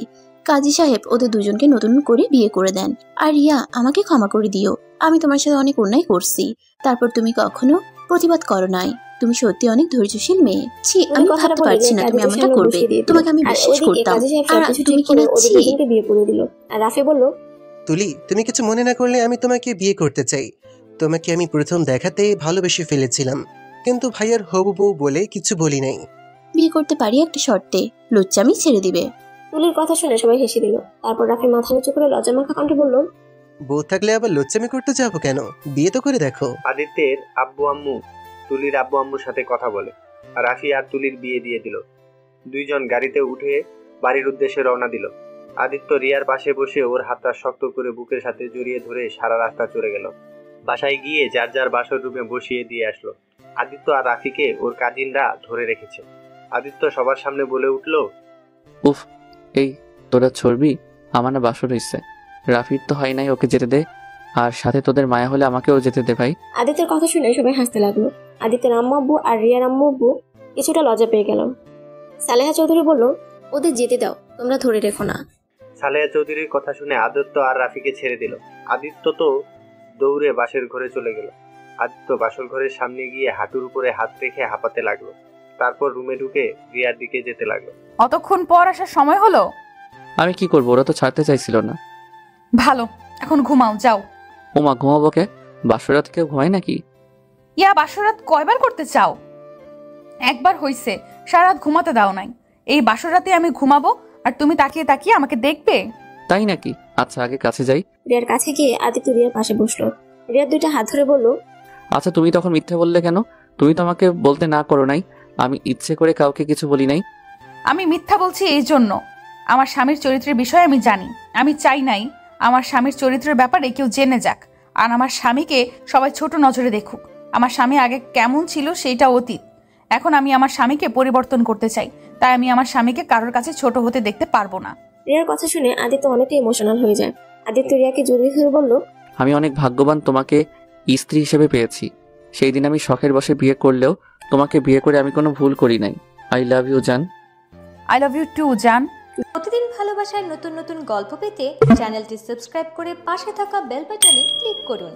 কাজী সাহেব ওদের দুজনকে নতুন করে বিয়ে করে দেন। আর রিয়া, আমাকে ক্ষমা করে দিও। আমি তোমার সাথে অনেক অন্যায় করছি, তারপর তুমি কখনো প্রতিবাদ করো নাই। তুমি সত্যি অনেক ধৈর্যশীল মেয়ে। ছি, আমি ভাবতে পারছি না তুমি এমনটা করবে। তোমাকে আমি বিশ্বাস করতাম। আর তুমি কি না বিয়ে করে দিল। আর রাফি বলল, তুলি, তুমি কিছু মনে না করলে আমি তোমাকে বিয়ে করতে চাই। তোমাকে আমি প্রথম দেখাতে ভালোবেসে ফেলেছিলাম, কিন্তু ভাইয়ার হবু বউ বলে কিছু বলি নাই। বিয়ে করতে পারি একটা শর্তে, লুচ্চামি ছেড়ে দিবে। তুলির কথা শুনে সবাই হেসে দিল। তারপর রাফি মাথা নিচু করে লজ্জামাখা কণ্ঠে বলল, বউ থাকলে আবার লুচ্চামি করতে যাবো কেন? বিয়ে তো করে দেখো। আদিত্যের আব্বু আম্মু তুলির আব্বু আম্মুর সাথে কথা বলে আর রাফি আর তুলির বিয়ে দিয়ে দিল। দুইজন গাড়িতে উঠে বাড়ির উদ্দেশ্যে রওনা দিল। আদিত্য রিয়ার পাশে বসে ওর হাতটা শক্ত করে বুকের সাথে জড়িয়ে ধরে সারা রাস্তা চলে গেল। বাসায় গিয়ে যার যার বাসর রুমে বসিয়ে দিয়ে আসলো। আদিত্য আর রাফিকে ওর কাজিনরা ধরে রেখেছে। আদিত্য সবার সামনে বলে উঠল, উফ, এই তোরা ছড়বি? আমার না বাসর হইছে। রাফির তো হয় নাই, ওকে যেতে দে। আর সাথে তোদের মায়া হলে আমাকেও যেতে দে ভাই। আদিত্যের কথা শুনে সবাই হাসতে লাগলো। আদিত্যের আম্মু আব্বু আর রিয়ার আম্মু আব্বু কিছুটা লজ্জা পেয়ে গেল। সালেহা চৌধুরী বলল, ওদের যেতে দাও, তোমরা ধরে রেখো না। সালেহা চৌধুরীর কথা শুনে আদিত্য আর রাফিকে ছেড়ে দিল। আদিত্য তো দৌড়ে বাসের ঘরে চলে গেল। আদিত্য বাসর ঘরের সামনে গিয়ে হাঁটুর উপরে হাত রেখে হাঁপাতে লাগলো। তারপর রুমে ঢুকে রিয়ার দিকে যেতে লাগলো। অতক্ষণ পর আসার সময় হলো? আমি কি করবো, ওরা তো ছাড়তে চাইছিল না। ভালো, এখন ঘুমাও, যাও। ওমা, ঘুমাবো কে? বাসরাত কেউ ঘুমায় নাকি? ইয়া, বাসরাত কয়বার করতে চাও? একবার হইছে, সারা রাত ঘুমাতে দাও নাই। এই বাসরাতে আমি ঘুমাবো আর তুমি তাকিয়ে তাকিয়ে আমাকে দেখবে? তাই নাকি? আচ্ছা, আগে কাছে যাই। রিয়ার কাছে গিয়ে আদিত্য রিয়ার পাশে বসলো। রিয়ার দুইটা হাত ধরে বলল, আচ্ছা, তুমি তখন মিথ্যে বললে কেন? তুমি তো আমাকে বলতে না করো নাই। আমি ইচ্ছে করে কাউকে কিছু বলি নাই। আমি মিথ্যা বলছি এই জন্য, আমার স্বামীর চরিত্রের বিষয়ে আমি জানি। আমি চাই নাই আমার স্বামীর চরিত্রের ব্যাপারে কেউ জেনে যাক, আর আমার স্বামীকে সবাই ছোট নজরে দেখুক। আমার স্বামী আগে কেমন ছিল সেইটা অতীত। এখন আমি আমার স্বামীকে পরিবর্তন করতে চাই, তাই আমি আমার স্বামীকে কারোর কাছে ছোট হতে দেখতে পারবো না। রিয়ার কথা শুনে আদিত্য অনেকটা ইমোশনাল হয়ে যায়। আদিত্য রিয়াকে জড়িয়ে ধরে বলল, আমি অনেক ভাগ্যবান তোমাকে স্ত্রী হিসেবে পেয়েছি। সেই দিন আমি শখের বশে বিয়ে করলেও তোমাকে বিয়ে করে আমি কোনো ভুল করি নাই। আই লাভ ইউ জান। আই লাভ ইউ টু জান। প্রতিদিন ভালোবাসার নতুন নতুন গল্প পেতে চ্যানেলটি সাবস্ক্রাইব করে পাশে থাকা বেল বাটনে ক্লিক করুন।